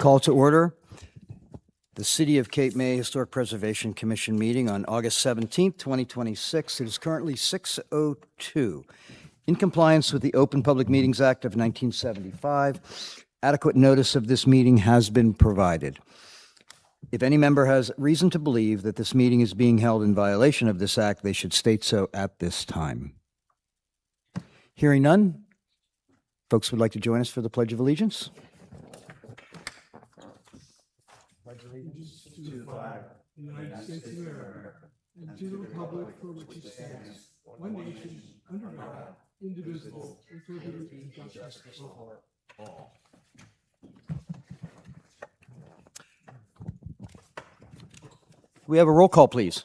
Call to order the City of Cape May Historic Preservation Commission meeting on August 17th, 2026. It is currently 6:02. In compliance with the Open Public Meetings Act of 1975, adequate notice of this meeting has been provided. If any member has reason to believe that this meeting is being held in violation of this act, they should state so at this time. Hearing none, folks would like to join us for the Pledge of Allegiance? United States of America, and to the republic for which it stands, one nation, under God, indivisible, with liberty and justice for all. We have a roll call, please.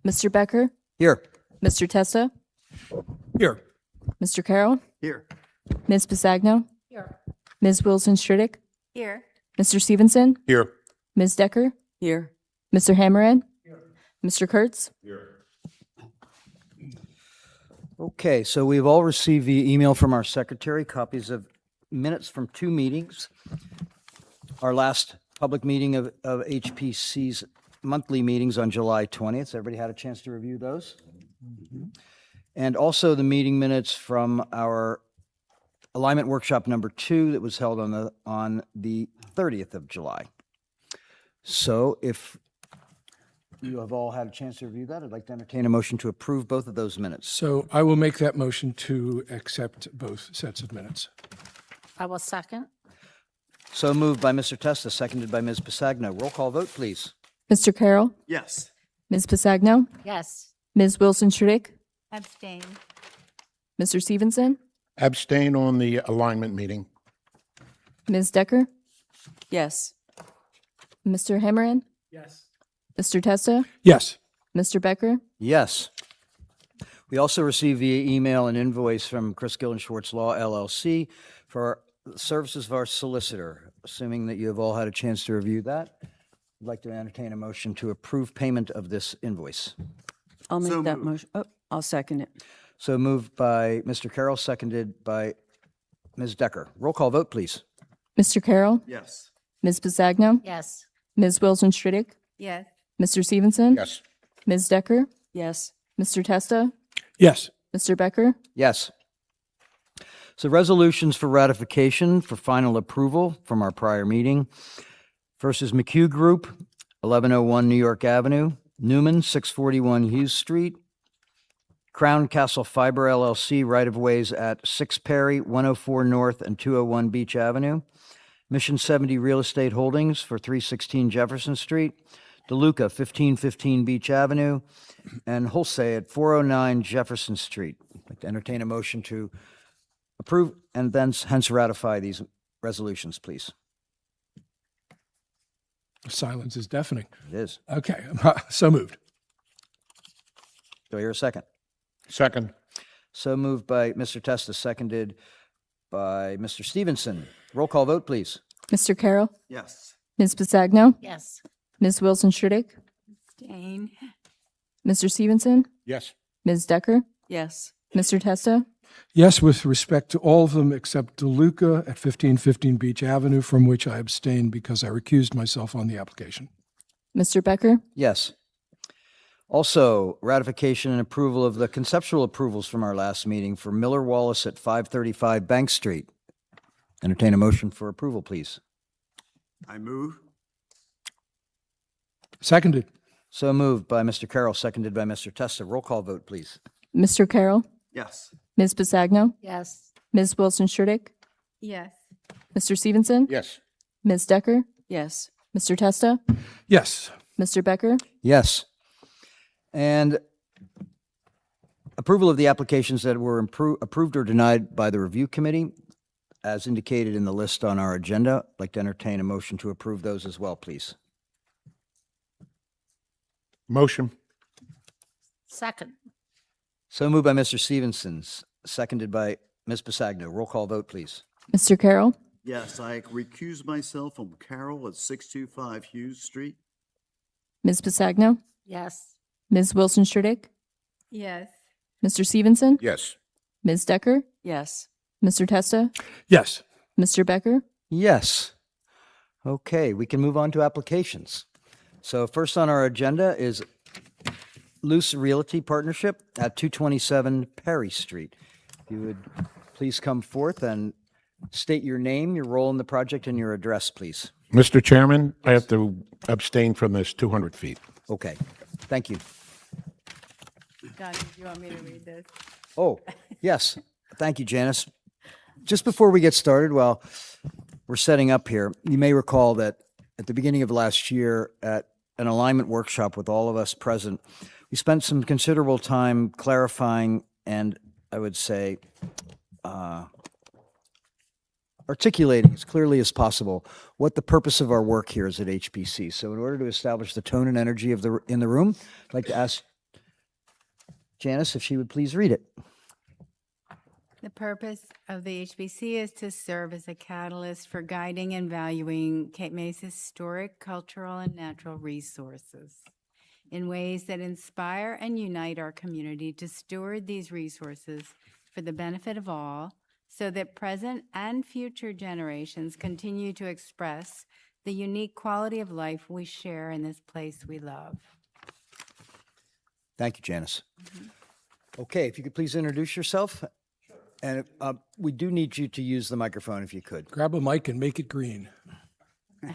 Mr. Becker, Here. Mr. Testa, Here. Mr. Carroll, Here. Ms. Pisagno, Here. Ms. Wilson-Stridick, Here. Mr. Stevenson, Here. Ms. Decker, Here. Mr. Hammerhead, Mr. Kurtz. Okay, so we've all received via email from our secretary copies of minutes from two meetings. Our last public meeting of HPC's monthly meetings on July 20th. Everybody had a chance to review those? And also the meeting minutes from our alignment workshop number 2 that was held on the 30th of July. So if you have all had a chance to review that, I'd like to entertain a motion to approve both of those minutes. So I will make that motion to accept both sets of minutes. I will second. So moved by Mr. Testa, seconded by Ms. Pisagno. Roll call vote, please. Mr. Carroll, Yes. Ms. Pisagno, Yes. Ms. Wilson-Stridick, Abstain. Mr. Stevenson, Abstain on the alignment meeting. Ms. Decker, Yes. Mr. Hammerhead, Yes. Mr. Testa, Yes. Mr. Becker. Yes. We also received via email an invoice from Chris Gilden Schwartz Law LLC for services of our solicitor. Assuming that you have all had a chance to review that, I'd like to entertain a motion to approve payment of this invoice. I'll So make that moved. motion. Oh, I'll second it. So moved by Mr. Carroll, seconded by Ms. Decker. Roll call vote, please. Mr. Carroll, Yes. Ms. Pisagno, Yes. Ms. Wilson-Stridick, Yes. Mr. Stevenson, Yes. Ms. Decker, Yes. Mr. Testa, Yes. Mr. Becker. Yes. So resolutions for ratification for final approval from our prior meeting. First is McHugh Group, 1101 New York Avenue, Newman, 641 Hughes Street, Crown Castle Fiber LLC, right-of-ways at 6 Perry, 104 North, and 201 Beach Avenue, Mission 70 Real Estate Holdings for 316 Jefferson Street, DeLuca, 1515 Beach Avenue, and Holsey at 409 Jefferson Street. I'd like to entertain a motion to approve and then hence ratify these resolutions, please. Silence is deafening. It is. Okay. So moved. Do I hear a second? Second. So moved by Mr. Testa, seconded by Mr. Stevenson. Roll call vote, please. Mr. Carroll, Yes. Ms. Pisagno, Yes. Ms. Wilson-Stridick, Abstain. Mr. Stevenson, Yes. Ms. Decker, Yes. Mr. Testa, Yes, with respect to all of them except DeLuca at 1515 Beach Avenue, from which I abstained because I recused myself on the application. Mr. Becker, Yes. Also, ratification and approval of the conceptual approvals from our last meeting for Miller Wallace at 535 Bank Street. Entertain a motion for approval, please. I move. Seconded. So moved by Mr. Carroll, seconded by Mr. Testa. Roll call vote, please. Mr. Carroll, Yes. Ms. Pisagno, Yes. Ms. Wilson-Stridick, Yes. Mr. Stevenson, Yes. Ms. Decker, Yes. Mr. Testa, Yes. Mr. Becker. Yes. And approval of the applications that were approved or denied by the review committee, as indicated in the list on our agenda. I'd like to entertain a motion to approve those as well, please. Motion. Second. So moved by Mr. Stevenson, seconded by Ms. Pisagno. Roll call vote, please. Mr. Carroll, Yes, I recuse myself from Carroll at 625 Hughes Street. Ms. Pisagno, Yes. Ms. Wilson-Stridick, Yes. Mr. Stevenson, Yes. Ms. Decker, Yes. Mr. Testa, Yes. Mr. Becker. Yes. Okay, we can move on to applications. So first on our agenda is Luce Realty Partnership at 227 Perry Street. If you would please come forth and state your name, your role in the project, and your address, please. Mr. Chairman, I have to abstain from this 200 feet. Okay, thank you. Don, do you want me to read this? Oh, yes. Thank you, Janice. Just before we get started, while we're setting up here, you may recall that at the beginning of last year at an alignment workshop with all of us present, we spent some considerable time clarifying and I would say articulating as clearly as possible what the purpose of our work here is at HPC. So in order to establish the tone and energy of in the room, I'd like to ask Janice if she would please read it. The purpose of the HBC is to serve as a catalyst for guiding and valuing Cape May's historic, cultural, and natural resources in ways that inspire and unite our community to steward these resources for the benefit of all, so that present and future generations continue to express the unique quality of life we share in this place we love. Thank you, Janice. Okay, if you could please introduce yourself. And we do need you to use the microphone if you could. Grab a mic and make it green. There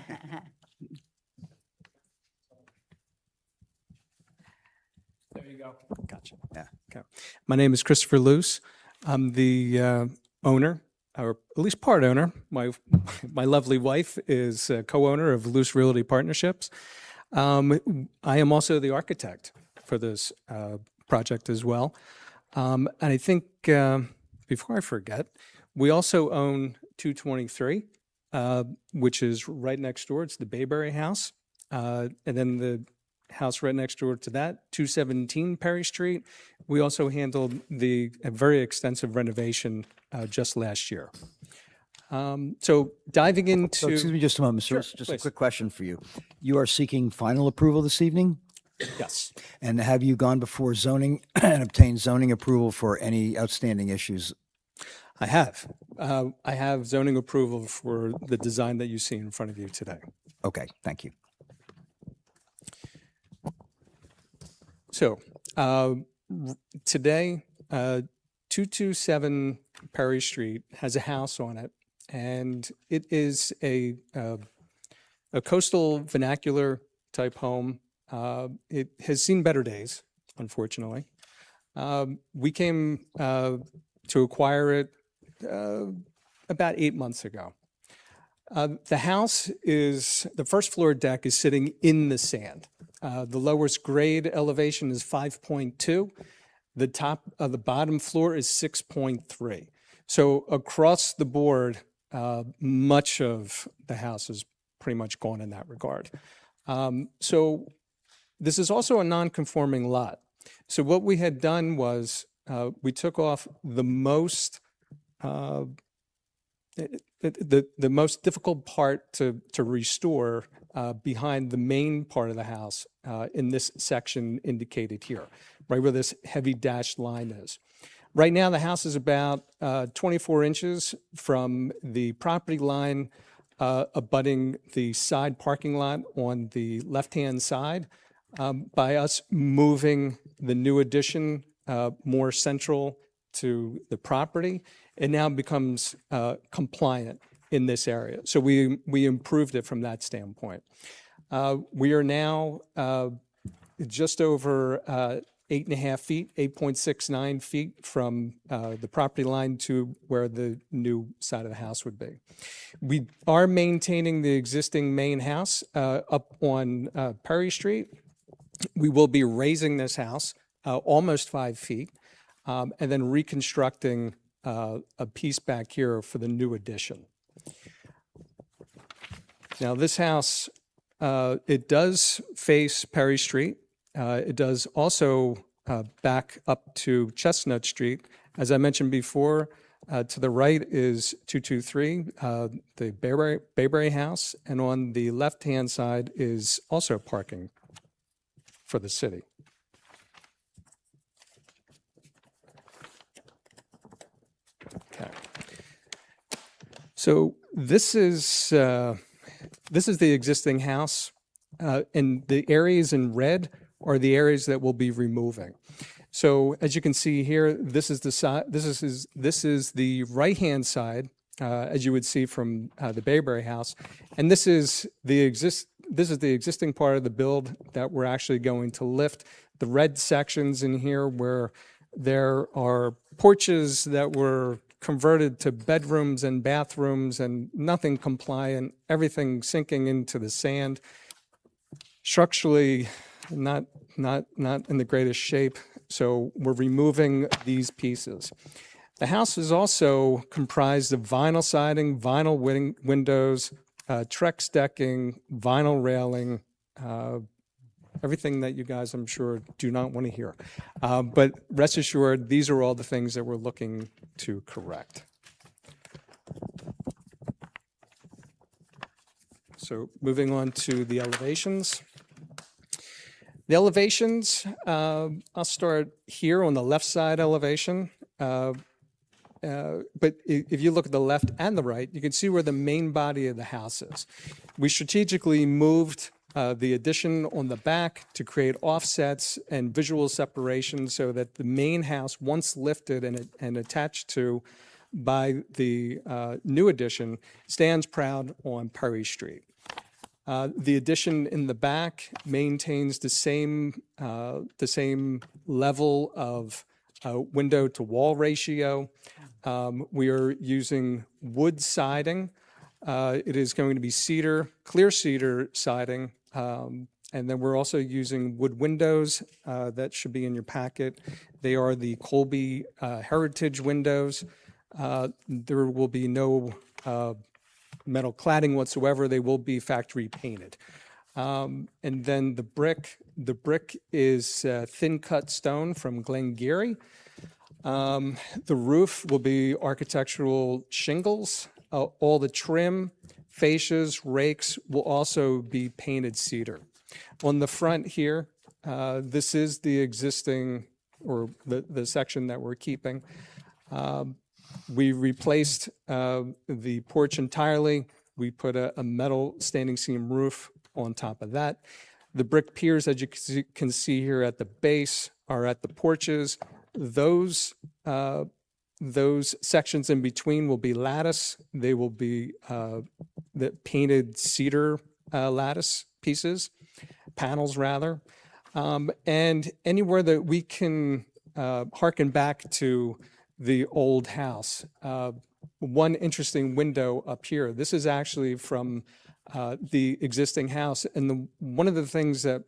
you go. Gotcha. Yeah. Okay. My name is Christopher Luce. I'm the owner, or at least part owner. My lovely wife is a co-owner of Luce Realty Partnerships. I am also the architect for this project as well. And I think, before I forget, we also own 223, which is right next door. It's the Bayberry House. And then the house right next door to that, 217 Perry Street. We also handled a very extensive renovation just last year. So diving into... So excuse me just a moment, Sure, sir. Just a please. quick question for you. You are seeking final approval this evening? Yes. And have you gone before zoning and obtained zoning approval for any outstanding issues? I have. I have zoning approval for the design that you see in front of you today. Okay, thank you. So today, 227 Perry Street has a house on it, and it is a coastal vernacular type home. It has seen better days, unfortunately. We came to acquire it about 8 months ago. The house the first floor deck is sitting in the sand. The lowest grade elevation is 5.2. The top of the bottom floor is 6.3. So across the board, much of the house is pretty much gone in that regard. So this is also a non-conforming lot. So what we had done was we took off the most the most difficult part to restore behind the main part of the house in this section indicated here, right where this heavy dashed line is. Right now, the house is about 24 inches from the property line abutting the side parking lot on the left-hand side. By us moving the new addition more central to the property, it now becomes compliant in this area. So we improved it from that standpoint. We are now just over 8.5 feet, 8.69 feet from the property line to where the new side of the house would be. We are maintaining the existing main house up on Perry Street. We will be raising this house almost 5 feet and then reconstructing a piece back here for the new addition. Now, this house, it does face Perry Street. It does also back up to Chestnut Street. As I mentioned before, to the right is 223, the Bayberry House, and on the left-hand side is also parking for the city. Okay. So this is this is the existing house, and the areas in red are the areas that we'll be removing. So as you can see here, this is the side. This is the right-hand side, as you would see from the Bayberry house, and this is the existing part of the build that we're actually going to lift. The red sections in here where there are porches that were converted to bedrooms and bathrooms and nothing compliant, everything sinking into the sand. Structurally, not in the greatest shape, so we're removing these pieces. The house is also comprised of vinyl siding, vinyl windows, Trex decking, vinyl railing, everything that you guys, I'm sure, do not want to hear. But rest assured, these are all the things that we're looking to correct. So moving on to the elevations. The elevations, I'll start here on the left side elevation. But if you look at the left and the right, you can see where the main body of the house is. We strategically moved the addition on the back to create offsets and visual separation so that the main house, once lifted and attached to by the new addition, stands proud on Perry Street. The addition in the back maintains the same level of window to wall ratio. We are using wood siding. It is going to be clear cedar siding. And then we're also using wood windows that should be in your packet. They are the Colby Heritage windows. There will be no metal cladding whatsoever. They will be factory painted. And then the brick is thin cut stone from Glen-Geary. The roof will be architectural shingles. All the trim, fascias, rakes will also be painted cedar. On the front here, this is the existing, or the section that we're keeping. We replaced the porch entirely. We put a metal standing seam roof on top of that. The brick piers, as you can see here at the base, are at the porches. Those sections in between will be lattice. They will be the painted cedar lattice pieces, panels rather. And anywhere that we can harken back to the old house. One interesting window up here, this is actually from the existing house. And one of the things that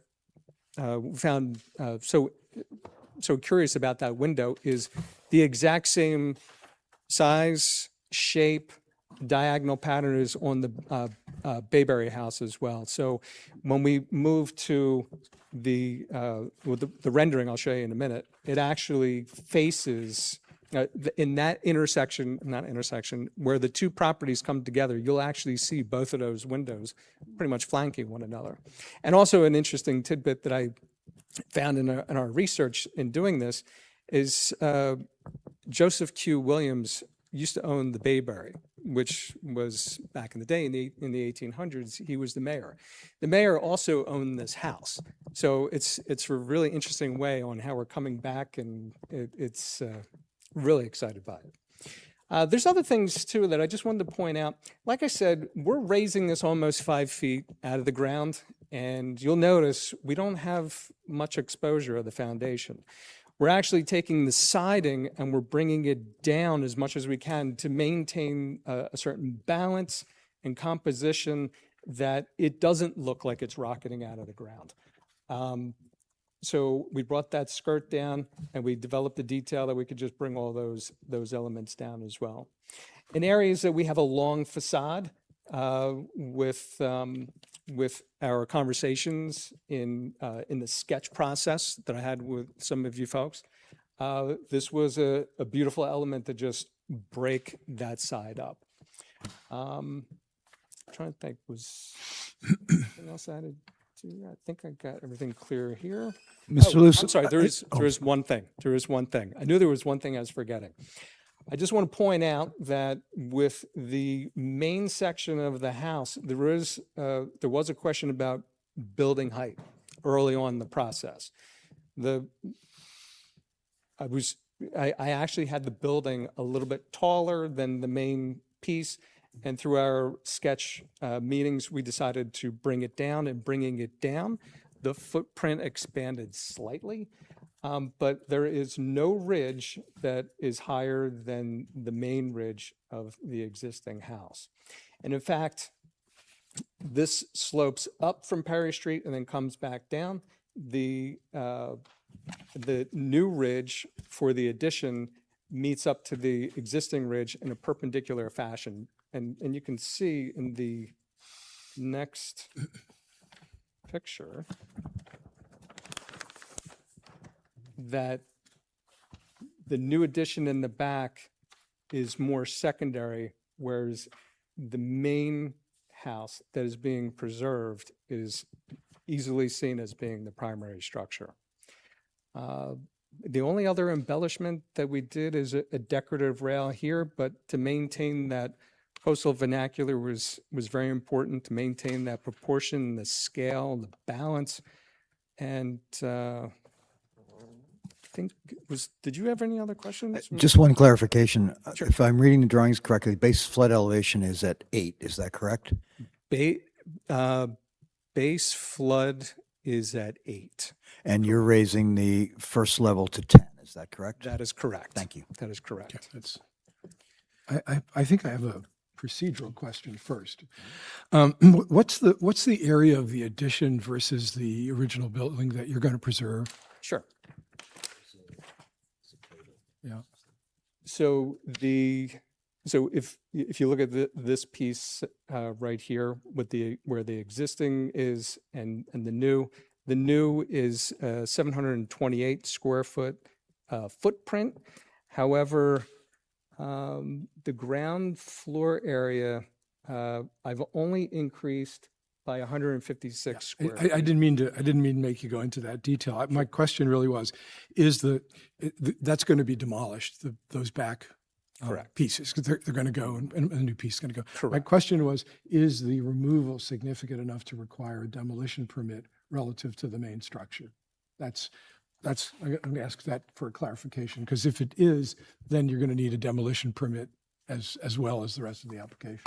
we found so curious about that window is the exact same size, shape, diagonal pattern is on the Bayberry house as well. So when we moved to the rendering, I'll show you in a minute, it actually faces in that intersection where the two properties come together, you'll actually see both of those windows pretty much flanking one another. And also an interesting tidbit that I found in our research in doing this is Joseph Q. Williams used to own the Bayberry, which was back in the day in the 1800s, he was the mayor. The mayor also owned this house. So it's a really interesting way on how we're coming back, and it's really excited by it. There's other things too that I just wanted to point out. Like I said, we're raising this almost 5 feet out of the ground, and you'll notice we don't have much exposure of the foundation. We're actually taking the siding and we're bringing it down as much as we can to maintain a certain balance and composition that it doesn't look like it's rocketing out of the ground. So we brought that skirt down and we developed a detail that we could just bring all those elements down as well. In areas that we have a long facade with our conversations in the sketch process that I had with some of you folks, this was a beautiful element to just break that side up. I'm trying to think, was anything else I added to? I think I got everything clear here. Mr. Lewis. I'm sorry, there is one thing. There is one thing. I knew there was one thing I was forgetting. I just want to point out that with the main section of the house, there was a question about building height early on in the process. I actually had the building a little bit taller than the main piece, and through our sketch meetings, we decided to bring it down, and bringing it down, the footprint expanded slightly, but there is no ridge that is higher than the main ridge of the existing house. And in fact, this slopes up from Perry Street and then comes back down. The new ridge for the addition meets up to the existing ridge in a perpendicular fashion. And you can see in the next picture that the new addition in the back is more secondary, whereas the main house that is being preserved is easily seen as being the primary structure. The only other embellishment that we did is a decorative rail here, but to maintain that coastal vernacular was very important, to maintain that proportion, the scale, the balance. And I think did you have any other questions? Just one clarification. Sure. If I'm reading the drawings correctly, base flood elevation is at 8, is that correct? Base flood is at 8. And you're raising the first level to 10, is that correct? That is correct. Thank you. That is correct. That's, I think I have a procedural question first. What's the area of the addition versus the original building that you're going to preserve? Sure. Yeah. So if you look at this piece right here with where the existing is and the new is 728 square foot footprint. However, the ground floor area I've only increased by 156 square. I didn't mean to make you go into that detail. My question really was, that's going to be demolished, those back Correct. pieces, because they're going to go and a new piece is going to go. My Correct. question was, is the removal significant enough to require a demolition permit relative to the main structure? I'm going to ask that for a clarification, because if it is, then you're going to need a demolition permit as well as the rest of the application.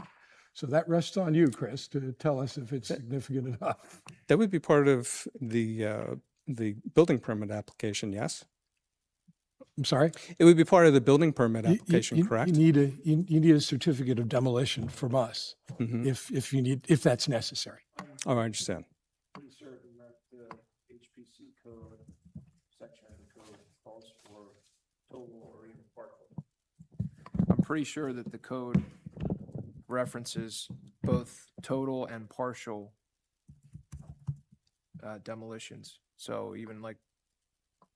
So that rests on you, Chris, to tell us if it's significant enough. That would be part of the building permit application, yes? I'm sorry? It would be part of the building permit You- application, correct? You need a certificate of demolition from us Mhm. if that's necessary. Oh, I understand. Pretty certain that the HPC code section of the code calls for total or even partial. I'm pretty sure that the code references both total and partial demolitions. So even like,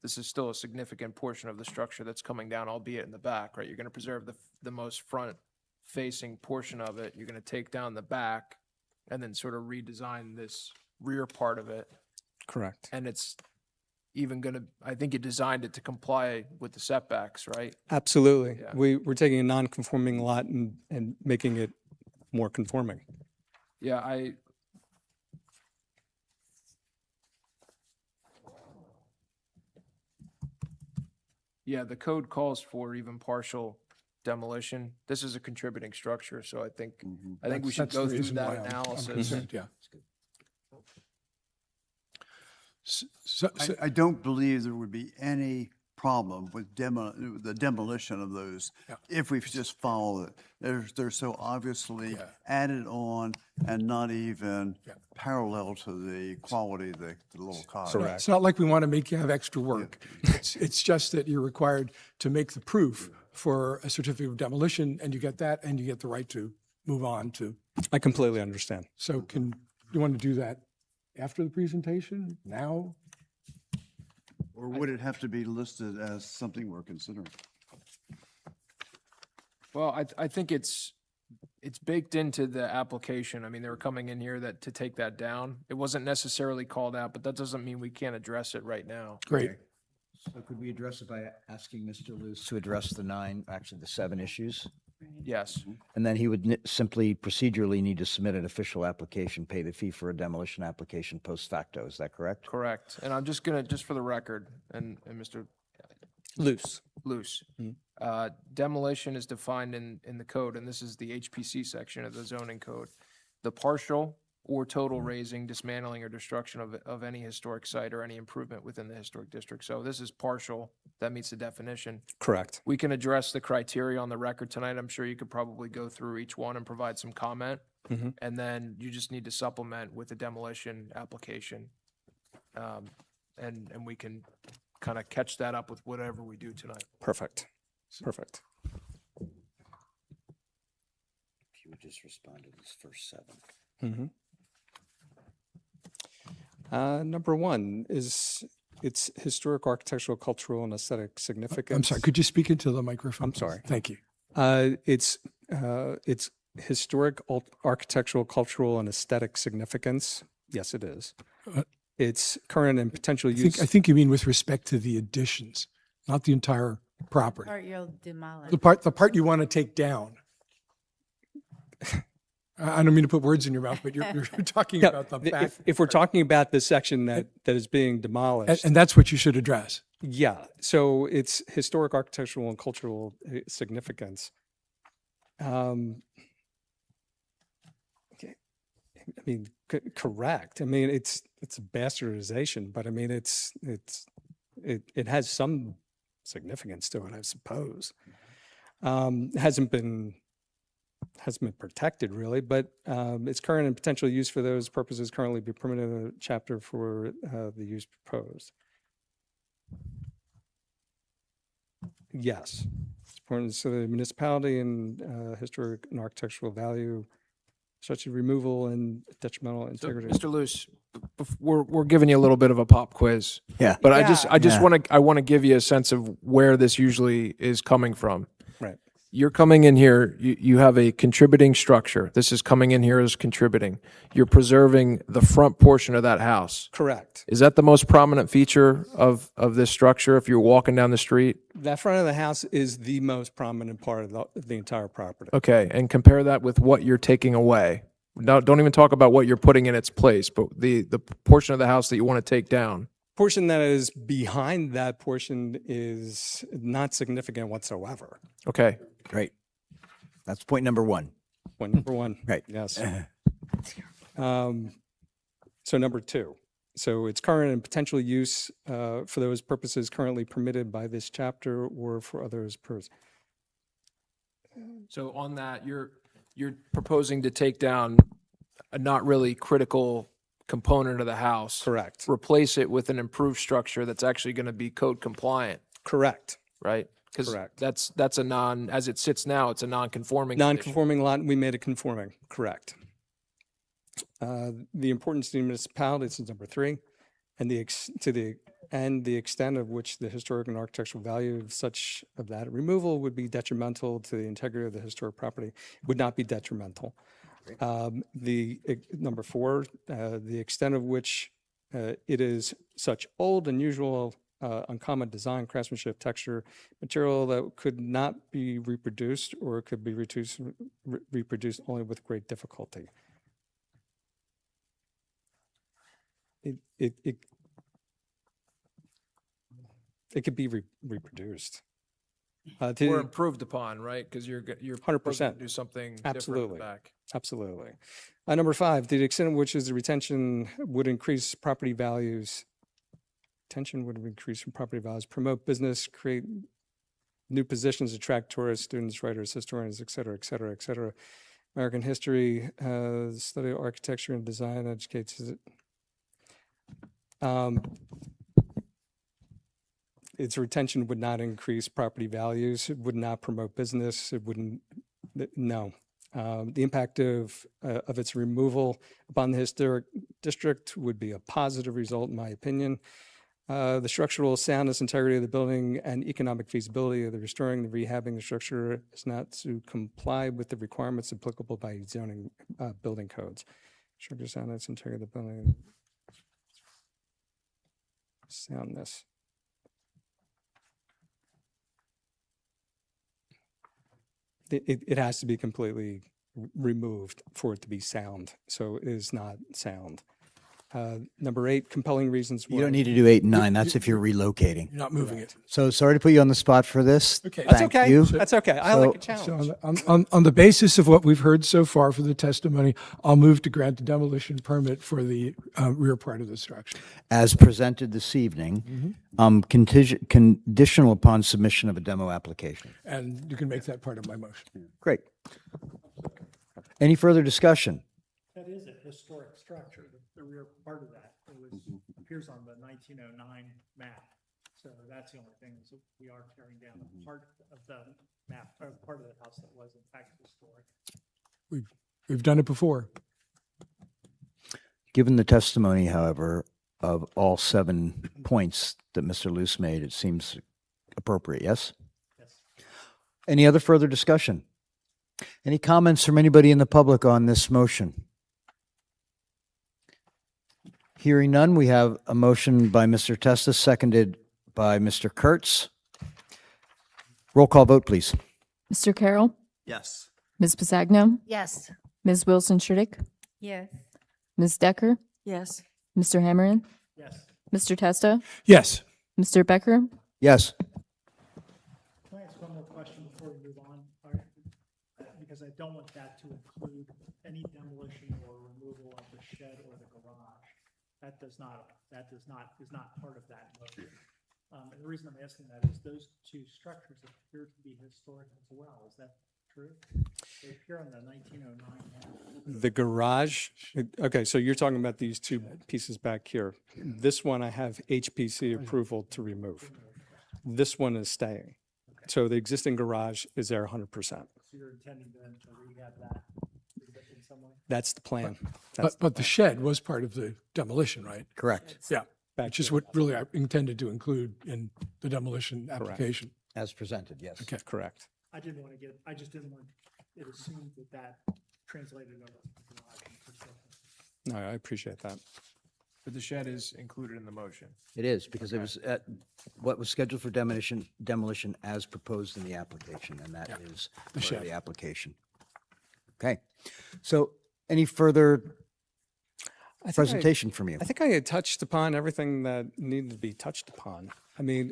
this is still a significant portion of the structure that's coming down, albeit in the back, right? You're going to preserve the most front facing portion of it. You're going to take down the back and then sort of redesign this rear part of it. Correct. And it's even going to, I think you designed it to comply with the setbacks, right? Absolutely. Yeah. We're taking a non-conforming lot and making it more conforming. Yeah, the code calls for even partial demolition. This is a contributing structure, so I think we should That's go the through reason why that I'm analysis. concerned, yeah. So, I don't believe there would be any problem with the demolition of those Yeah. if we just follow it. They're so obviously Yeah. added on and not even Yeah. parallel to the quality of the little cottage. Correct. it's not like we want to make you have extra work. It's just that you're required to make the proof for a certificate of demolition, and you get that, and you get the right to move on to. I completely understand. So you want to do that after the presentation, now? Or would it have to be listed as something we're considering? Well, I think it's baked into the application. I mean, they were coming in here to take that down. It wasn't necessarily called out, but that doesn't mean we can't address it right now. Great. So could we address it by asking Mr. Luce to address the 7 issues? Yes, And then he would simply procedurally need to submit an official application, pay the fee for a demolition application post facto. Is that correct? correct. And I'm just gonna, just for the record, and Mr. Loose. Luce, Mhm. demolition is defined in the code, and this is the HPC section of the zoning code. The partial or total raising, dismantling, or destruction of any historic site or any improvement within the historic district. So this is partial, that meets the definition. Correct. We can address the criteria on the record tonight. I'm sure you could probably go through each one and provide some comment. Mhm. And then you just need to supplement with the demolition application. And we can kind of catch that up with whatever we do tonight. Perfect. Perfect. If you would just respond to these first 7. Mhm. Number 1 is its historic, architectural, cultural, and aesthetic significance. I'm sorry, could you speak into the microphone? I'm please? sorry. Thank you. It's historic, architectural, cultural, and aesthetic significance. Yes, it is. Uh, Its current and potential I use. think you mean with respect to the additions, not the entire property. Or you'll demolish. The part you want to take down. I don't mean to put words in your mouth, but you're talking Yeah, about the back. if we're talking about the section that is being demolished, And that's what you should address. yeah. So it's historic, architectural, and cultural significance. Okay, I mean, correct. I mean, it's a bastardization, but I mean, it has some significance to it, I suppose. Hasn't been protected really, but its current and potential use for those purposes currently be permitted in a chapter for the use proposed. Yes. It's important to the municipality and historic and architectural value, such as removal and detrimental So, integrity. Mr. Luce, we're giving you a little bit of a pop quiz. Yeah. But I just Yeah. want to give you a sense of where this usually is coming from. Right. You're coming in here, you have a contributing structure. This is coming in here as contributing. You're preserving the front portion of that house. Correct. Is that the most prominent feature of this structure if you're walking down the street? That front of the house is the most prominent part of the entire property. Okay, and compare that with what you're taking away. No, don't even talk about what you're putting in its place, but the portion of the house that you want to take down. Portion that is behind that portion is not significant whatsoever. Okay, Great. That's point number 1. Point number 1. Right. Yes. So number 2. So its current and potential use for those purposes currently permitted by this chapter or for others. so on that, you're proposing to take down a not really critical component of the house. Correct. Replace it with an improved structure that's actually going to be code compliant, Correct. right? Because Correct. that's a as it sits now, it's a non-conforming. condition. Non-conforming lot, we made it conforming. Correct. The importance to the municipality is number 3, and the extent of which the historic and architectural value of that removal would be detrimental to the integrity of the historic property, would not be detrimental. Number 4, the extent of which it is such old, unusual, uncommon design, craftsmanship, texture, material that could not be reproduced or could be reproduced only with great difficulty. It could be reproduced. Or improved upon, right? Because you're 100%. do something different in Absolutely. the back. Absolutely. Number 5, the extent of which is the retention would increase property values. Retention would increase property values, promote business, create new positions, attract tourists, students, writers, historians, et cetera, et cetera, et cetera. American history, study of architecture and design, educates. Its retention would not increase property values. It would not promote business. It wouldn't, no. The impact of its removal upon the historic district would be a positive result, in my opinion. The structural soundness, integrity of the building, and economic feasibility of the restoring, the rehabbing the structure is not to comply with the requirements applicable by zoning building codes. Structural soundness, integrity of the building, soundness. it has to be completely removed for it to be sound. So it is not sound. Number 8, compelling reasons why. You don't need to do 8 and 9. That's if you're relocating. You're not moving it. So sorry to put you on the spot for this. Okay. That's Thank okay. you. That's okay. I like a So- challenge. So on the basis of what we've heard so far for the testimony, I'll move to grant the demolition permit for the rear part of the structure. As presented this evening, conditional upon submission of a demo application. And you can make that part of my motion. Great. Any further discussion? That is a historic structure, the rear part of that. It was, appears on the 1909 map. So that's the only thing, is that we are tearing down a part of the map, or part of the house that was in fact historic. We've done it before. Given the testimony, however, of all 7 points that Mr. Luce made, it seems appropriate, yes? Yes. Any other further discussion? Any comments from anybody in the public on this motion? Hearing none, we have a motion by Mr. Testa, seconded by Mr. Kurtz. Roll call vote, please. Mr. Carroll, Yes. Ms. Pasagno, Yes. Ms. Wilson Shirdick, Yes. Ms. Decker, Yes. Mr. Hammerin, Yes. Mr. Testa, Yes. Mr. Becker, Yes. Can I ask one more question before we move on? Because I don't want that to include any demolition or removal of the shed or the garage. Is not part of that motion. And the reason I'm asking that is those 2 structures appear to be historic as well. Is that true? They appear on the 1909 map. The garage, okay, so you're talking about these 2 pieces back here. This one I have HPC approval to remove. This one is staying. So the existing garage is there 100%. So you're intending then to rehab that in some way? That's the plan. That's But the shed was part of the demolition, right? Correct. Yeah. back Which is here. what really I intended to include in the demolition application. As presented, yes. Okay. Correct. I just didn't want it assumed that translated over to the garage and construction. No, I appreciate that. But the shed is included in the motion. It is, because it was at what was scheduled for demolition as proposed in the application, and that is part of shed. the application. Okay. So any further I think presentation from you? I think I had touched upon everything that needed to be touched upon. I mean,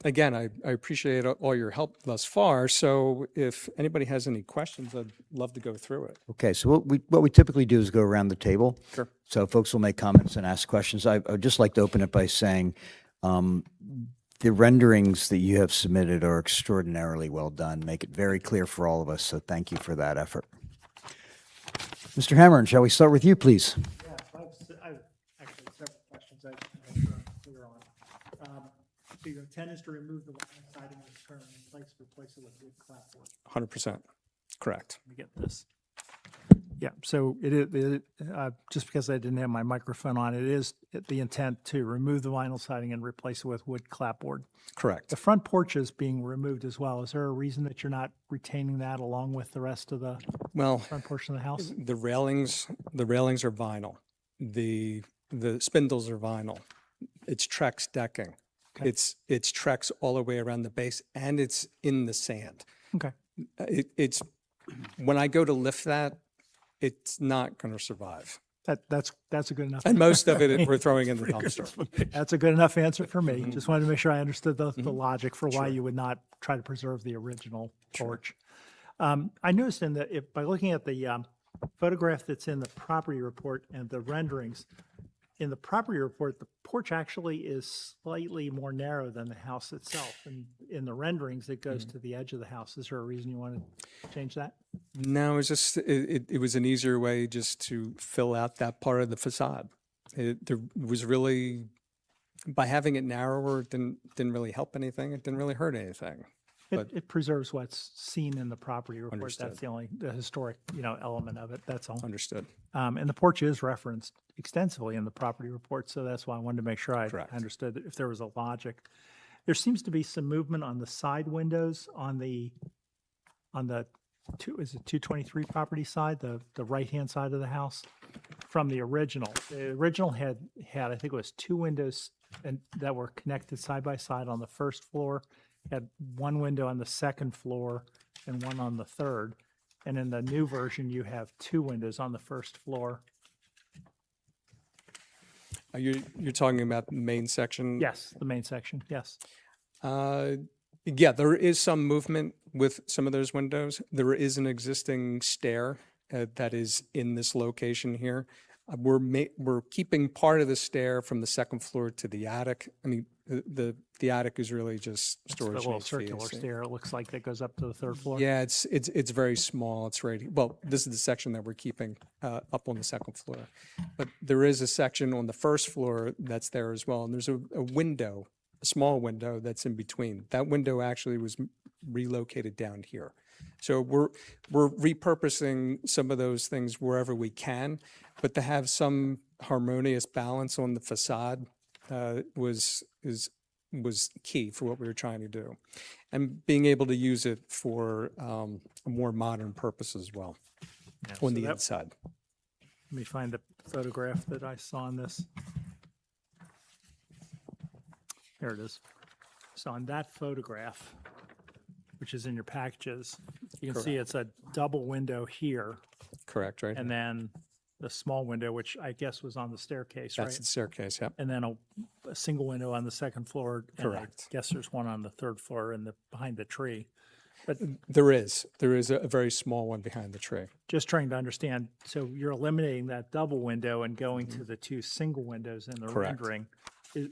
again, I appreciate all your help thus far. So if anybody has any questions, I'd love to go through it. Okay, so what we typically do is go around the table. Sure. So folks will make comments and ask questions. I would just like to open it by saying the renderings that you have submitted are extraordinarily well done, make it very clear for all of us, so thank you for that effort. Mr. Hammerin, shall we start with you, please? Yeah, I've actually several questions I just want to make sure I'm clear on. So your intent is to remove the vinyl siding and turn in place, replace it with wood clapboard. 100%. Correct. Let me get this. Yeah, so just because I didn't have my microphone on, it is the intent to remove the vinyl siding and replace it with wood clapboard. Correct. The front porch is being removed as well. Is there a reason that you're not retaining that along with the rest of the Well, front portion of the house? the railings are vinyl. The spindles are vinyl. It's Trex decking. Okay. It's Trex all the way around the base, and it's in the sand. Okay, It's when I go to lift that, it's not going to survive. that's a good enough. And most of it we're throwing in the dumpster. That's a good enough answer for me. Just wanted to make sure I understood the logic for why you would not try to preserve the original porch. I noticed by looking at the photograph that's in the property report and the renderings, in the property report, the porch actually is slightly more narrow than the house itself. And in the renderings, it goes to the edge of the house. Is there a reason you want to change that? No, it's just it was an easier way just to fill out that part of the facade. There was really, by having it narrower, it didn't really help anything. It didn't really hurt anything. But- It preserves what's seen in the property report. Understood. That's the historic, element of it. That's all. Understood. And the porch is referenced extensively in the property report, so that's why I wanted to make sure I Correct. understood if there was a logic. There seems to be some movement on the side windows on the 223 property side, the right-hand side of the house from the original. The original had I think it was 2 windows and that were connected side by side on the first floor, had 1 window on the second floor, and one on the third. And in the new version, you have 2 windows on the first floor. You're talking about the main section? Yes, the main section, yes. Yeah, there is some movement with some of those windows. There is an existing stair that is in this location here. We're keeping part of the stair from the second floor to the attic. I mean, the attic is really just It's the storage. little and circular HVAC. stair, it looks like, that goes up to the third floor. Yeah, it's very small. It's right. Well, this is the section that we're keeping up on the second floor, but there is a section on the first floor that's there as well, and there's a window, a small window that's in between. That window actually was relocated down here, so we're repurposing some of those things wherever we can, but to have some harmonious balance on the facade was key for what we were trying to do, and being able to use it for a more modern purpose as well Yeah, on so the that- inside. Let me find the photograph that I saw in this. There it is. So on that photograph, which is in your packages, you can see it's a double window here, Correct, right? and then the small window, which I guess was on the staircase, That's right? the staircase, yep. And then a single window on the second floor. and I Correct. guess there's one on the third floor behind the tree. But There is a very small one behind the tree. just trying to understand, so you're eliminating that double window and going to the 2 single windows in the Correct. rendering.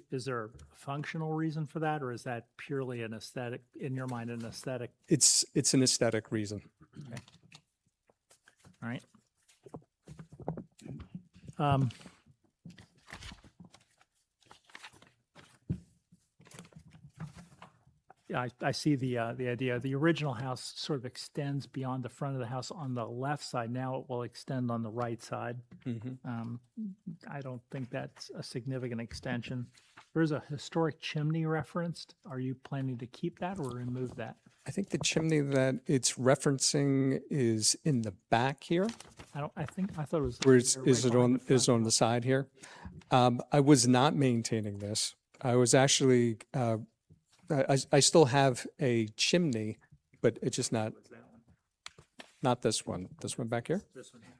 Is there a functional reason for that, or is that purely an aesthetic, in your mind, an aesthetic? It's an aesthetic reason. All right. Yeah, I see the idea. The original house sort of extends beyond the front of the house on the left side. Now it will extend on the right side. I don't think that's a significant extension. There's a historic chimney referenced. Are you planning to keep that or remove that? I think the chimney that it's referencing is in the back here. I thought it was. Where right is it behind on, the is front. on the side here? I was not maintaining this. I was actually, I still have a chimney, but it's just not this one back here.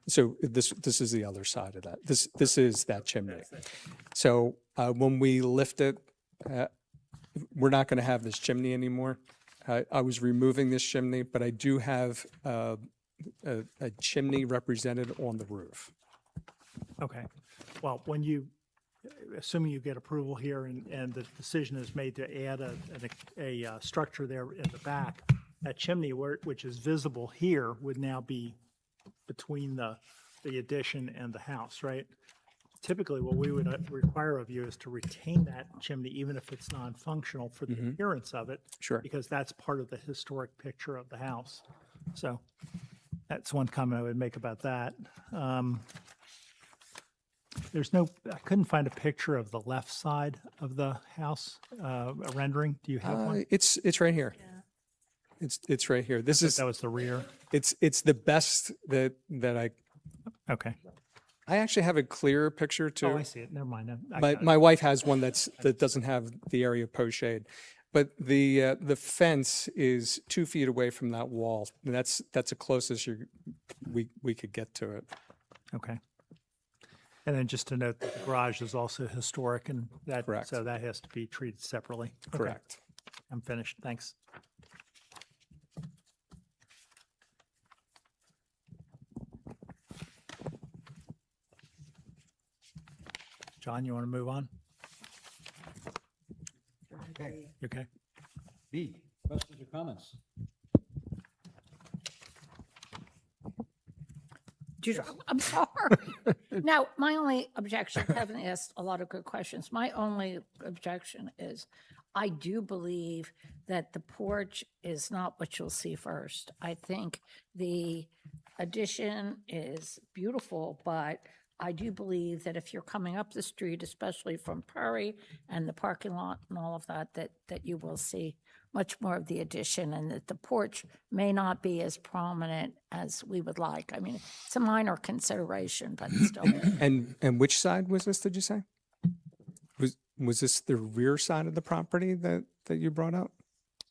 So this is the other side of that. This is that chimney. So when we lift it, we're not going to have this chimney anymore. I was removing this chimney, but I do have a chimney represented on the roof. Okay. Well, when you, assuming you get approval here and the decision is made to add a structure there in the back, that chimney, which is visible here, would now be between the addition and the house, right? Typically, what we would require of you is to retain that chimney, even if it's non-functional, for the appearance of it. Sure. Because that's part of the historic picture of the house. So that's one comment I would make about that. I couldn't find a picture of the left side of the house, a rendering. Do you have one? It's right here. It's right here. This is, That was the rear. it's the best that Okay. I actually have a clearer picture too. Oh, I see it. Never mind. I My got it. my wife has one that doesn't have the area post shade, but the fence is 2 feet away from that wall. And that's the closest we could get to it. Okay. And then just to note that the garage is also historic and that, Correct. so that has to be treated separately. Okay. Correct. I'm finished. Thanks. John, you want to move on? Okay. You okay? B, questions or comments? I'm sorry. No, my only objection, Kevin asked a lot of good questions. My only objection is I do believe that the porch is not what you'll see first. I think the addition is beautiful, but I do believe that if you're coming up the street, especially from Prairie and the parking lot and all of that, that you will see much more of the addition and that the porch may not be as prominent as we would like. I mean, it's a minor consideration, but still. And which side was this, did you say? Was this the rear side of the property that you brought up?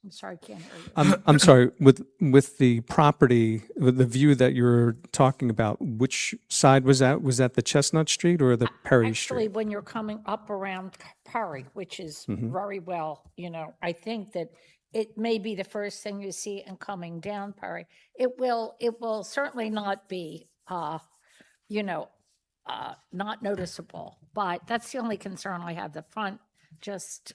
I'm sorry, I can't hear you. I'm sorry, with the property, with the view that you're talking about, which side was that? Was that the Chestnut Street or the Perry Actually, Street? when you're coming up around Perry, which is very well, I think that it may be the first thing you see and coming down Perry. It will certainly not be, not noticeable, but that's the only concern I have. The front just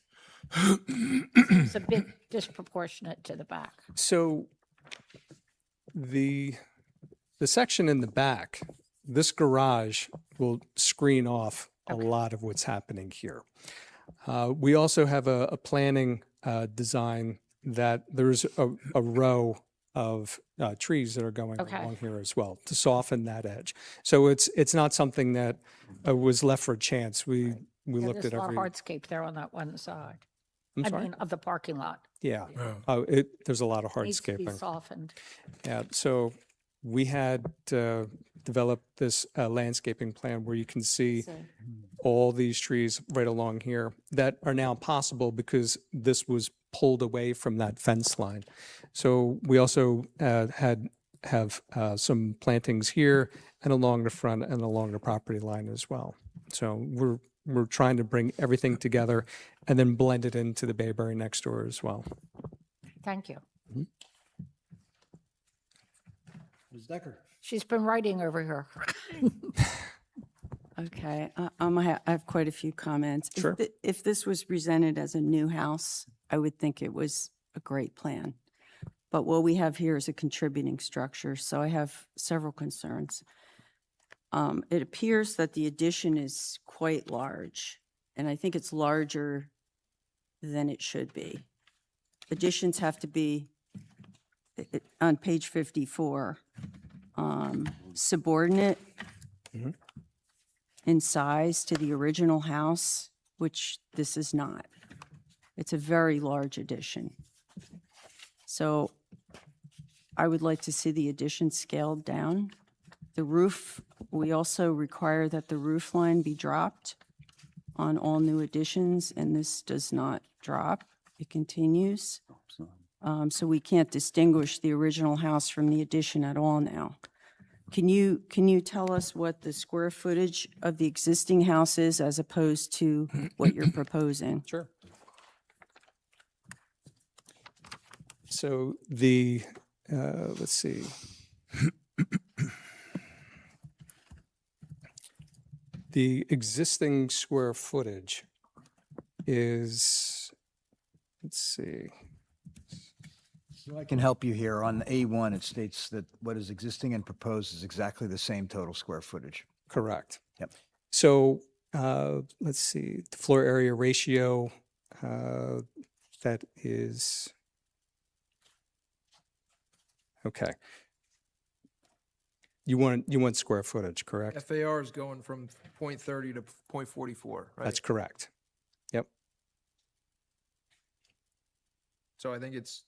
seems a bit disproportionate to the back. So the section in the back, this garage will screen off a lot of what's happening here. We also have a planning design that there's a row of trees that are going Okay. along here as well to soften that edge. So it's not something that was left for chance. We Yeah, looked there's at a lot every. of hardscape there on that one side. I'm I sorry? mean, of the parking lot. Yeah. There's a lot of Needs to be hardscaping. softened. Yeah, so we had developed this landscaping plan where you can see all these trees right along here that are now possible because this was pulled away from that fence line. So we also have some plantings here and along the front and along the property line as well. So we're trying to bring everything together and then blend it into the Bayberry next door as well. Thank you. Ms. Decker? She's been writing over here. Okay, I have quite a few comments. Sure. If this was presented as a new house, I would think it was a great plan. But what we have here is a contributing structure, so I have several concerns. It appears that the addition is quite large, and I think it's larger than it should be. Additions have to be, on page 54, subordinate in size to the original house, which this is not. It's a very large addition. So I would like to see the addition scaled down. The roof, we also require that the roof line be dropped on all new additions, and this does not drop. It continues. So we can't distinguish the original house from the addition at all now. Can you tell us what the square footage of the existing house is as opposed to what you're proposing? Sure. So let's see. The existing square footage is, let's see. I can help you here. On A1, it states that what is existing and proposed is exactly the same total square footage. Correct. Yep. So let's see, the floor area ratio, that is, okay. You want square footage, correct? FAR is going from 0.30 to 0.44, right? That's correct. Yep. So I think it's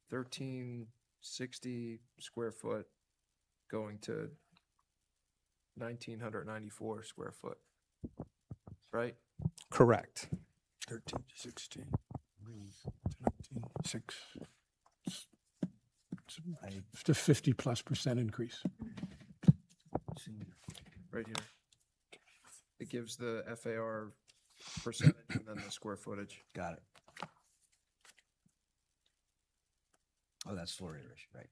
1360 square foot going to 1994 square foot, right? Correct. 13 to 16, 19, 6. It's a 50+% increase. Right here. It gives the FAR percentage and then the square footage. Got it. Oh, that's floor area, right.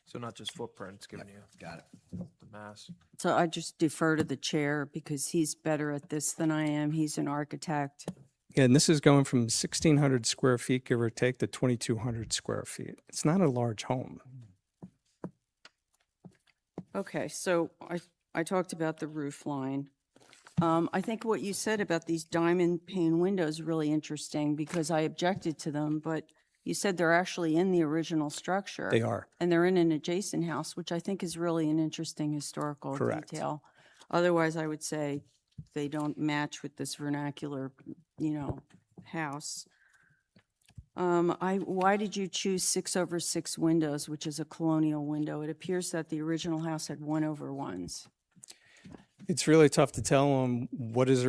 So not just footprint, it's giving you Got it. the mass. So I just defer to the chair because he's better at this than I am. He's an architect. Yeah, and this is going from 1,600 square feet, give or take, to 2,200 square feet. It's not a large home. Okay, so I talked about the roof line. I think what you said about these diamond pane windows is really interesting because I objected to them, but you said they're actually in the original structure. They are. And they're in an adjacent house, which I think is really an interesting historical Correct. detail. Otherwise, I would say they don't match with this vernacular, house. Why did you choose 6/6 windows, which is a colonial window? It appears that the original house had 1/1s. It's really tough to tell on what is,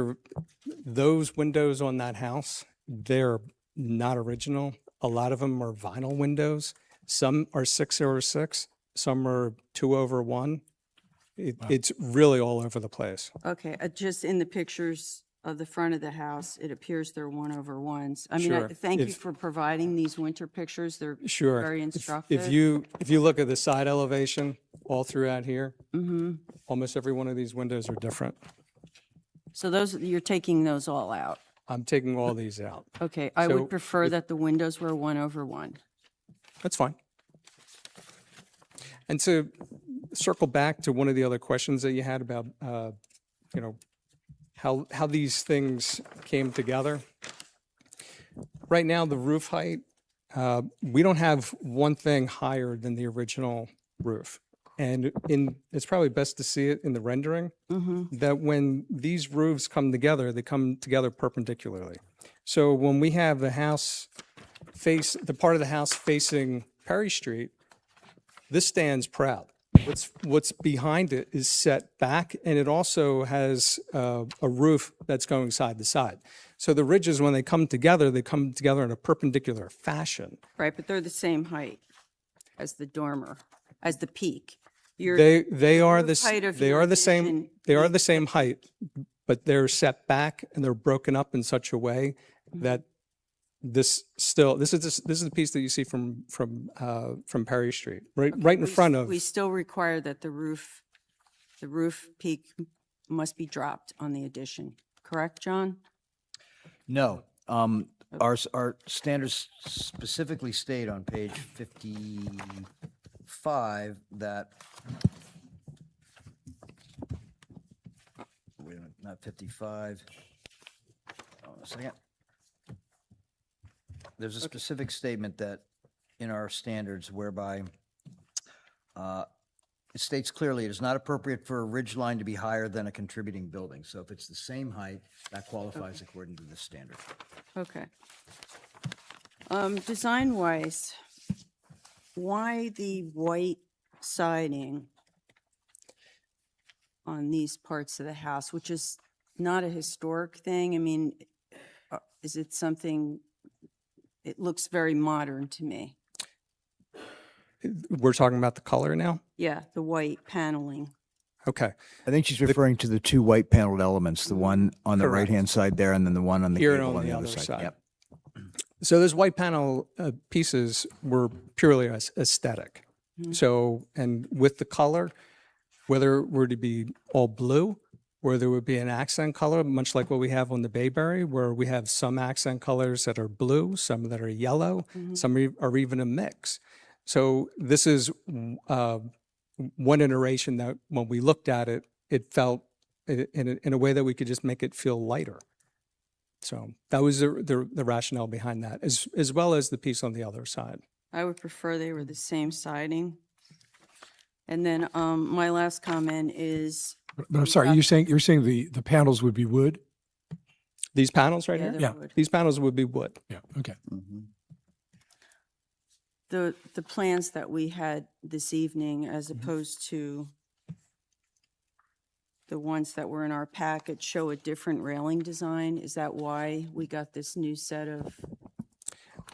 those windows on that house, they're not original. A lot of them are vinyl windows. Some are 6/6, some are 2/1. It's really all over the place. Okay, just in the pictures of the front of the house, it appears they're 1/1s. I mean, Sure. thank you If- for providing these winter pictures. They're Sure. very If instructive. if you look at the side elevation all throughout here, Mm-hmm. almost every one of these windows are different. So those, you're taking those all out. I'm taking all these out. Okay, I So would prefer that the windows were 1/1. That's fine. And to circle back to one of the other questions that you had about, you know, how these things came together. Right now, the roof height, we don't have one thing higher than the original roof. And it's probably best to see it in the rendering, that when these roofs come together, they come together perpendicularly. So when we have the house the part of the house facing Perry Street, this stands proud. What's behind it is set back, and it also has a roof that's going side to side. So the ridges, when they come together in a perpendicular fashion. Right, but they're the same height as the dormer, as the peak. Your They are roof this height of they your are the same addition they are is the same height, but they're set back and they're broken up in such a way that this is the piece that you see from Perry Street, right in we front s- of. We still require that the roof peak must be dropped on the addition, correct, John? No. Our standards specifically state on page 55 that, wait a minute, not 55. Hold on a second. There's a specific statement that in our standards whereby it states clearly it is not appropriate for a ridge line to be higher than a contributing building. So if it's the same height, that qualifies according to this standard. Okay. Design-wise, why the white siding on these parts of the house, which is not a historic thing? I mean, is it something, it looks very modern to me. We're talking about the color now? Yeah, the white paneling. Okay. I think she's referring to the two white paneled elements, the one on the Correct. right-hand side there and then the one on the Here and gable on on the the other other side. side. Yep. So those white panel pieces were purely aesthetic. So, and with the color, whether it were to be all blue, where there would be an accent color, much like what we have on the Bayberry, where we have some accent colors that are blue, some that are yellow, some are even a mix. So this is one iteration that when we looked at it, it felt in a way that we could just make it feel lighter. So that was the rationale behind that, as well as the piece on the other side. I would prefer they were the same siding. And then my last comment is, But I'm sorry, you're saying the panels would be wood? These panels right yeah, here? they're Yeah. wood. These panels would be wood. Yeah, okay. The plans that we had this evening as opposed to the ones that were in our packet show a different railing design. Is that why we got this new set of?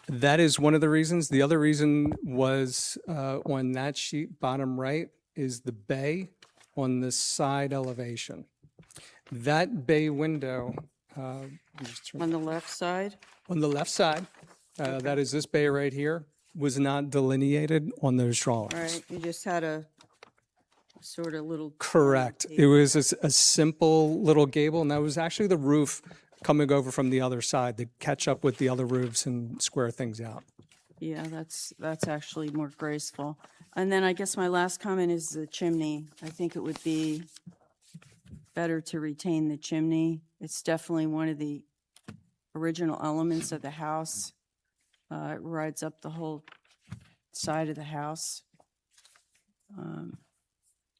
That is one of the reasons. The other reason was on that sheet, bottom right, is the bay on the side elevation. That bay window, let me just turn- On the left side? on the left side, that is this bay right here, was not delineated on those drawings. Right, you just had a sort of little. Correct. It was a simple little gable, and that was actually the roof coming over from the other side to catch up with the other roofs and square things out. Yeah, that's actually more graceful. And then I guess my last comment is the chimney. I think it would be better to retain the chimney. It's definitely one of the original elements of the house. It rides up the whole side of the house.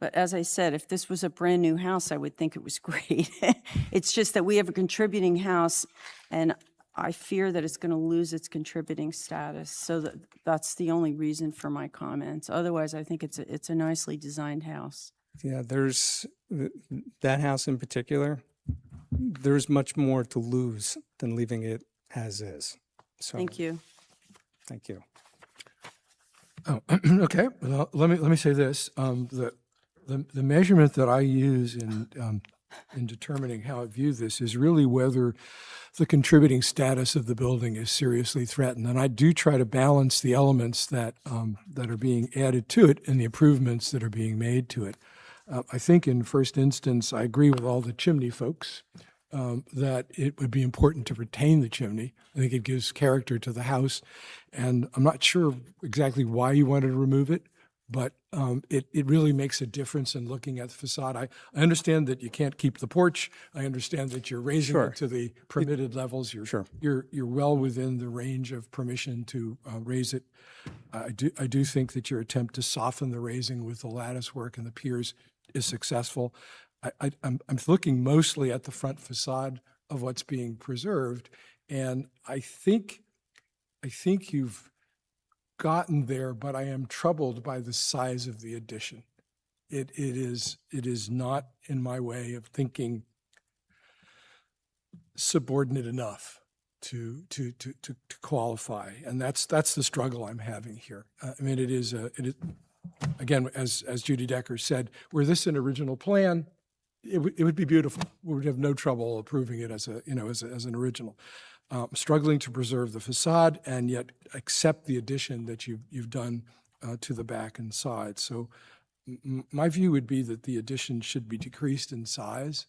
But as I said, if this was a brand-new house, I would think it was great. It's just that we have a contributing house, and I fear that it's going to lose its contributing status. So that's the only reason for my comments. Otherwise, I think it's a nicely designed house. Yeah, there's that house in particular, there's much more to lose than leaving it as is. So, Thank you. Thank you. Oh, okay. Well, let me say this. The measurement that I use in determining how I view this is really whether the contributing status of the building is seriously threatened. And I do try to balance the elements that are being added to it and the improvements that are being made to it. I think in first instance, I agree with all the chimney folks that it would be important to retain the chimney. I think it gives character to the house. And I'm not sure exactly why you wanted to remove it, but it really makes a difference in looking at the facade. I understand that you can't keep the porch. I understand that you're raising Sure. it to the permitted levels. Sure. You're well within the range of permission to raise it. I do think that your attempt to soften the raising with the lattice work and the piers is successful. I'm looking mostly at the front facade of what's being preserved, and I think you've gotten there, but I am troubled by the size of the addition. It is not, in my way of thinking, subordinate enough to qualify, and that's the struggle I'm having here. I mean, it is again, as Judy Decker said, were this an original plan, it would be beautiful. We would have no trouble approving it as an original. Struggling to preserve the facade and yet accept the addition that you've done to the back and side. So my view would be that the addition should be decreased in size.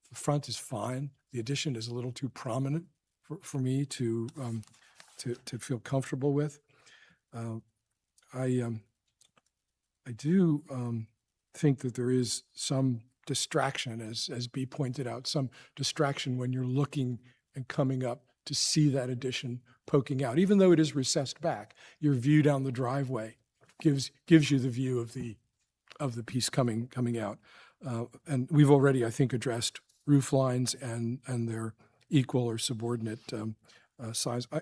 The front is fine. The addition is a little too prominent for me to feel comfortable with. I do think that there is some distraction, as B pointed out, some distraction when you're looking and coming up to see that addition poking out. Even though it is recessed back, your view down the driveway gives you the view of the piece coming out. And we've already, I think, addressed roof lines and their equal or subordinate size. I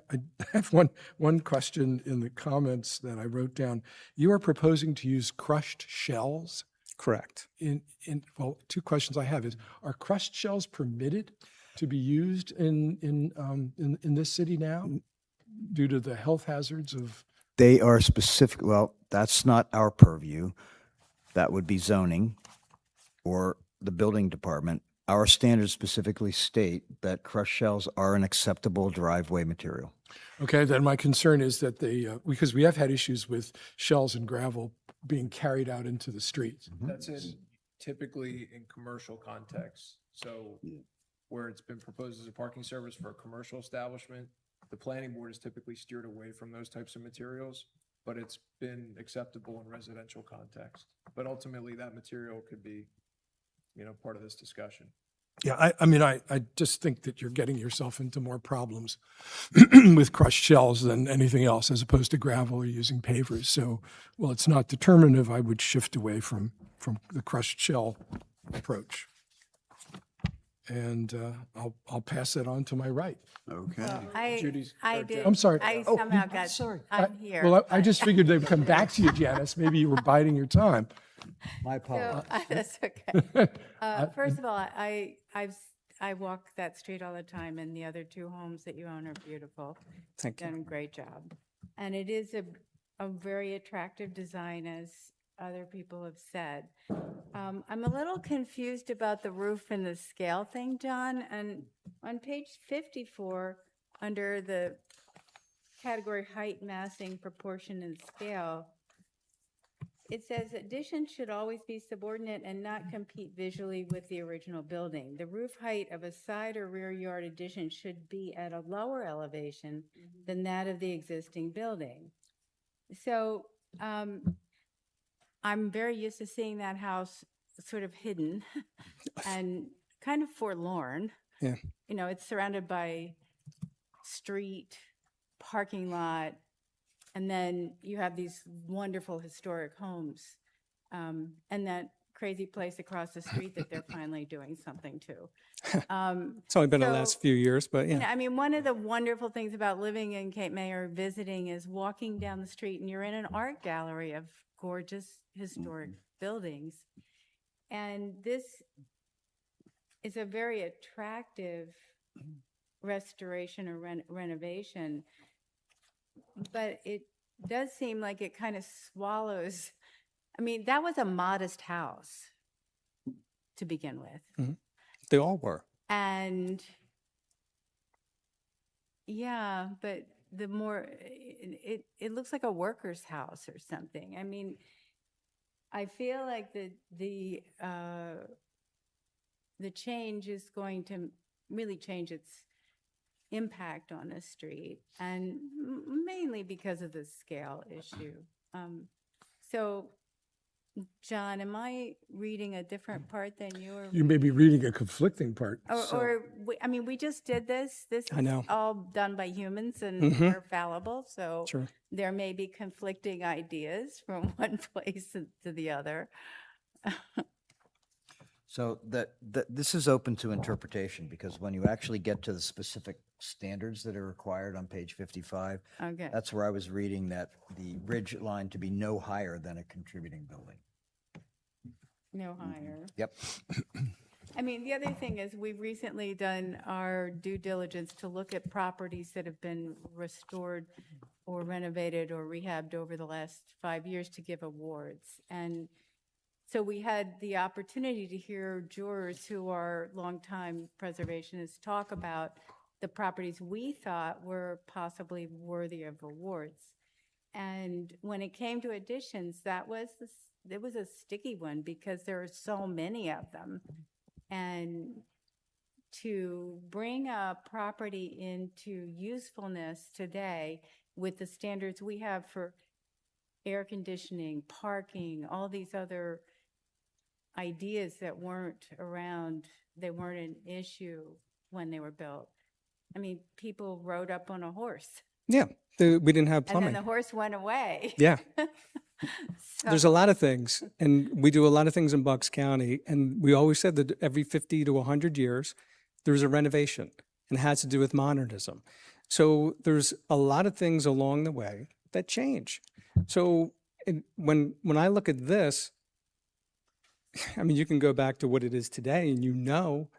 have one question in the comments that I wrote down. You are proposing to use crushed shells? Correct. Well, two questions I have is, are crushed shells permitted to be used in this city now due to the health hazards of? They are specific, well, that's not our purview. That would be zoning or the building department. Our standards specifically state that crushed shells are an acceptable driveway material. Okay, then my concern is that because we have had issues with shells and gravel being carried out into the streets. That's typically in commercial contexts. So where it's been proposed as a parking service for a commercial establishment, the planning board has typically steered away from those types of materials, but it's been acceptable in residential context. But ultimately, that material could be, part of this discussion. Yeah, I mean, I just think that you're getting yourself into more problems with crushed shells than anything else, as opposed to gravel or using pavers. So, well, it's not determinative. I would shift away from the crushed shell approach. And I'll pass it on to my right. Okay. Judy's- I did. I'm sorry. I Oh, somehow you- got, sorry. I'm here. Well, I just figured they'd come back to you, Janice. Maybe you were biding your time. My apologies. So, that's okay. First of all, I walk that street all the time, and the other two homes that you own are beautiful. Thank you. Done a great job. And it is a very attractive design, as other people have said. I'm a little confused about the roof and the scale thing, John. And on page 54, under the category height, massing, proportion, and scale, it says additions should always be subordinate and not compete visually with the original building. The roof height of a side or rear yard addition should be at a lower elevation than that of the existing building. So I'm very used to seeing that house sort of hidden and kind of forlorn. Yeah. It's surrounded by street, parking lot, and then you have these wonderful historic homes, and that crazy place across the street that they're finally doing something to. It's only been the last So, few years, but yeah. I mean, one of the wonderful things about living in Cape May or visiting is walking down the street and you're in an art gallery of gorgeous historic buildings. And this is a very attractive restoration or renovation, but it does seem like it kind of swallows. I mean, that was a modest house to begin with. They all were. And yeah, but the more, it looks like a worker's house or something. I mean, I feel like the change is going to really change its impact on the street, and mainly because of the scale issue. So, John, am I reading a different part than you were? You may be reading a conflicting part. I mean, we just did this. This I know. is all done by humans and they're fallible. So Sure. there may be conflicting ideas from one place to the other. So this is open to interpretation, because when you actually get to the specific standards that are required on page 55, Okay. that's where I was reading that the ridge line to be no higher than a contributing building. No higher. Yep. I mean, the other thing is we've recently done our due diligence to look at properties that have been restored or renovated or rehabbed over the last 5 years to give awards. And so we had the opportunity to hear jurors who are longtime preservationists talk about the properties we thought were possibly worthy of awards. And when it came to additions, it was a sticky one because there are so many of them. And to bring a property into usefulness today with the standards we have for air conditioning, parking, all these other ideas that weren't around, they weren't an issue when they were built. I mean, people rode up on a horse, Yeah, we didn't have and then plumbing. the horse went away. Yeah. So- There's a lot of things, and we do a lot of things in Bucks County, and we always said that every 50 to 100 years, there's a renovation, and it has to do with modernism. So there's a lot of things along the way that change. So when I look at this, I mean, you can go back to what it is today, and you know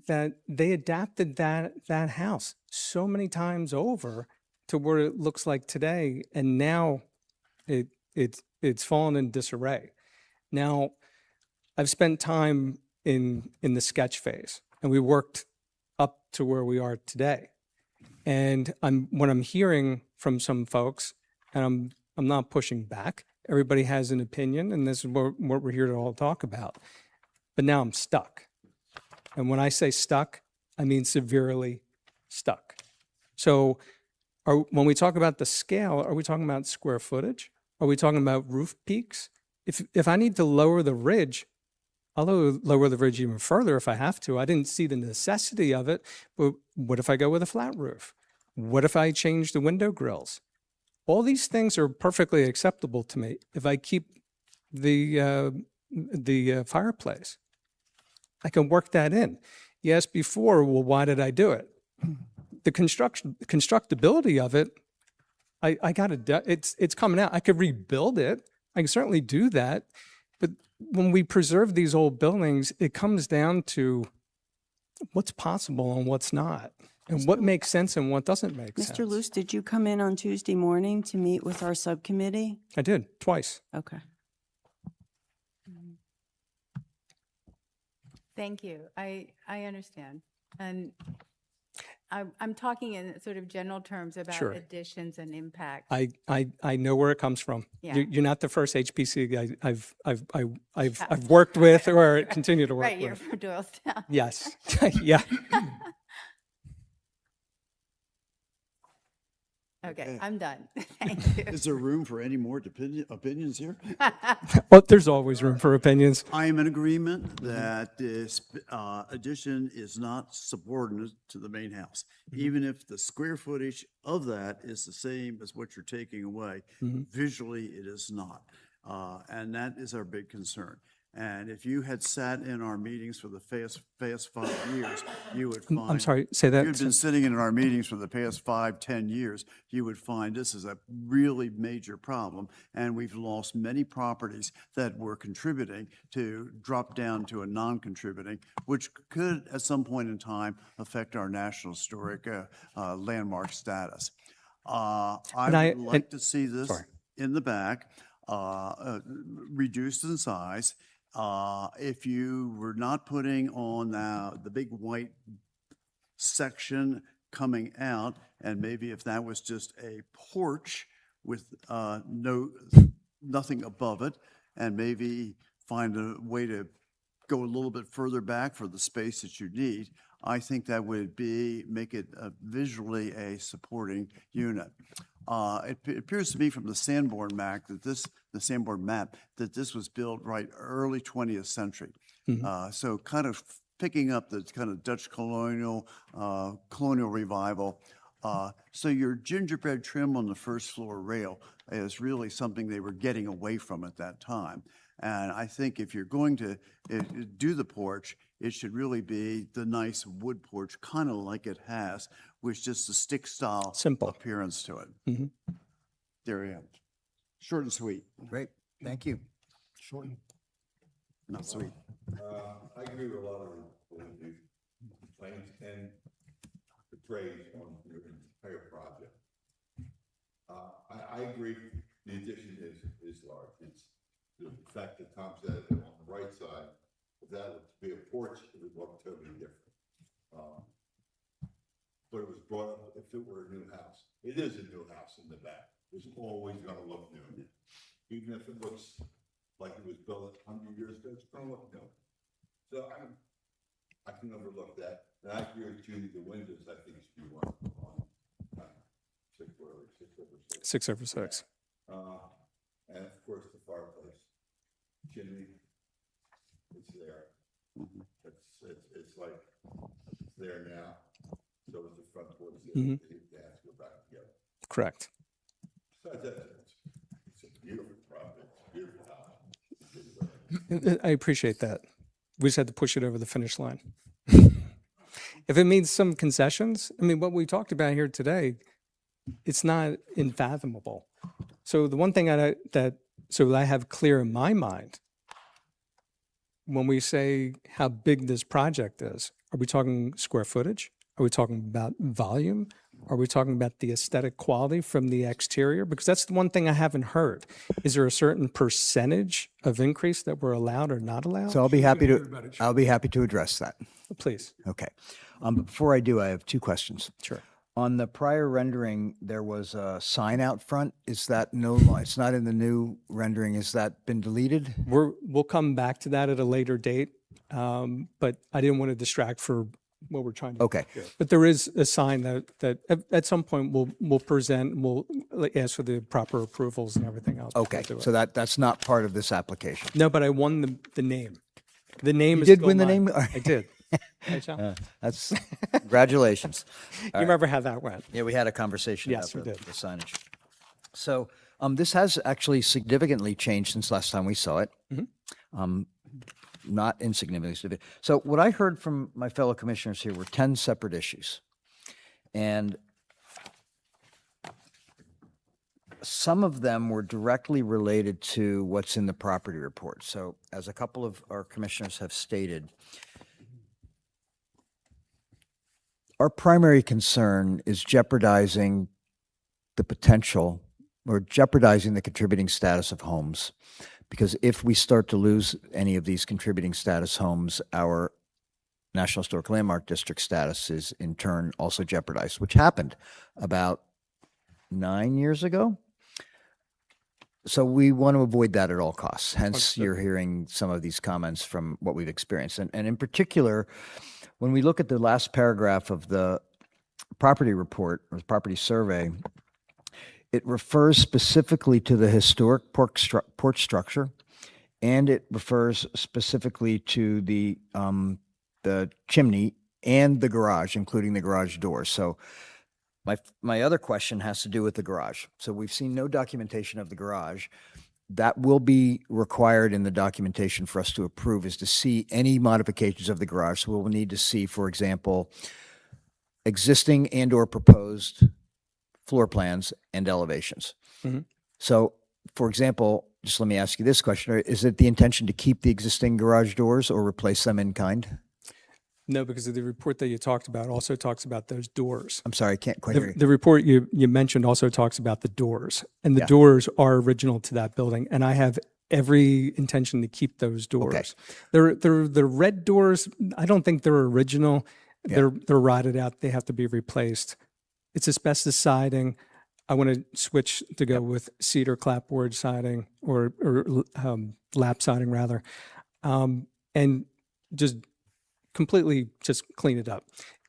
that they adapted that house so many times over to where it looks like today, and now it's fallen in disarray. Now, I've spent time in the sketch phase, and we worked up to where we are today. And what I'm hearing from some folks, and I'm not pushing back. Everybody has an opinion, and this is what we're here to all talk about. But now I'm stuck. And when I say stuck, I mean severely stuck. So when we talk about the scale, are we talking about square footage? Are we talking about roof peaks? If I need to lower the ridge, I'll lower the ridge even further if I have to. I didn't see the necessity of it, but what if I go with a flat roof? What if I change the window grills? All these things are perfectly acceptable to me if I keep the fireplace. I can work that in. You asked before, well, why did I do it? The constructability of it, I got to, it's coming out. I could rebuild it. I can certainly do that. But when we preserve these old buildings, it comes down to what's possible and what's not, and what makes sense and what doesn't make sense. Mr. Luce, did you come in on Tuesday morning to meet with our subcommittee? I did, twice. Okay. Thank you. I understand. And I'm talking in sort of general terms about Sure. additions and impact. I know where it comes from. Yeah. You're not the first HPC I've worked with or continue to work Right, you're with. from Doylestown. Yes, yeah. Okay, I'm done. Thank you. Is there room for any more opinions here? Well, there's always room for opinions. I am in agreement that this addition is not subordinate to the main house. Even if the square footage of that is the same as what you're taking away, visually it is not. And that is our big concern. And if you had sat in our meetings for the past 5 years, you would find. I'm sorry, say If that. you'd been sitting in our meetings for the past 5, 10 years, you would find this is a really major problem. And we've lost many properties that were contributing to drop down to a non-contributing, which could at some point in time affect our National Historic Landmark status. I would like to see this in the back, reduced in size. If you were not putting on the big white section coming out, and maybe if that was just a porch with nothing above it, and maybe find a way to go a little bit further back for the space that you need, I think that would make it visually a supporting unit. It appears to me from the Sanborn map that this was built right early 20th century. So kind of picking up the kind of Dutch colonial revival. So your gingerbread trim on the first floor rail is really something they were getting away from at that time. And I think if you're going to do the porch, it should really be the nice wood porch, kind of like it has, with just a stick style Simple. appearance to it. There you go. Short and sweet, Great, thank you. Short and not sweet. I agree with a lot of the complaints and the praise on your entire project. I agree, the addition is large. It's the fact that Tom said on the right side, if that would be a porch, it would look totally different. But it was brought up if it were a new house. It is a new house in the back. It's always gonna look new. Even if it looks like it was built 100 years ago, it's gonna look new. So I can overlook that. And I agree with Judy, the windows, I think should be on 6/6/6. 6/6. And of course, the fireplace, chimney, it's there. It's like, it's there now. So is the front porch, they have to go back together. Correct. Besides that, it's a beautiful property, it's a beautiful house. I appreciate that. We just had to push it over the finish line. If it means some concessions, I mean, what we talked about here today, it's not unfathomable. So the one thing that I have clear in my mind, when we say how big this project is, are we talking square footage? Are we talking about volume? Are we talking about the aesthetic quality from the exterior? Because that's the one thing I haven't heard. Is there a certain percentage of increase that we're allowed or not allowed? So I'll be happy to address that. Please. Okay. Before I do, I have two questions. Sure. On the prior rendering, there was a sign out front. Is that it's not in the new rendering. Has that been deleted? We'll come back to that at a later date, but I didn't want to distract for what we're trying to Okay. do. But there is a sign that at some point we'll present, we'll ask for the proper approvals and everything else. Okay, We'll do it. so that's not part of this application. No, but I won the name. The name You is did still win the mine. name? I did. Right, John? That's, congratulations. You remember how that went? Yeah, we had a conversation Yes, about we the did. the signage. So this has actually significantly changed since last time we saw it. Not insignificantly. So what I heard from my fellow commissioners here were 10 separate issues. And some of them were directly related to what's in the property report. So as a couple of our commissioners have stated, our primary concern is jeopardizing the potential or jeopardizing the contributing status of homes. Because if we start to lose any of these contributing status homes, our National Historic Landmark District status is in turn also jeopardized, which happened about 9 years ago. So we want to avoid that at all costs. Hence, Understood. you're hearing some of these comments from what we've experienced. And in particular, when we look at the last paragraph of the property report or the property survey, it refers specifically to the historic porch structure, and it refers specifically to the chimney and the garage, including the garage door. So my other question has to do with the garage. So we've seen no documentation of the garage. that will be required in the documentation for us to approve, is to see any modifications of the garage. So we'll need to see, for example, existing and/or proposed floor plans and elevations. Mhm. So, for example, just let me ask you this question. Is it the intention to keep the existing garage doors or replace them in kind? No, because the report that you talked about also talks about those doors. I'm sorry, I can't quite hear The, you. the report you mentioned also talks about the doors, and the Yeah. doors are original to that building, and I have every intention to keep those doors. The red doors, I don't think they're original. Yeah. They're rotted out. They have to be replaced. It's asbestos siding. I want to switch to go with cedar clapboard siding or lap siding rather, and just completely just clean it up.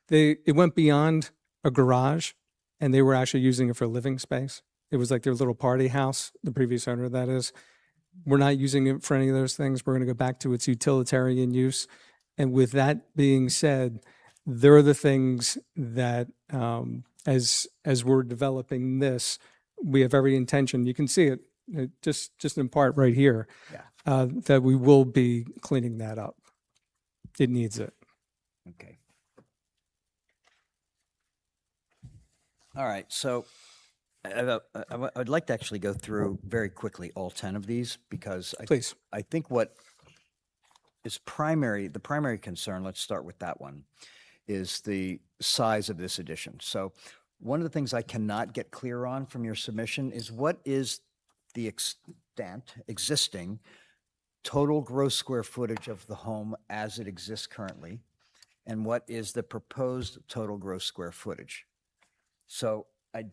It went beyond a garage, and they were actually using it for living space. It was like their little party house, the previous owner, that is. We're not using it for any of those things. We're going to go back to its utilitarian use. And with that being said, there are the things that, as we're developing this, we have every intention, you can see it, just in part right here, that we will be cleaning that up. It needs it. Okay. All right, so I'd like to actually go through very quickly all 10 of these because Please. I think what is the primary concern, let's start with that one, is the size of this addition. So one of the things I cannot get clear on from your submission is what is the existing total gross square footage of the home as it exists currently, and what is the proposed total gross square footage? So it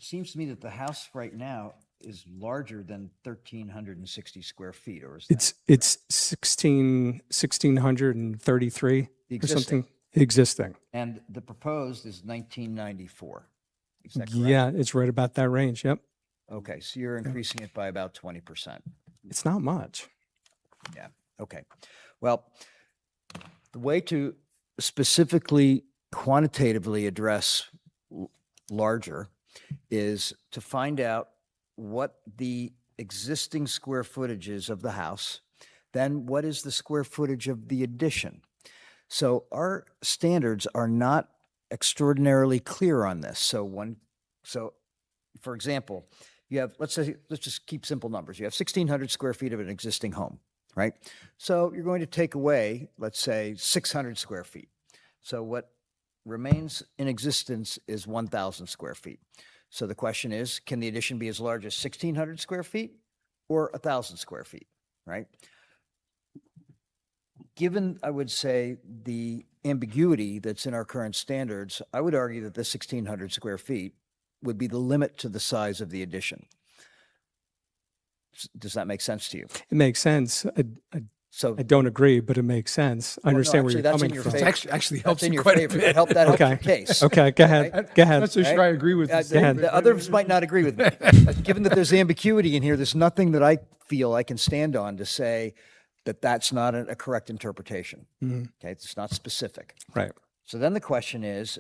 seems to me that the house right now is larger than 1,360 square feet, or is that It's 1,633 the or existing? something existing. And the proposed is 1994. Is that correct? Yeah, it's right about that range. Yep. Okay, so you're increasing it by about 20%. It's not much. Yeah, okay. Well, the way to specifically quantitatively address larger is to find out what the existing square footage is of the house, then what is the square footage of the addition. So our standards are not extraordinarily clear on this. So for example, you have, let's just keep simple numbers. You have 1,600 square feet of an existing home, right? So you're going to take away, let's say, 600 square feet. So what remains in existence is 1,000 square feet. So the question is, can the addition be as large as 1,600 square feet or 1,000 square feet, right? Given, I would say, the ambiguity that's in our current standards, I would argue that the 1,600 square feet would be the limit to the size of the addition. Does that make sense to you? It makes sense. So I don't agree, but it makes sense. I Well, no, understand where actually, you're that's in coming your from. favor. Actually that's helps in you your quite a favor. bit. That helps your Okay. case. Okay, go ahead. Go ahead. Not so sure I agree with this. ahead. The others might not agree with me. Given that there's ambiguity in here, there's nothing that I feel I can stand on to say that that's not a correct interpretation. Mhm. Okay, it's not specific. Right. So then the question is,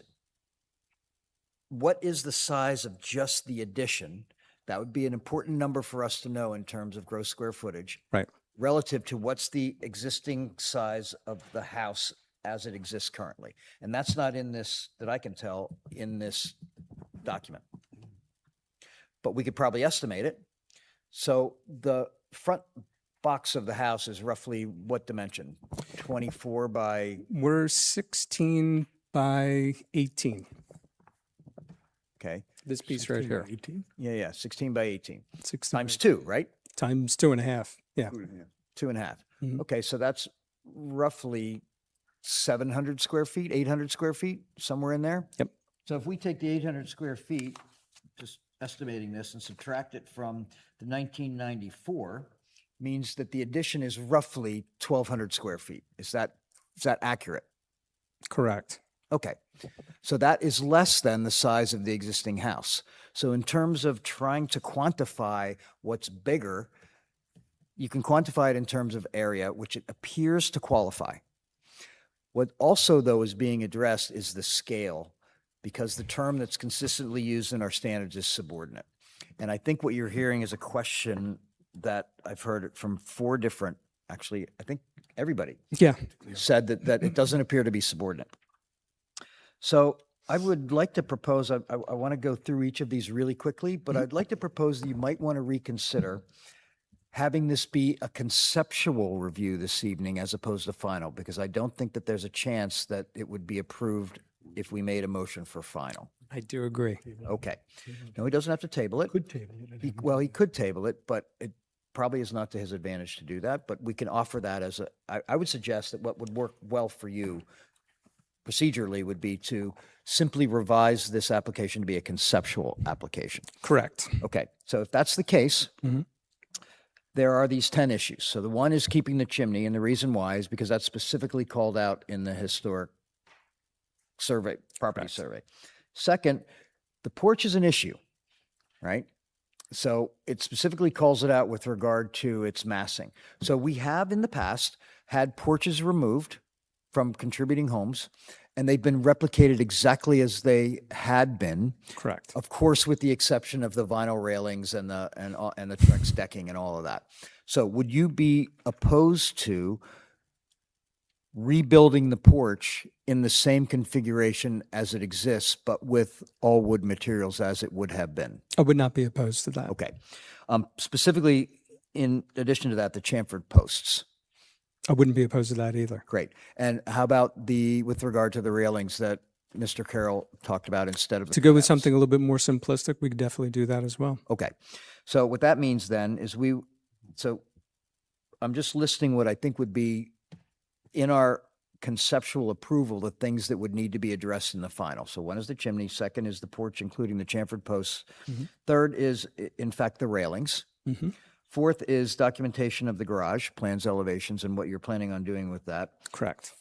what is the size of just the addition? That would be an important number for us to know in terms of gross square footage. Right. Relative to what's the existing size of the house as it exists currently. And that's not in this, that I can tell, in this document. But we could probably estimate it. So the front box of the house is roughly what dimension? 24 by, We're 16 by 18. okay, This piece right here. 18? yeah, 16 by 18. 16 Times 2, right? times 2.5. Yeah. 2.5. Mhm. Okay, so that's roughly 700 square feet, 800 square feet, somewhere in there? Yep. So if we take the 800 square feet, just estimating this, and subtract it from the 1994, means that the addition is roughly 1,200 square feet. Is that accurate? Correct. Okay. So that is less than the size of the existing house. So in terms of trying to quantify what's bigger, you can quantify it in terms of area, which it appears to qualify. What also, though, is being addressed is the scale, because the term that's consistently used in our standards is subordinate. And I think what you're hearing is a question that I've heard it from 4 different, actually, I think everybody Yeah, said that it doesn't appear to be subordinate. So I would like to propose, I want to go through each of these really quickly, but I'd like to propose that you might want to reconsider having this be a conceptual review this evening as opposed to final, because I don't think that there's a chance that it would be approved if we made a motion for final. I do agree. Okay. No, he doesn't have to table it. Could table it. and have a Well, he could table it, but it probably is not to his advantage to do that. But we can offer that as I would suggest that what would work well for you procedurally would be to simply revise this application to be a conceptual application. Correct. Okay, so if that's the case, there are these 10 issues. So the one is keeping the chimney, and the reason why is because that's specifically called out in the historic survey, property survey. Second, the porch is an issue, right? So it specifically calls it out with regard to its massing. So we have in the past had porches removed from contributing homes, and they've been replicated exactly as they had been. Correct. Of course, with the exception of the vinyl railings and the Trex decking and all of that. So would you be opposed to rebuilding the porch in the same configuration as it exists, but with all wood materials as it would have been? I would not be opposed to that. Okay. Specifically, in addition to that, the chamfered posts. I wouldn't be opposed to that either. Great. And how about with regard to the railings that Mr. Carroll talked about instead of the To go with collapse? something a little bit more simplistic, we could definitely do that as well. Okay. So what that means then is so I'm just listing what I think would be in our conceptual approval, the things that would need to be addressed in the final. So one is the chimney, second is the porch, including the chamfered posts. Third is, in fact, the railings. Fourth is documentation of the garage, plans, elevations, and what you're planning on doing with that. Correct.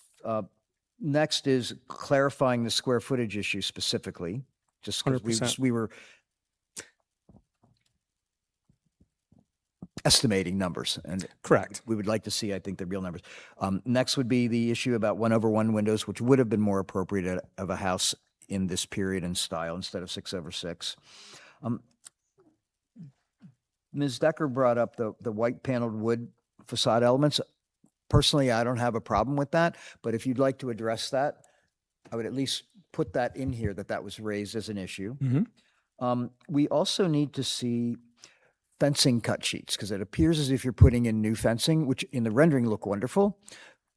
Next is clarifying the square footage issue specifically, just because 100%. we were estimating numbers, and Correct. we would like to see, I think, the real numbers. Next would be the issue about 1/1 windows, which would have been more appropriate of a house in this period and style instead of 6/6. Ms. Decker brought up the white paneled wood facade elements. Personally, I don't have a problem with that, but if you'd like to address that, I would at least put that in here, that was raised as an issue. We also need to see fencing cut sheets, because it appears as if you're putting in new fencing, which in the rendering look wonderful,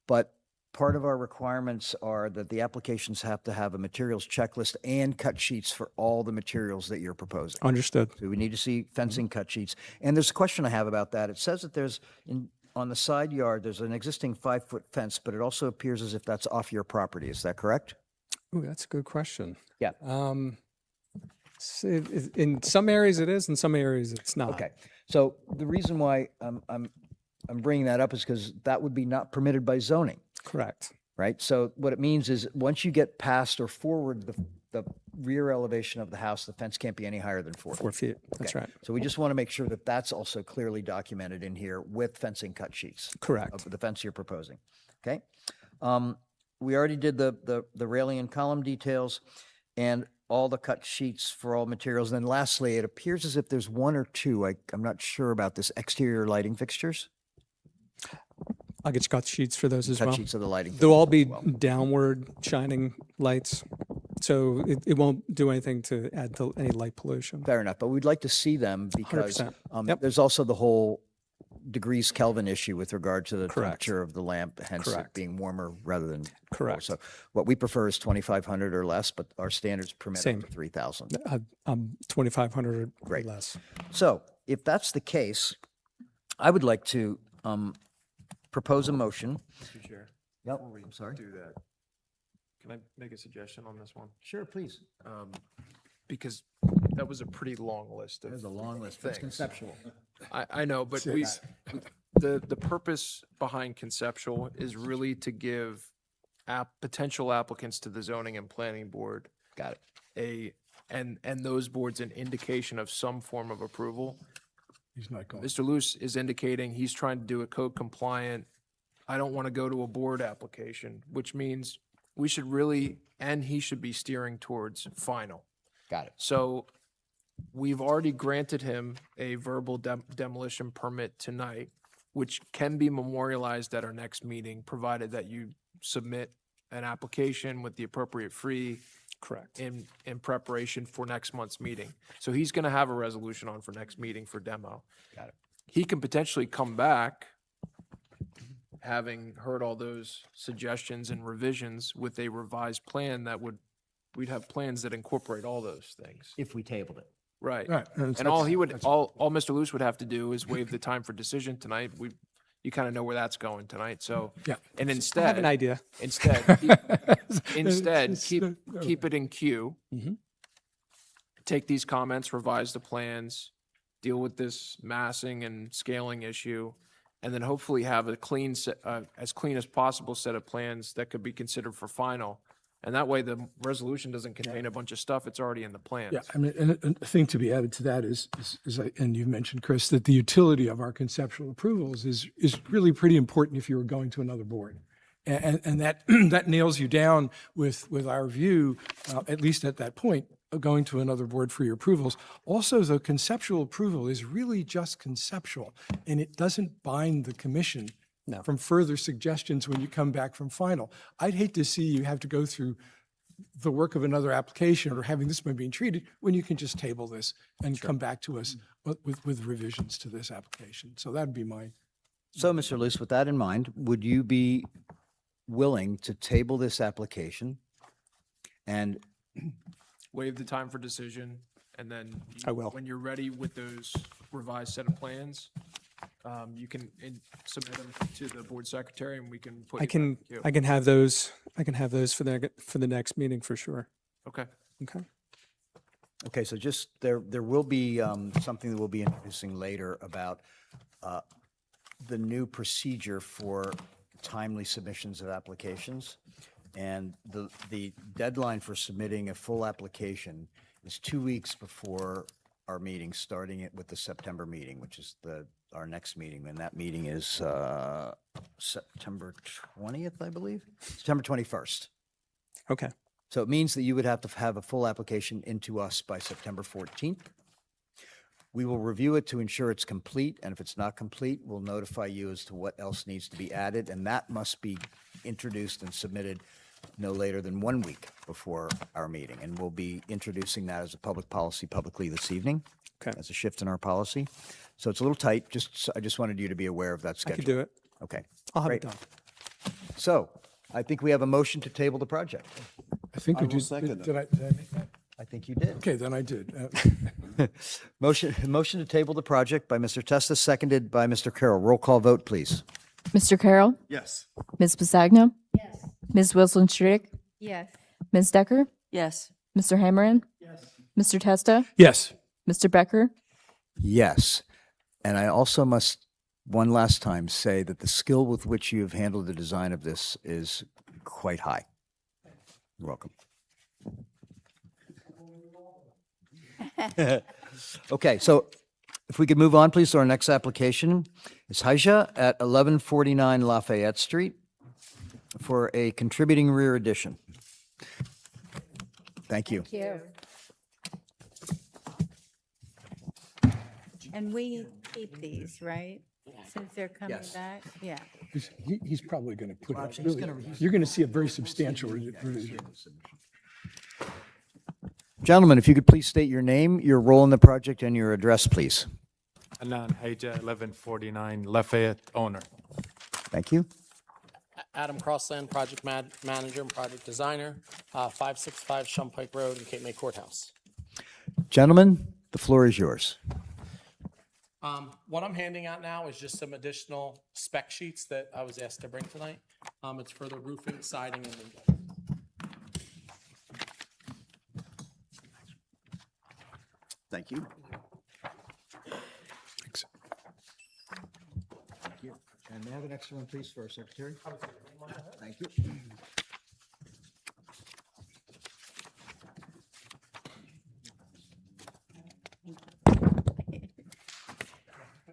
but part of our requirements are that the applications have to have a materials checklist and cut sheets for all the materials that you're proposing. Understood. So we need to see fencing cut sheets. And there's a question I have about that. It says that on the side yard, there's an existing 5-foot fence, but it also appears as if that's off your property. Is that correct? Ooh, that's a good question. Yeah. In some areas it is, in some areas it's not. Okay. So the reason why I'm bringing that up is because that would be not permitted by zoning. Correct. Right? So what it means is once you get past or forward the rear elevation of the house, the fence can't be any higher than 4 feet. 4 feet. That's right. So we just want to make sure that that's also clearly documented in here with fencing cut sheets Correct. of the fence you're proposing. Okay? We already did the railing and column details and all the cut sheets for all materials. And then lastly, it appears as if there's 1 or 2, I'm not sure about this, exterior lighting fixtures. I'll get you cut sheets for those as Cut well. sheets of the lighting. They'll all be fixtures as well. downward shining lights, so it won't do anything to add to any light pollution. Fair enough, but we'd like to see them because 100%. Yep. there's also the whole degrees Kelvin issue with regard to the Correct. temperature of the lamp, hence it Correct. being warmer rather than colder. Correct. So what we prefer is 2,500 or less, but our standards permit up Same. to 3,000. 2,500 or Great. less. So if that's the case, I would like to propose a motion. Mr. Chair, Yep, before we I'm sorry. do that, can I make a suggestion on this one? Sure, please. Because that was a pretty long list of There's a long list, but it's things. conceptual. I know, but the purpose behind conceptual is really to give potential applicants to the zoning and planning board. Got it. And those boards an indication of some form of approval. He's not going. Mr. Luce is indicating he's trying to do a code compliant, I don't want to go to a board application, which means we should really, and he should be steering towards final. Got it. So we've already granted him a verbal demolition permit tonight, which can be memorialized at our next meeting, provided that you submit an application with the appropriate fee Correct. in preparation for next month's meeting. So he's going to have a resolution on for next meeting for demo. Got it. He can potentially come back, having heard all those suggestions and revisions, with a revised plan that we'd have plans that incorporate all those things. If we tabled it. Right. Right, And all he would, all Mr. Luce would have to do is waive the time for decision tonight. You kind of know where that's going tonight, so. Yeah. And I have instead. an idea. Instead, keep it in queue. Mhm. Take these comments, revise the plans, deal with this massing and scaling issue, and then hopefully have a clean, as clean as possible set of plans that could be considered for final. And that way, the resolution doesn't contain a bunch of stuff. It's already in the plans. Yeah, I mean, and a thing to be added to that is, and you mentioned, Chris, that the utility of our conceptual approvals is really pretty important if you were going to another board. And that, that nails you down with our view, at least at that point, of going to another board for your approvals. Also, the conceptual approval is really just conceptual, and it doesn't bind the commission No. from further suggestions when you come back from final. I'd hate to see you have to go through the work of another application or having this one being treated when you can just table this and come back to us with revisions to this application. So that'd be my, So, Mr. Luce, with that in mind, would you be willing to table this application? And Waive the time for decision, and then. I will. When you're ready with those revised set of plans, you can submit them to the board secretary, and we can put. I you back can, in queue. I can have those, for the next meeting for sure. Okay. Okay. okay, so just, there will be something that we'll be introducing later about the new procedure for timely submissions of applications. And the deadline for submitting a full application is 2 weeks before our meeting, starting it with the September meeting, which is our next meeting. And that meeting is September 20th, I believe, September 21st. Okay. So it means that you would have to have a full application into us by September 14th. We will review it to ensure it's complete, and if it's not complete, we'll notify you as to what else needs to be added, and that must be introduced and submitted no later than 1 week before our meeting. And we'll be introducing that as a public policy publicly this evening. Okay. As a shift in our policy. So it's a little tight, I just wanted you to be aware of that I schedule. could do it. Okay. I'll have Great. it done. So I think we have a motion to table the project. I think we will did. second Did I make that? I think you did. Okay, then I did. Motion to table the project by Mr. Testa, seconded by Mr. Carroll. Roll call vote, please. Mr. Carroll? Yes. Ms. Basagno? Yes. Ms. Wilson Strick? Yes. Ms. Decker? Yes. Mr. Hammerin? Yes. Mr. Testa? Yes. Mr. Becker? Yes. And I also must, one last time, say that the skill with which you have handled the design of this is quite high. You're welcome. Okay, so if we could move on, please, to our next application. It's Haisha at 1149 Lafayette Street for a contributing rear addition. Thank you. And we keep these, right? Since they're coming Yes. back? Yeah. He's probably going to put out, He's really, gonna- you're going to see a very substantial revision. Gentlemen, if you could please state your name, your role in the project, and your address, please. Anan Haja, 1149 Lafayette, owner. Thank you. Adam Crossland, project manager and project designer, 565 Shumpike Road in Cape May Courthouse. Gentlemen, the floor is yours. What I'm handing out now is just some additional spec sheets that I was asked to bring tonight. It's for the roofing, siding, and windows. Thank you. And may I have an extra one, please, for our secretary? Thank you.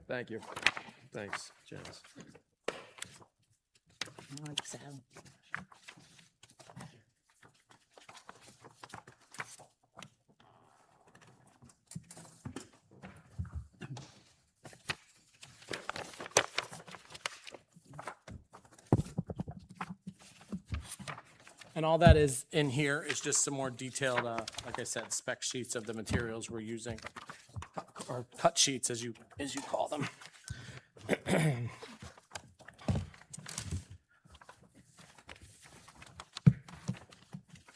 Thank you. Thanks, Janice. Like so. And all that is in here is just some more detailed, like I said, spec sheets of the materials we're using, or cut sheets as you call them.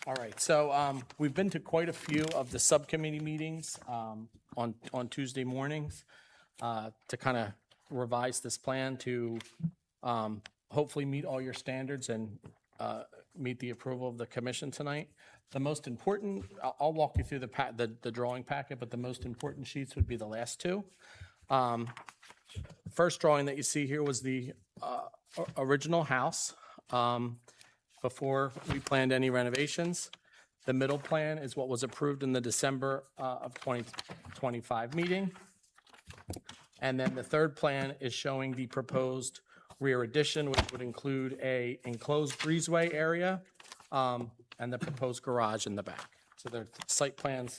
All right, so we've been to quite a few of the subcommittee meetings on Tuesday mornings to kind of revise this plan to hopefully meet all your standards and meet the approval of the commission tonight. The most important, I'll walk you through the drawing packet, but the most important sheets would be the last two. First drawing that you see here was the original house before we planned any renovations. The middle plan is what was approved in the December of 2025 meeting. And then the third plan is showing the proposed rear addition, which would include a enclosed breezeway area and the proposed garage in the back. So they're site plans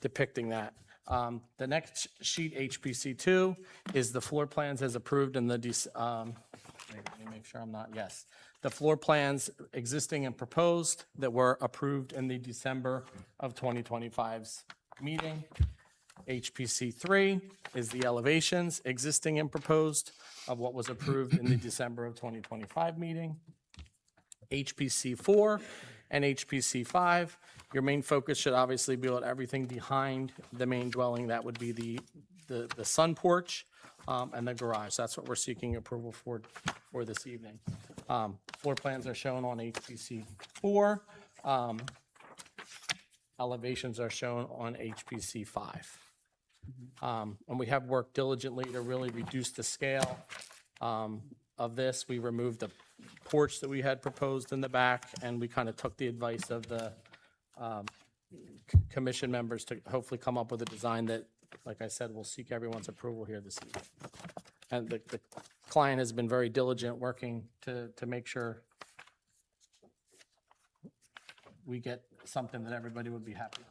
depicting that. The next sheet, HPC 2, is the floor plans as approved in the, let me make sure I'm not, yes. The floor plans existing and proposed that were approved in the December of 2025's meeting. HPC 3 is the elevations existing and proposed of what was approved in the December of 2025 meeting. HPC 4 and HPC 5, your main focus should obviously be on everything behind the main dwelling. That would be the sun porch and the garage. That's what we're seeking approval for this evening. Floor plans are shown on HPC 4. Elevations are shown on HPC 5. And we have worked diligently to really reduce the scale of this. We removed the porch that we had proposed in the back, and we kind of took the advice of the commission members to hopefully come up with a design that, like I said, will seek everyone's approval here this evening. And the client has been very diligent working to make sure we get something that everybody would be happy with.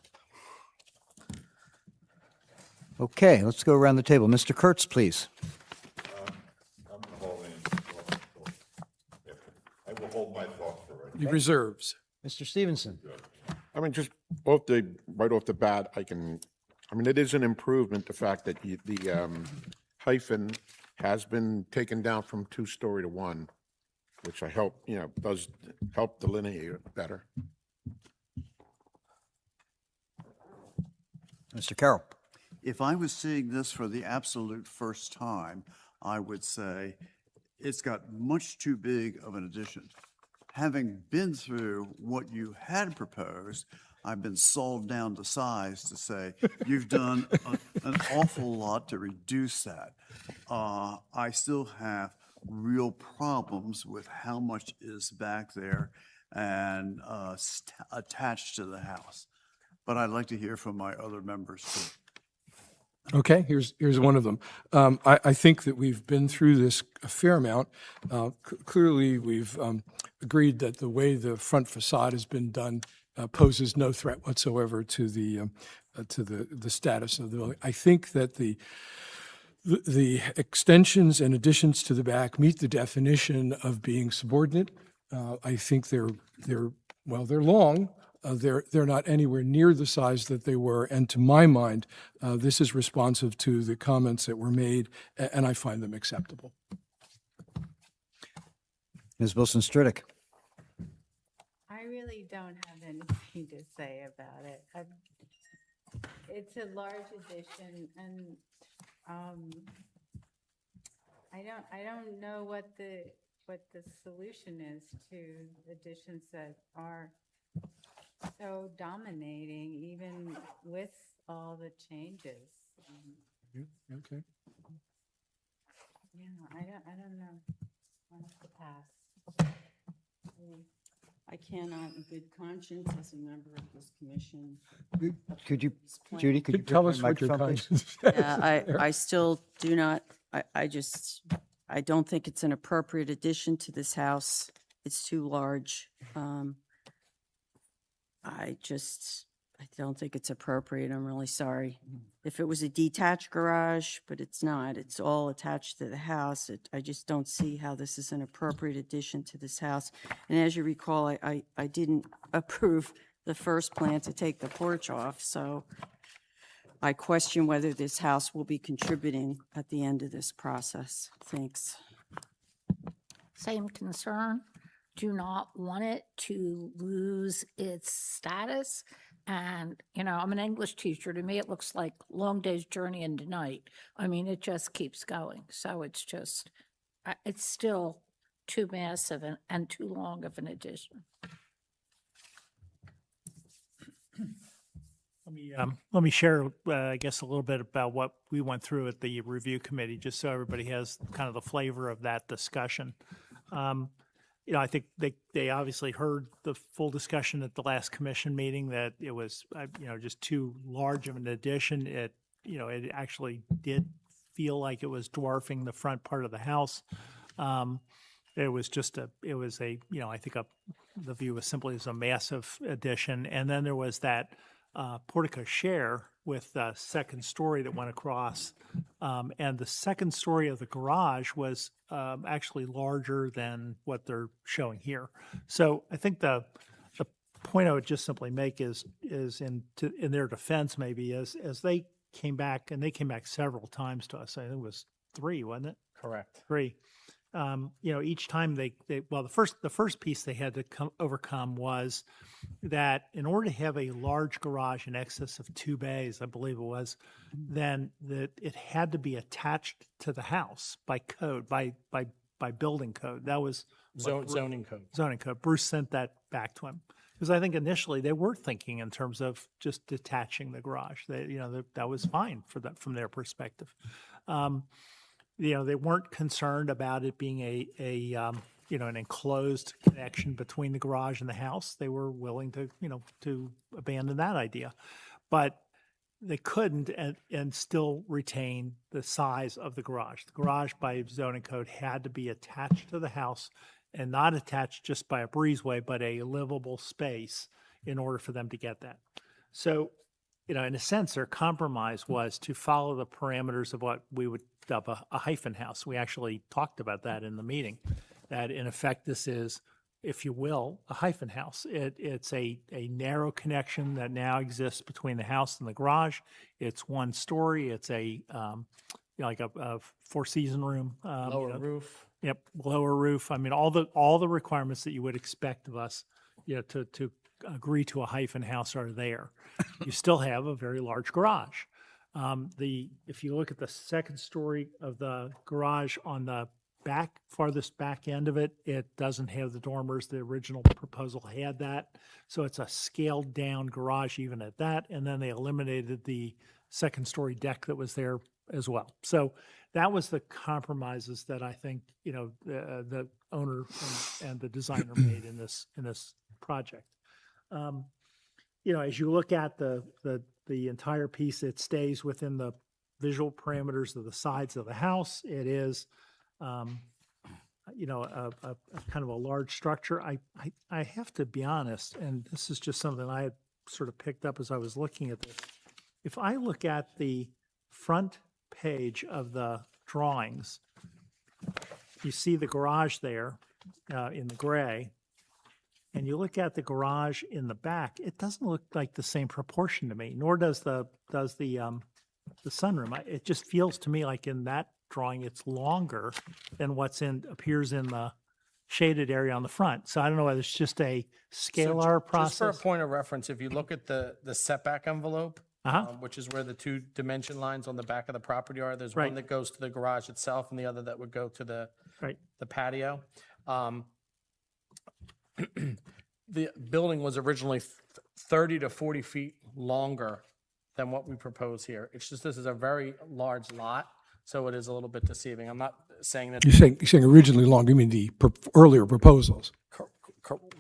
Okay, let's go around the table. Mr. Kurtz, please. I'm gonna hold in. I will hold my thoughts for right He reserves. Mr. Stevenson. I mean, just right off the bat, it is an improvement, the fact that the hyphen has been taken down from 2-story to 1, which does help delineate it better. Mr. Carroll. If I was seeing this for the absolute first time, I would say it's got much too big of an addition. Having been through what you had proposed, I've been sold down to size to say, you've done an awful lot to reduce that. I still have real problems with how much is back there and attached to the house. But I'd like to hear from my other members too. Okay, here's one of them. I think that we've been through this a fair amount. Clearly, we've agreed that the way the front facade has been done poses no threat whatsoever to the status of the building. I think that the extensions and additions to the back meet the definition of being subordinate. I think they're long. They're not anywhere near the size that they were, and to my mind, this is responsive to the comments that were made, and I find them acceptable. Ms. Wilson-Stridick. I really don't have anything to say about it. It's a large addition, and I don't know what the solution is to additions that are so dominating, even with all the changes. Okay. Yeah, I don't know. I'll have to pass. I cannot, in good conscience, as a member of this commission. Could you, Judy, could you Tell turn us the what your microphone, please? conscience says. Yeah, I still do not, I don't think it's an appropriate addition to this house. It's too large. I don't think it's appropriate. I'm really sorry. If it was a detached garage, but it's not, it's all attached to the house, I just don't see how this is an appropriate addition to this house. And as you recall, I didn't approve the first plan to take the porch off, so I question whether this house will be contributing at the end of this process. Thanks. Same concern. Do not want it to lose its status. And, you know, I'm an English teacher. To me, it looks like long day's journey into night. I mean, it just keeps going. So it's just, it's still too massive and too long of an addition. Let me share, I guess, a little bit about what we went through at the review committee, just so everybody has kind of the flavor of that discussion. You know, I think they obviously heard the full discussion at the last commission meeting that it was, you know, just too large of an addition. It, you know, it actually did feel like it was dwarfing the front part of the house. It was just it was a, you know, I think the view was simply as a massive addition. And then there was that portico share with the second story that went across. And the second story of the garage was actually larger than what they're showing here. So I think the point I would just simply make is in their defense maybe as they came back, and they came back several times to us. I think it was 3, wasn't it? Correct. 3. You know, each time well, the first piece they had to overcome was that in order to have a large garage in excess of 2 bays, I believe it was, then that it had to be attached to the house by code, by building code. That was Zoning code. Zoning code. Bruce sent that back to him because I think initially they were thinking in terms of just detaching the garage. You know, that was fine for that from their perspective. You know, they weren't concerned about it being you know, an enclosed connection between the garage and the house. They were willing to, you know, to abandon that idea, but they couldn't and still retain the size of the garage. The garage by zoning code had to be attached to the house and not attached just by a breezeway, but a livable space in order for them to get that. So, you know, in a sense, their compromise was to follow the parameters of what we would dub a hyphen house. We actually talked about that in the meeting, that in effect, this is, if you will, a hyphen house. It's a narrow connection that now exists between the house and the garage. It's 1 story. It's a, you know, like a 4-season room. Lower roof. Yep, lower roof. I mean, all the requirements that you would expect of us, you know, to agree to a hyphen house are there. You still have a very large garage. If you look at the second story of the garage on the farthest back end of it, it doesn't have the dormers. The original proposal had that. So it's a scaled down garage even at that. And then they eliminated the second story deck that was there as well. So that was the compromises that I think, you know, the owner and the designer made in this project. You know, as you look at the entire piece, it stays within the visual parameters of the sides of the house. It is, you know, a kind of a large structure. I have to be honest, and this is just something I had sort of picked up as I was looking at this. If I look at the front page of the drawings, you see the garage there in the gray. And you look at the garage in the back, it doesn't look like the same proportion to me, nor does the sunroom. It just feels to me like in that drawing, it's longer than appears in the shaded area on the front. So I don't know whether it's just a scalar process. Just for a point of reference, if you look at the setback envelope, which is where the 2 dimension lines on the back of the property are, there's one that goes to the garage itself and the other that would go to the patio. The building was originally 30 to 40 feet longer than what we propose here. It's just, this is a very large lot, so it is a little bit deceiving. I'm not saying that. You're saying originally long, you mean the earlier proposals?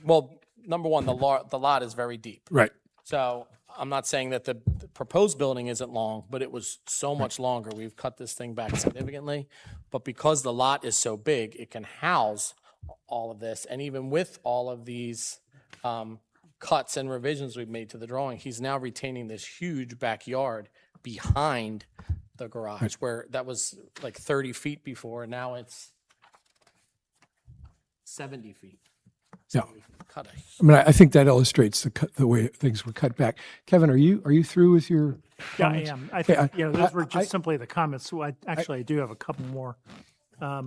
Well, number one, the lot is very deep. Right. So I'm not saying that the proposed building isn't long, but it was so much longer. We've cut this thing back significantly. But because the lot is so big, it can house all of this. And even with all of these cuts and revisions we've made to the drawing, he's now retaining this huge backyard behind the garage, where that was like 30 feet before, and now it's 70 feet. Yeah. So we've cut a I mean, I think that illustrates the way things were cut back. Kevin, are you through with your? Yeah, I comments? am. I Okay, think, those were I- just simply the comments. So I do have a couple more. The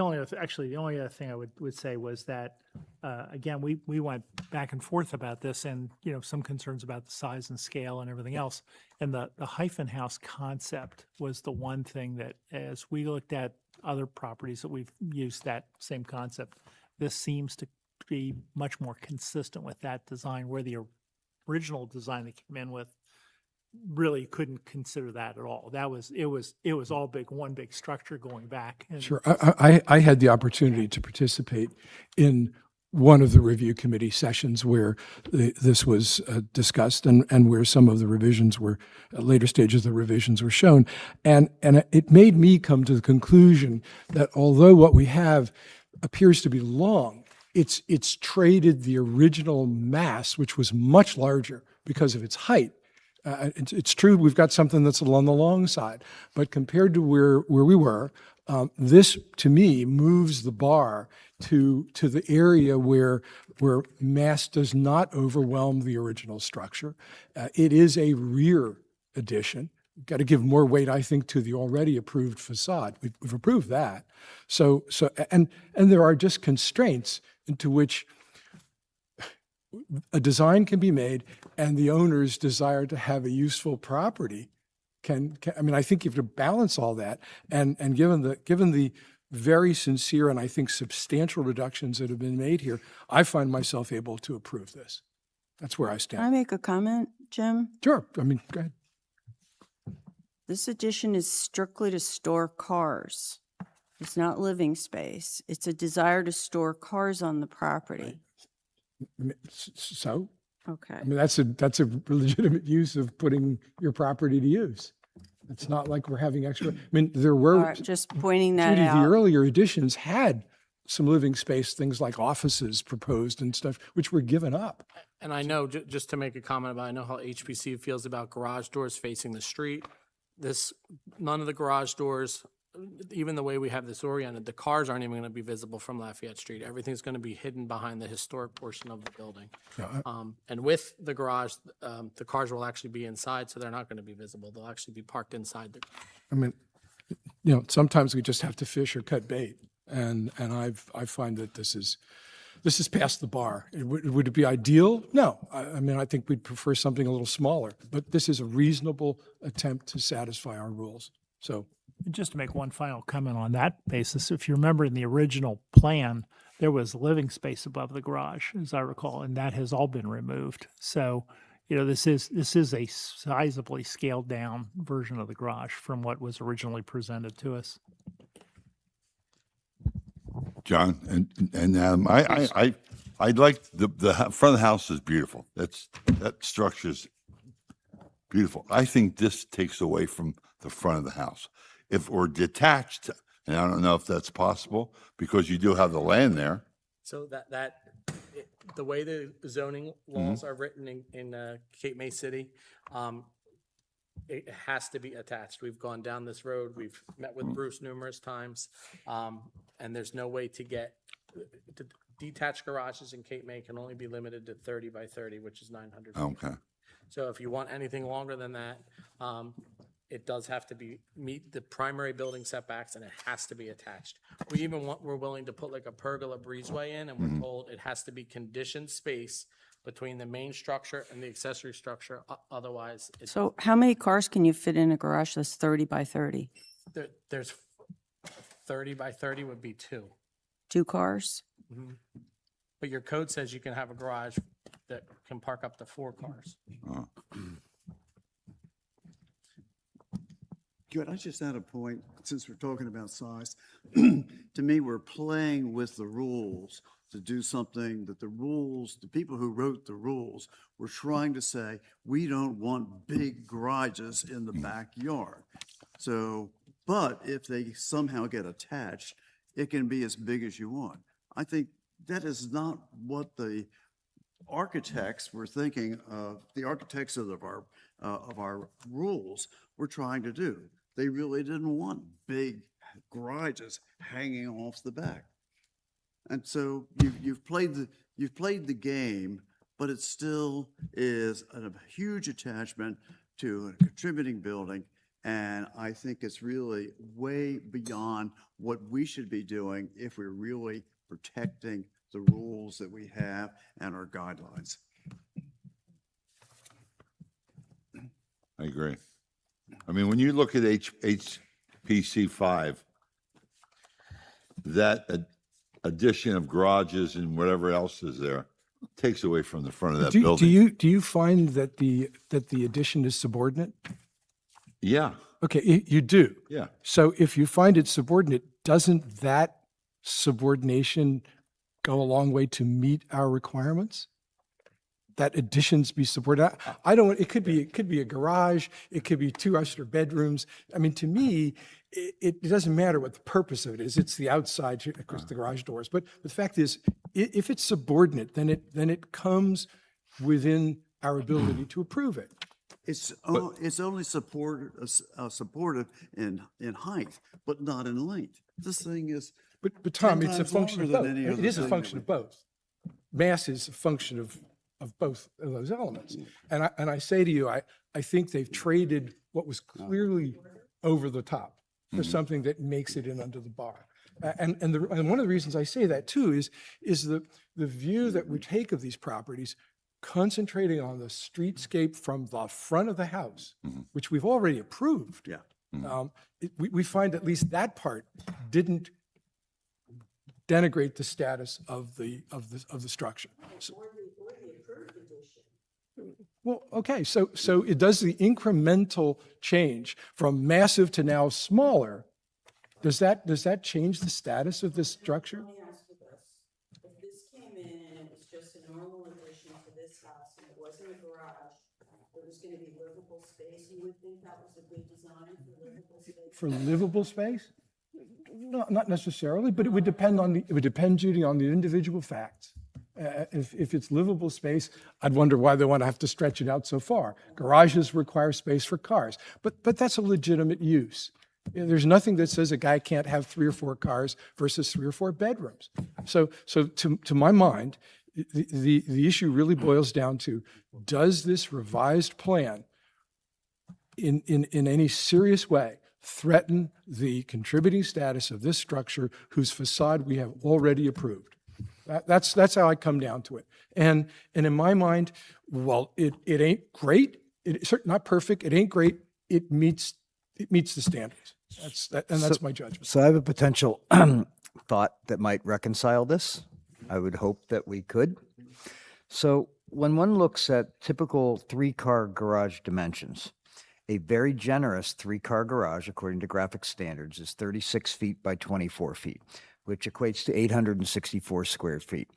only other thing I would say was that, again, we went back and forth about this and, some concerns about the size and scale and everything else. And the hyphen house concept was the one thing that, as we looked at other properties that we've used that same concept, this seems to be much more consistent with that design, where the original design they came in with really couldn't consider that at all. It was all one big structure going back. And Sure. I had the opportunity to participate in one of the review committee sessions where this was discussed and where some of the revisions were, later stages of the revisions were shown. And it made me come to the conclusion that although what we have appears to be long, it's traded the original mass, which was much larger because of its height. It's true, we've got something that's on the long side, but compared to where we were, this, to me, moves the bar to the area where mass does not overwhelm the original structure. It is a rear addition. We've got to give more weight, I think, to the already approved facade. We've approved that. And there are just constraints into which a design can be made and the owner's desire to have a useful property can I mean, I think you have to balance all that. And given the very sincere and I think substantial reductions that have been made here, I find myself able to approve this. That's where I Can I stand. make a comment, Jim? Sure. I mean, go ahead. This addition is strictly to store cars. It's not living space. It's a desire to store cars on the property. So, Okay. I mean, that's a legitimate use of putting your property to use. It's not like we're having extra, I mean, there All were, right, just pointing that Judy, the out. earlier editions had some living space, things like offices proposed and stuff, which were given up. And I know, just to make a comment about, I know how HPC feels about garage doors facing the street. None of the garage doors, even the way we have this oriented, the cars aren't even going to be visible from Lafayette Street. Everything's going to be hidden behind the historic portion of the building. And with the garage, the cars will actually be inside, so they're not going to be visible. They'll actually be parked inside the. I mean, sometimes we just have to fish or cut bait. And I find that this is past the bar. Would it be ideal? No. I mean, I think we'd prefer something a little smaller, but this is a reasonable attempt to satisfy our rules. So, And just to make one final comment on that basis, if you remember in the original plan, there was living space above the garage, as I recall, and that has all been removed. So, this is a sizably scaled down version of the garage from what was originally presented to us. John, and I like the front of the house is beautiful. That structure's beautiful. I think this takes away from the front of the house. If we're detached, and I don't know if that's possible because you do have the land there. So the way the zoning laws are written in Cape May City, it has to be attached. We've gone down this road. We've met with Bruce numerous times, and there's no way to get detached garages in Cape May can only be limited to 30 by 30, which is 900 feet. Okay. So if you want anything longer than that, it does have to meet the primary building setbacks, and it has to be attached. We're willing to put like a pergola breezeway in, and we're told it has to be conditioned space between the main structure and the accessory structure. Otherwise, So how many cars can you fit in a garage that's 30 by 30? there's 30 by 30 would be 2. 2 cars? But your code says you can have a garage that can park up to 4 cars. Good. I just had a point, since we're talking about size. To me, we're playing with the rules to do something that the people who wrote the rules were trying to say, we don't want big garages in the backyard. So, but if they somehow get attached, it can be as big as you want. I think that is not what the architects were thinking of, the architects of our rules were trying to do. They really didn't want big garages hanging off the back. And so you've played the game, but it still is a huge attachment to a contributing building. And I think it's really way beyond what we should be doing if we're really protecting the rules that we have and our guidelines. I agree. I mean, when you look at HPC 5, that addition of garages and whatever else is there takes away from the front of that building. Do you find that the addition is subordinate? Yeah, Okay, you do. yeah. So if you find it subordinate, doesn't that subordination go a long way to meet our requirements? That additions be subordinate? I don't, it could be a garage, it could be 2 extra bedrooms. I mean, to me, it doesn't matter what the purpose of it is. It's the outside, of course, the garage doors. But the fact is, if it's subordinate, then it comes within our ability to approve it. It's only supportive in height, but not in length. This thing is But Tom, 10 it's a times function of longer both. than any It other is a thing function that of both. Mass is a function of both of those elements. And I say to you, I think they've traded what was clearly over the top for something that makes it in under the bar. And one of the reasons I say that too is the view that we take of these properties, concentrating on the streetscape from the front of the house, which we've already approved. Yeah. We find at least that part didn't denigrate the status of the structure. Well, okay, so it does the incremental change from massive to now smaller. Does that change the status of this structure? Let me ask you this. If this came in and it was just a normal addition to this house and it wasn't a garage, it was going to be livable space, you would think that was a good design for livable space? For livable space? No, not necessarily, but it would depend, Judy, on the individual facts. If it's livable space, I'd wonder why they want to have to stretch it out so far. Garages require space for cars, but that's a legitimate use. There's nothing that says a guy can't have 3 or 4 cars versus 3 or 4 bedrooms. So to my mind, the issue really boils down to, does this revised plan in any serious way threaten the contributing status of this structure whose facade we have already approved? That's how I come down to it. And in my mind, well, it ain't great. It's not perfect. It ain't great. It meets the standards. That's my judgment. So I have a potential thought that might reconcile this. I would hope that we could. So when one looks at typical 3-car garage dimensions, a very generous 3-car garage, according to graphic standards, is 36 feet by 24 feet, which equates to 864 square feet.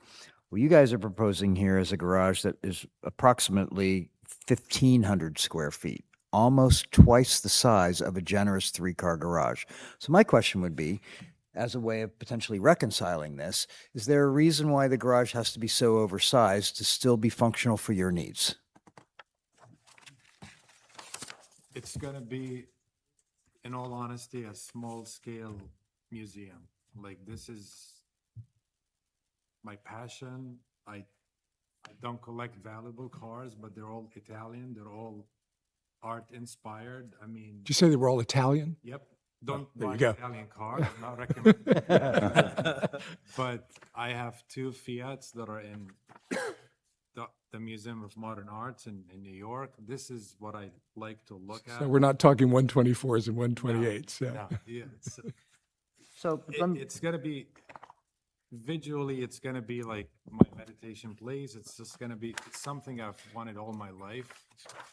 What you guys are proposing here is a garage that is approximately 1,500 square feet, almost twice the size of a generous 3-car garage. So my question would be, as a way of potentially reconciling this, is there a reason why the garage has to be so oversized to still be functional for your needs? It's gonna be, in all honesty, a small-scale museum. Like, this is my passion. I don't collect valuable cars, but they're all Italian. They're all art-inspired. I mean, Did you say they were all Italian? yep. Don't there you buy go. Italian cars. I'm not recommending. But I have 2 Fiats that are in the Museum of Modern Arts in New York. This is what I like to look at. So we're not talking 124s and 128s. Yeah. No, yeah. So It's gonna be, visually, it's gonna be like my meditation place. It's just gonna be, it's something I've wanted all my life.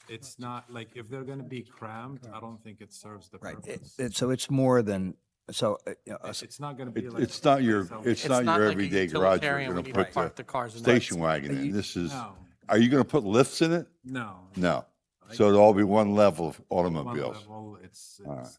It's not, like, if they're gonna be cramped, I don't think it serves the right, purpose. so it's more than, so It's not gonna be like. It's not your, myself. it's It's not not your like a everyday garage. You're utilitarian, we gonna need to put park the the cars in. station wagon in. This is, No, are you gonna put lifts in it? no. No. So it'll all be one level of one automobiles? level,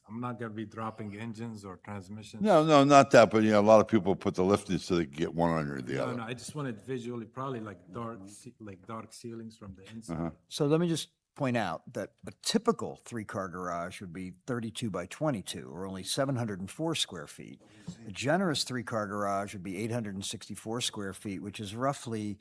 I'm not gonna be dropping engines or transmissions. No, not that, but a lot of people put the lift in so they can get one under the No, other. I just want it visually, probably like dark ceilings from the inside. So let me just point out that a typical three-car garage would be 32 by 22, or only 704 square feet. A generous three-car garage would be 864 square feet, which is roughly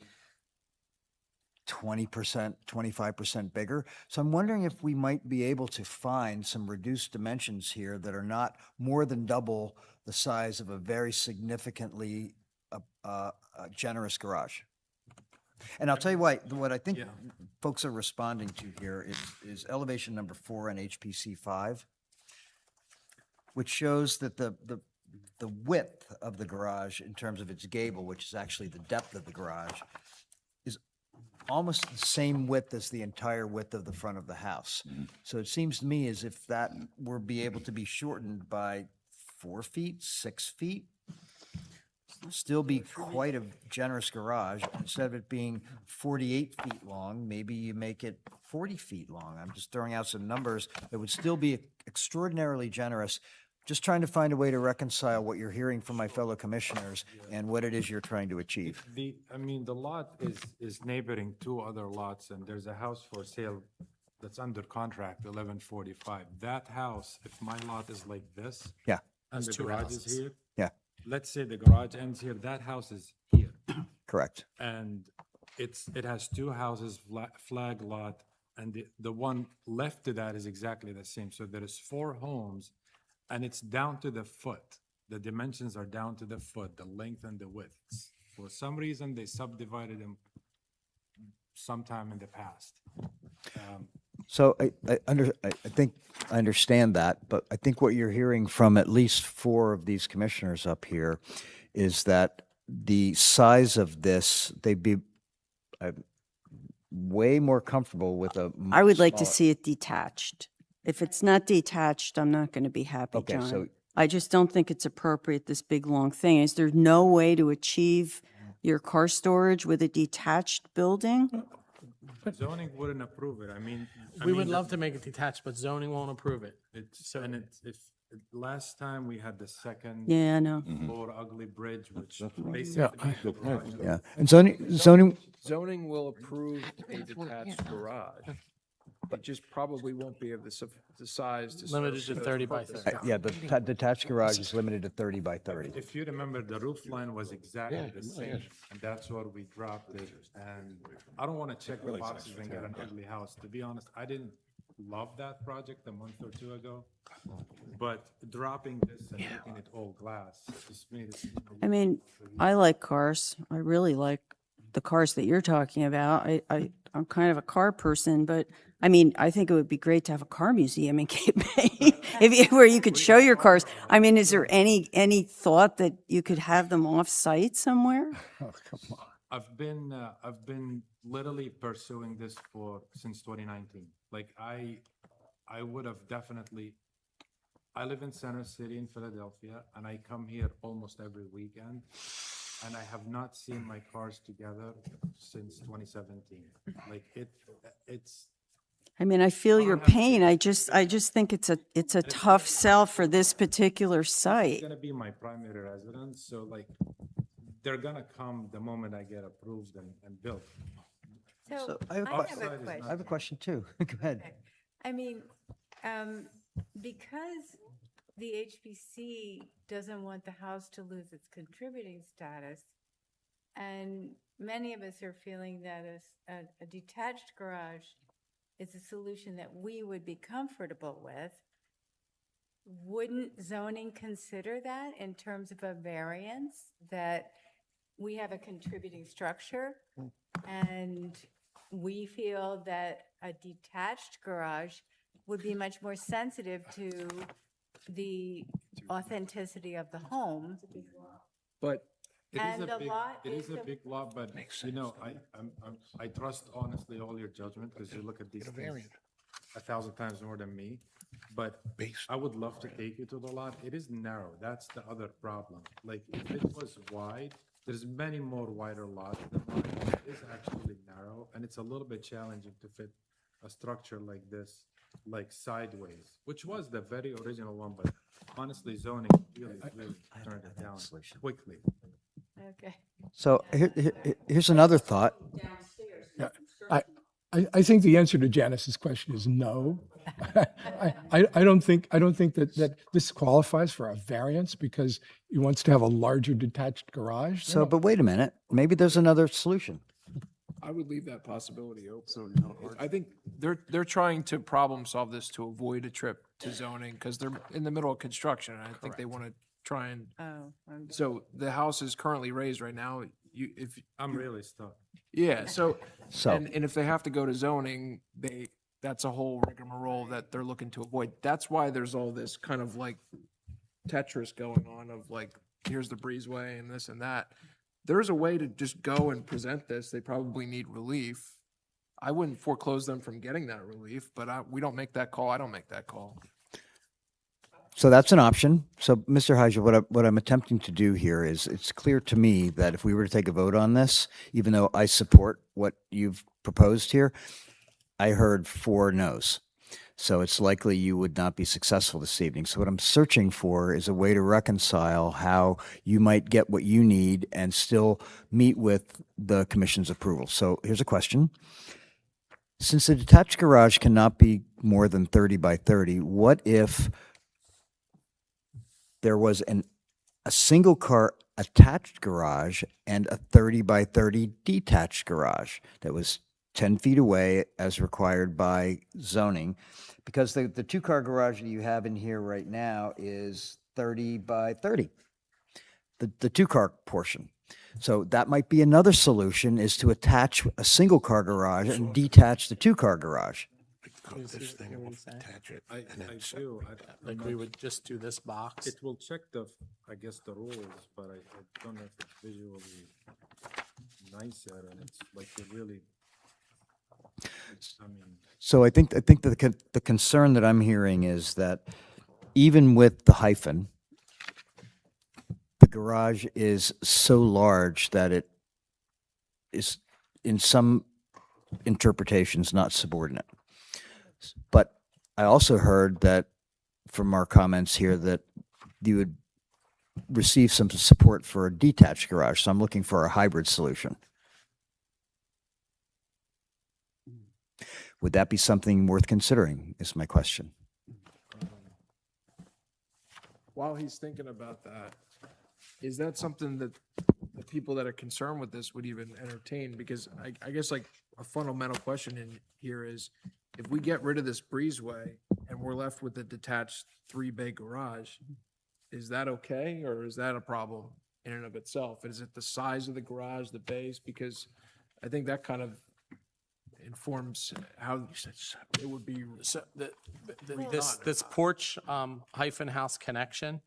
20%, 25% bigger. So I'm wondering if we might be able to find some reduced dimensions here that are not more than double the size of a very significantly generous garage. And I'll tell you what I think Yeah. folks are responding to here is elevation number 4 on HPC 5, which shows that the width of the garage in terms of its gable, which is actually the depth of the garage, is almost the same width as the entire width of the front of the house. So it seems to me as if that were be able to be shortened by 4 feet, 6 feet, still be quite a generous garage. Instead of it being 48 feet long, maybe you make it 40 feet long. I'm just throwing out some numbers that would still be extraordinarily generous. Just trying to find a way to reconcile what you're hearing from my fellow commissioners and what it is you're trying to achieve. The lot is neighboring two other lots, and there's a house for sale that's under contract, 1145. That house, if my lot is like this. Yeah. And the garage is here. Yeah, Let's say the garage ends here, that house is here. correct. And it has two houses, flag lot, and the one left to that is exactly the same. So there is 4 homes, and it's down to the foot. The dimensions are down to the foot, the length and the widths. For some reason, they subdivided them sometime in the past. So I think I understand that, but I think what you're hearing from at least 4 of these commissioners up here is that the size of this, they'd be way more comfortable with a I would like to smaller- see it detached. If it's not detached, I'm not going to be happy, Okay, so- John. I just don't think it's appropriate, this big, long thing. Is there no way to achieve your car storage with a detached building? Zoning wouldn't approve it. We would love to make it detached, but zoning won't approve it. Last time we had the second Yeah, I know. floor ugly bridge, which basically. Yeah, and zoning, Zoning will approve a detached garage. It just probably won't be of the size to. serve Limited to those 30 by purposes. 30. yeah, the detached garage is limited to 30 by 30. If you remember, the roof line was exactly the same, and that's what we dropped it. And I don't want to check the boxes and get an ugly house. To be honest, I didn't love that project a month or 2 ago, but dropping this and making it all glass just made it. I like cars. I really like the cars that you're talking about. I'm kind of a car person, but I think it would be great to have a car museum in Cape May, where you could show your cars. Is there any thought that you could have them off-site somewhere? I've been literally pursuing this since 2019. Like I would have definitely. I live in Center City in Philadelphia, and I come here almost every weekend, and I have not seen my cars together since 2017. Like it's. I feel your pain. I just think it's a tough sell for this particular It's site. gonna be my primary residence, so like they're gonna come the moment I get approved and built. So I have a I que- have a question. I have a question too. Go ahead. Because the HPC doesn't want the house to lose its contributing status, and many of us are feeling that a detached garage is a solution that we would be comfortable with, wouldn't zoning consider that in terms of a variance, that we have a contributing structure, and we feel that a detached garage would be much more sensitive to the authenticity of the home? But And the lot It is is a a- big lot, but I trust honestly all your judgment because you look at these things 1,000 times more than me. But I would love to take you to the lot. It is narrow. That's the other problem. Like if it was wide, there's many more wider lots than mine. It is actually narrow, and it's a little bit challenging to fit a structure like this, like sideways, which was the very original one, but honestly zoning really turned it down quickly. Okay. So here's another thought. Yeah, I think the answer to Janice's question is no. I don't think that this qualifies for a variance because he wants to have a larger detached garage. So, but wait a minute, maybe there's another solution. I would leave that possibility open. I think they're trying to problem solve this to avoid a trip to zoning because they're in the middle of construction. And I think they want to try and, Oh, okay. so the house is currently raised right now. I'm really stuck. Yeah, so, So- and if they have to go to zoning, that's a whole rigmarole that they're looking to avoid. That's why there's all this kind of like Tetris going on of like, here's the breezeway and this and that. There's a way to just go and present this. They probably need relief. I wouldn't foreclose them from getting that relief, but we don't make that call. I don't make that call. So that's an option. So, Mr. Haja, what I'm attempting to do here is, it's clear to me that if we were to take a vote on this, even though I support what you've proposed here, I heard 4 no's. So it's likely you would not be successful this evening. So what I'm searching for is a way to reconcile how you might get what you need and still meet with the commission's approval. So here's a question. Since the detached garage cannot be more than 30 by 30, what if there was a single car attached garage and a 30 by 30 detached garage that was 10 feet away as required by zoning? Because the 2-car garage that you have in here right now is 30 by 30, the 2-car portion. So that might be another solution, is to attach a single car garage and detach the 2-car garage. This thing will attach it. I do. Like we would just do this box. It will check I guess the rules, but I don't know if it's visually nicer and it's like it really, I mean. So I think that the concern that I'm hearing is that even with the hyphen, the garage is so large that it is, in some interpretations, not subordinate. But I also heard that from our comments here that you would receive some support for a detached garage. So I'm looking for a hybrid solution. Would that be something worth considering, is my question. While he's thinking about that, is that something that the people that are concerned with this would even entertain? Because I guess like a fundamental question in here is, if we get rid of this breezeway and we're left with a detached 3-bay garage, is that okay? Or is that a problem in and of itself? Is it the size of the garage, the bays? Because I think that kind of informs how it would be. So this porch hyphen house connection,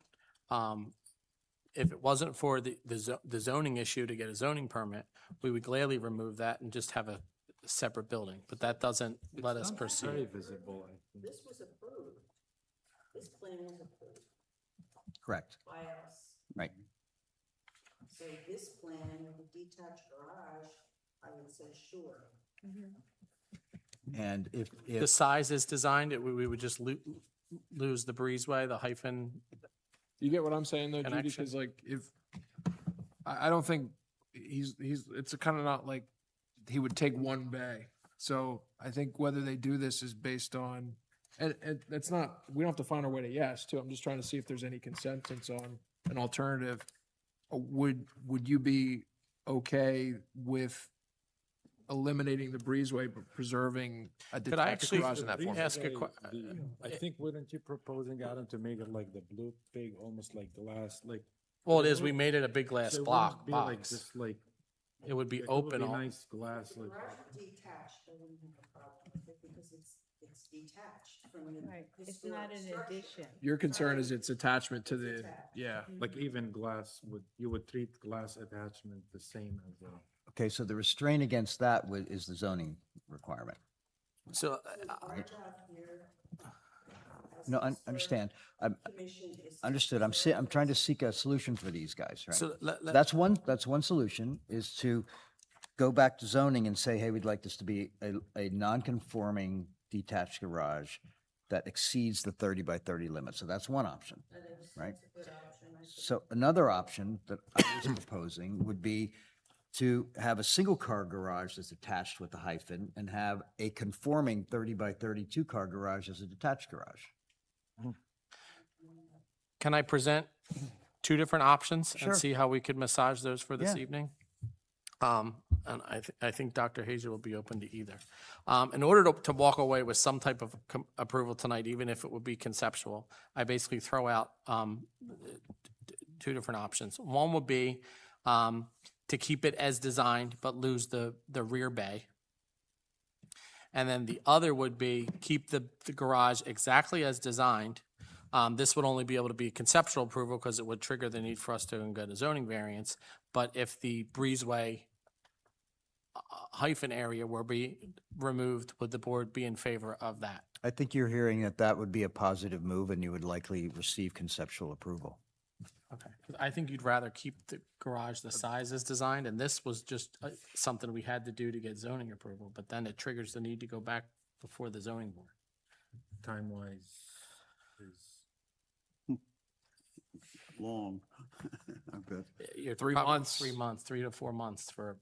if it wasn't for the zoning issue to get a zoning permit, we would gladly remove that and just have a separate building, but that doesn't let us Very proceed. visible, I think. This was approved. This plan was approved Correct. by us. Right. So this plan with the detached garage, I would say sure. And if The size is designed, we would just lose the breezeway, the hyphen. You get what I'm saying though, Judy? Connection. Because like if, I don't think it's kind of not like he would take 1 bay. So I think whether they do this is based on, and it's not, we don't have to find our way to yes too. I'm just trying to see if there's any consensus on an alternative. Would you be okay with eliminating the breezeway but preserving a Could I detached actually garage in that form? ask a I think, wouldn't you proposing, Adam, to make it like the blue pig, almost like glass, like? Well, it is, we made it a big glass So it block wouldn't be like box. just like. It would be like, open It would all. be nice glass, like. Detached, I wouldn't have a problem with it because it's detached from the. Right, it's not an addition. Your concern is its attachment to the, yeah. Like even glass you would treat glass attachment the same as a. Okay, so the restraint against that is the zoning requirement. So No, I understand. Understood. I'm trying to seek a solution for these guys, right? So let- That's one solution, is to go back to zoning and say, hey, we'd like this to be a non-conforming detached garage that exceeds the 30 by 30 limit. So that's one option, right? So another option that I was proposing would be to have a single-car garage that's attached with the hyphen and have a conforming 30 by 32 car garage as a detached garage. Can I present two different options Sure. and see how we could massage those for this Yeah. evening? And I think Dr. Hazer will be open to either. In order to walk away with some type of approval tonight, even if it would be conceptual, I basically throw out two different options. One would be to keep it as designed, but lose the rear bay. And then the other would be keep the garage exactly as designed. This would only be able to be conceptual approval because it would trigger the need for us to get a zoning variance. But if the breezeway hyphen area were be removed, would the board be in favor of that? I think you're hearing that that would be a positive move and you would likely receive conceptual approval. Okay. I think you'd rather keep the garage the size as designed, and this was just something we had to do to get zoning approval, but then it triggers the need to go back before the zoning board. Time-wise is. Long. I bet. You're 3 months. 3 months, 3 to 4 months for,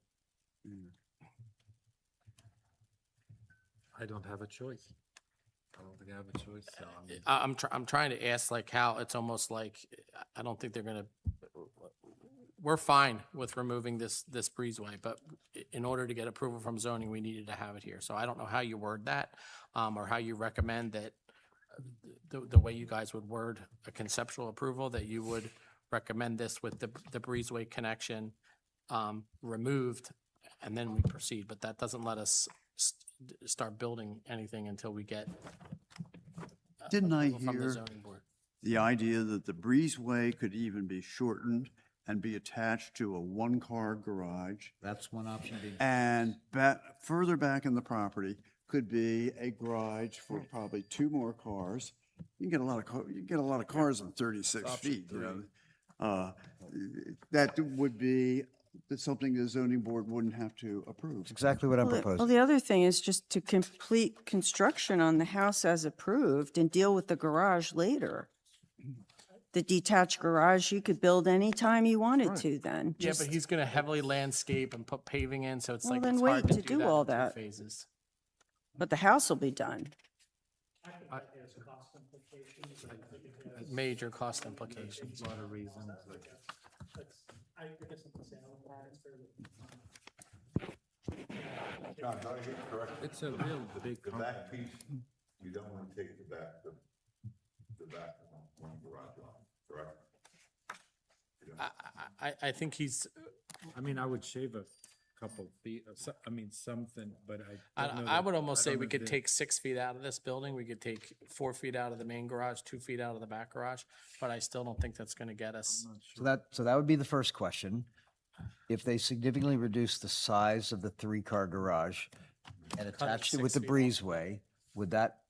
I don't have a choice. I don't think I have a choice, so I mean, I'm trying to ask like how, it's almost like, I don't think they're gonna, we're fine with removing this breezeway, but in order to get approval from zoning, we needed to have it here. So I don't know how you word that, or how you recommend that, the way you guys would word a conceptual approval, that you would recommend this with the breezeway connection removed, and then we proceed, but that doesn't let us start building anything until we get Didn't I approval from the hear zoning board. the idea that the breezeway could even be shortened and be attached to a one-car garage? That's one option. And further back in the property could be a garage for probably 2 more cars. You can get a lot of cars in 36 feet, you know. That would be something the zoning board wouldn't have to approve. That's exactly what I'm Well, proposing. the other thing is just to complete construction on the house as approved and deal with the garage later. The detached garage, you could build anytime you wanted to then. Yeah, Just- but he's gonna heavily landscape and put paving in, so it's Well, like, then it's hard wait to to do do that all in 2 that. phases. But the house will be done. Major cost implications. a lot of reasons. John, did I hear you correctly? It's a real big. The back piece, you don't want to take the back one garage line, correct? I think he's, I mean, I would shave a couple feet, I mean, something, but I don't know I that- would almost I say don't we know could if take 6 feet out of this building, we could take 4 feet out of the main garage, 2 feet out of the back garage, but I still don't think that's gonna get us. So that would be the first question. If they significantly reduce the size of the 3-car garage and attached it with the 6 feet off. breezeway, would that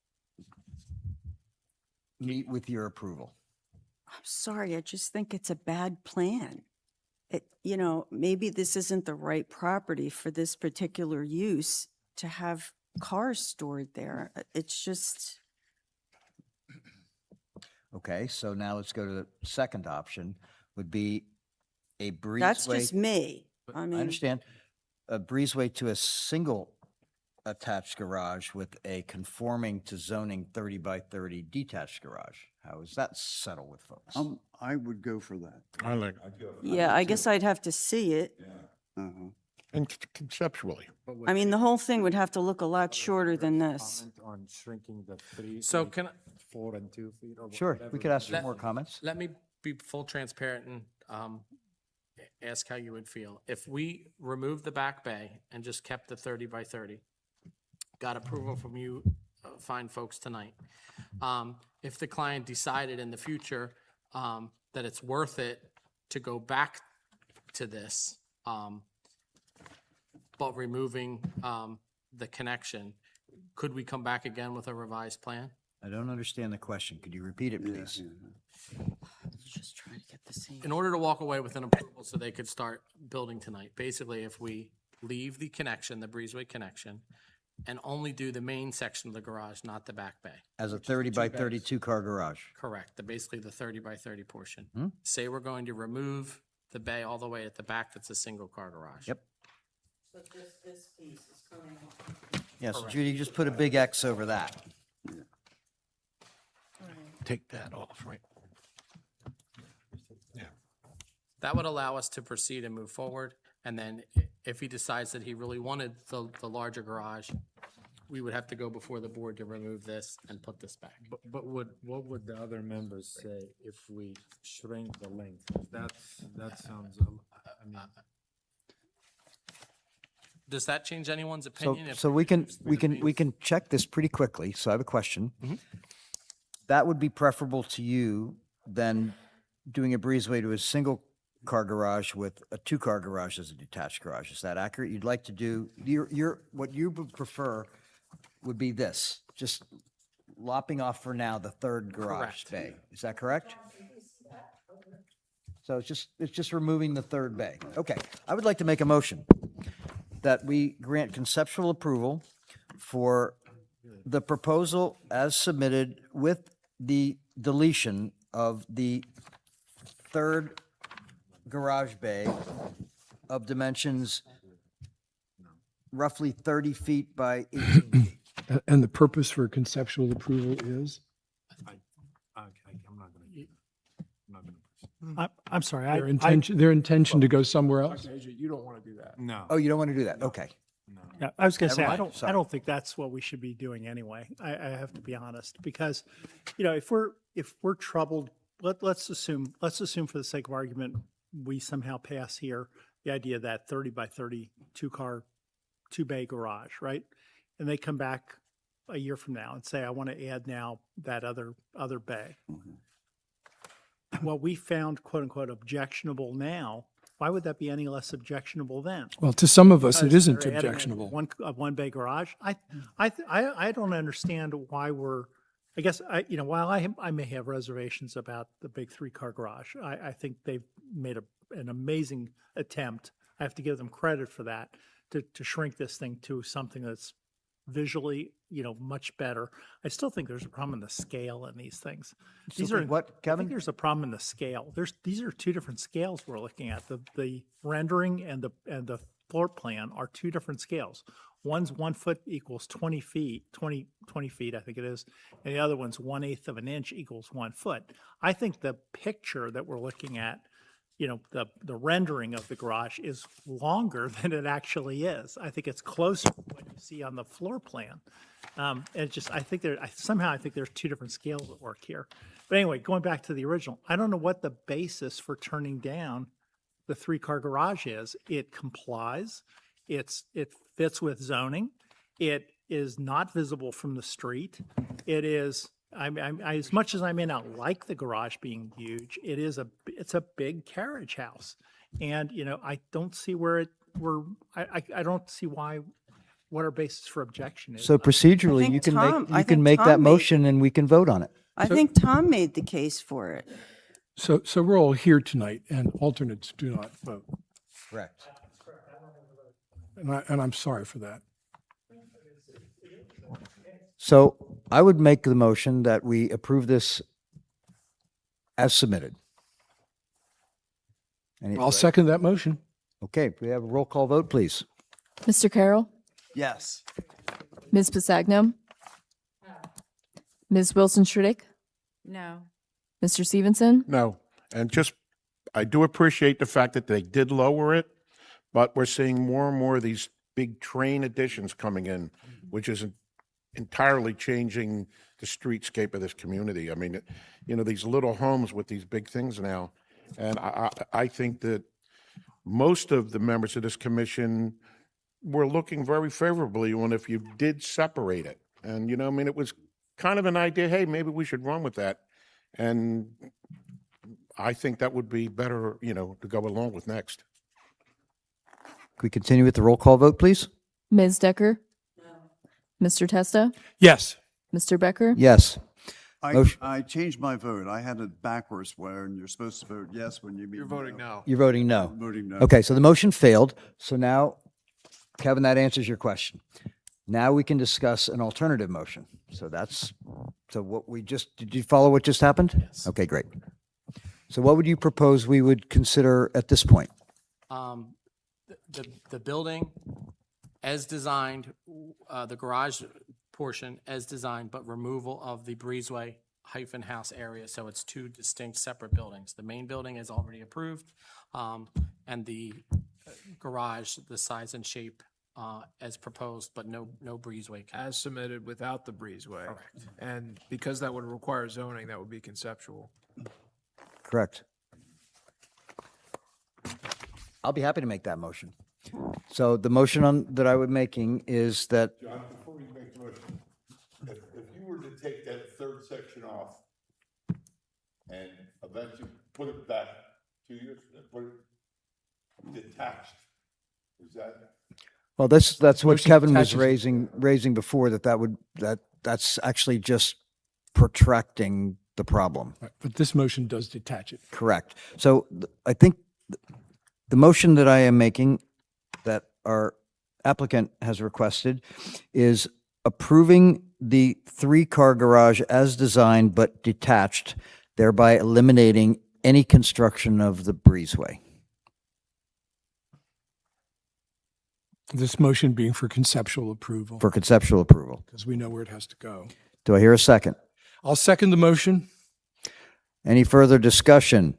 meet with your approval? I'm sorry, I just think it's a bad plan. Maybe this isn't the right property for this particular use to have cars stored there. It's just, Okay, so now let's go to the second option, would be a breezeway. that's just me. I I mean, understand. A breezeway to a single attached garage with a conforming to zoning 30 by 30 detached garage. How is that settle with folks? I would go for that. I like, yeah, I guess I'd have to see it. Uh-huh. and conceptually. I mean, the whole thing would have to look a lot shorter than this. Comment on shrinking the 3. So like, can I- 4 and 2 feet or Sure, whatever. we could ask for Let- more comments. Let me be full transparent and ask how you would feel. If we removed the back bay and just kept the 30 by 30, got approval from you fine folks tonight, if the client decided in the future that it's worth it to go back to this, but removing the connection, could we come back again with a revised plan? I don't understand the question. Could you repeat it, please? Just trying to get the same. In order to walk away with an approval so they could start building tonight, basically if we leave the connection, the breezeway connection, and only do the main section of the garage, not the back bay. As a 30 by 32 car garage. Correct, basically the 30 by 30 portion. Hmm? Say we're going to remove the bay all the way at the back, that's a single car garage. Yep. So just this piece is coming off. Yeah, so Judy, just put a big X over that. Take that off, right? That would allow us to proceed and move forward. And then if he decides that he really wanted the larger garage, we would have to go before the board to remove this and put this back. But what would the other members say if we shrink the length? That sounds, I mean, Does that change anyone's So, opinion? if so we we can check this pretty quickly. So I have a question. That would be preferable to you than doing a breezeway to a single car garage with a two-car garage as a detached garage. Is that accurate? You'd like to do, what you would prefer would be this, just lopping off for now the third garage Correct. bay. Is that correct? So it's just removing the third bay. Okay. I would like to make a motion that we grant conceptual approval for the proposal as submitted with the deletion of the third garage bay of dimensions roughly 30 feet by 18 feet. And the purpose for conceptual approval is? I'm not gonna. I'm sorry, Their intention to go somewhere else? You don't want to do that. No. Oh, you don't want to do that? Okay. Yeah, I was going to say, Never I mind, don't, sorry. I don't think that's what we should be doing anyway. I have to be honest, because, you know, if we're troubled, let's assume for the sake of argument, we somehow pass here the idea that 30 by 30 two bay garage, right? And they come back a year from now and say, I want to add now that other bay. What we found quote unquote objectionable now, why would that be any less objectionable then? Well, to some of us, it Because isn't they're adding objectionable. One bay garage. I don't understand why I guess, while I may have reservations about the big 3-car garage, I think they've made an amazing attempt. I have to give them credit for that, to shrink this thing to something that's visually, much better. I still think there's a problem in the scale in these things. These are What, I Kevin? think there's a problem in the scale. These are two different scales we're looking at. The rendering and the floor plan are two different scales. One's 1 foot equals 20 feet, 20 feet, I think it is. And the other one's 1/8 of an inch equals 1 foot. I think the picture that we're looking at, the rendering of the garage is longer than it actually is. I think it's closer to what you see on the floor plan. I think there's two different scales at work here. But anyway, going back to the original, I don't know what the basis for turning down the 3-car garage is. It complies. It fits with zoning. It is not visible from the street. It is, as much as I may not like the garage being huge, it's a big carriage house. And, I don't see I don't see what our basis for objection is. So procedurally, think you can Tom- make, I you can think make Tom that made- motion and we can vote on it. I think Tom made the case for it. So we're all here tonight and alternates do not vote. Correct. And I'm sorry for that. So I would make the motion that we approve this as submitted. I'll second that motion. Okay, we have a roll call vote, please. Mr. Carroll, Yes. Ms. Pasagno, Ms. Wilson Shriddick, No. Mr. Stevenson, No, and I do appreciate the fact that they did lower it, but we're seeing more and more of these big train additions coming in, which is entirely changing the streetscape of this community. I mean, these little homes with these big things now. And I think that most of the members of this commission were looking very favorably on if you did separate it. And, it was kind of an idea, hey, maybe we should run with that. And I think that would be better, to go along with next. Can we continue with the roll call vote, please? Ms. Decker, Mr. Testa, Yes. Mr. Becker, Yes. Motion- I changed my vote. I had it backwards where you're supposed to vote yes when you mean. You're voting no. You're voting no. Voting no. Okay, so the motion failed. So now Kevin, that answers your question. Now we can discuss an alternative motion. So what we just, did you follow what just happened? Yes. Okay, great. So what would you propose we would consider at this point? The building as designed, the garage portion as designed, but removal of the breezeway hyphen house area, so it's two distinct separate buildings. The main building is already approved, and the garage, the size and shape as proposed, but no breezeway. As submitted without the breezeway. Correct. And because that would require zoning, that would be conceptual. Correct. I'll be happy to make that motion. So the motion that I would making is that, John, before we make the motion, if you were to take that third section off and eventually put it back 2 years, put it detached, is that? well, that's what Motion Kevin was attaches- raising before, that's actually just protracting the problem. Right, but this motion does detach it. Correct. So I think the motion that I am making, that our applicant has requested, is approving the three-car garage as designed but detached, thereby eliminating any construction of the breezeway. This motion being for conceptual approval, For conceptual approval. because we know where it has to go. Do I hear a second? I'll second the motion. Any further discussion?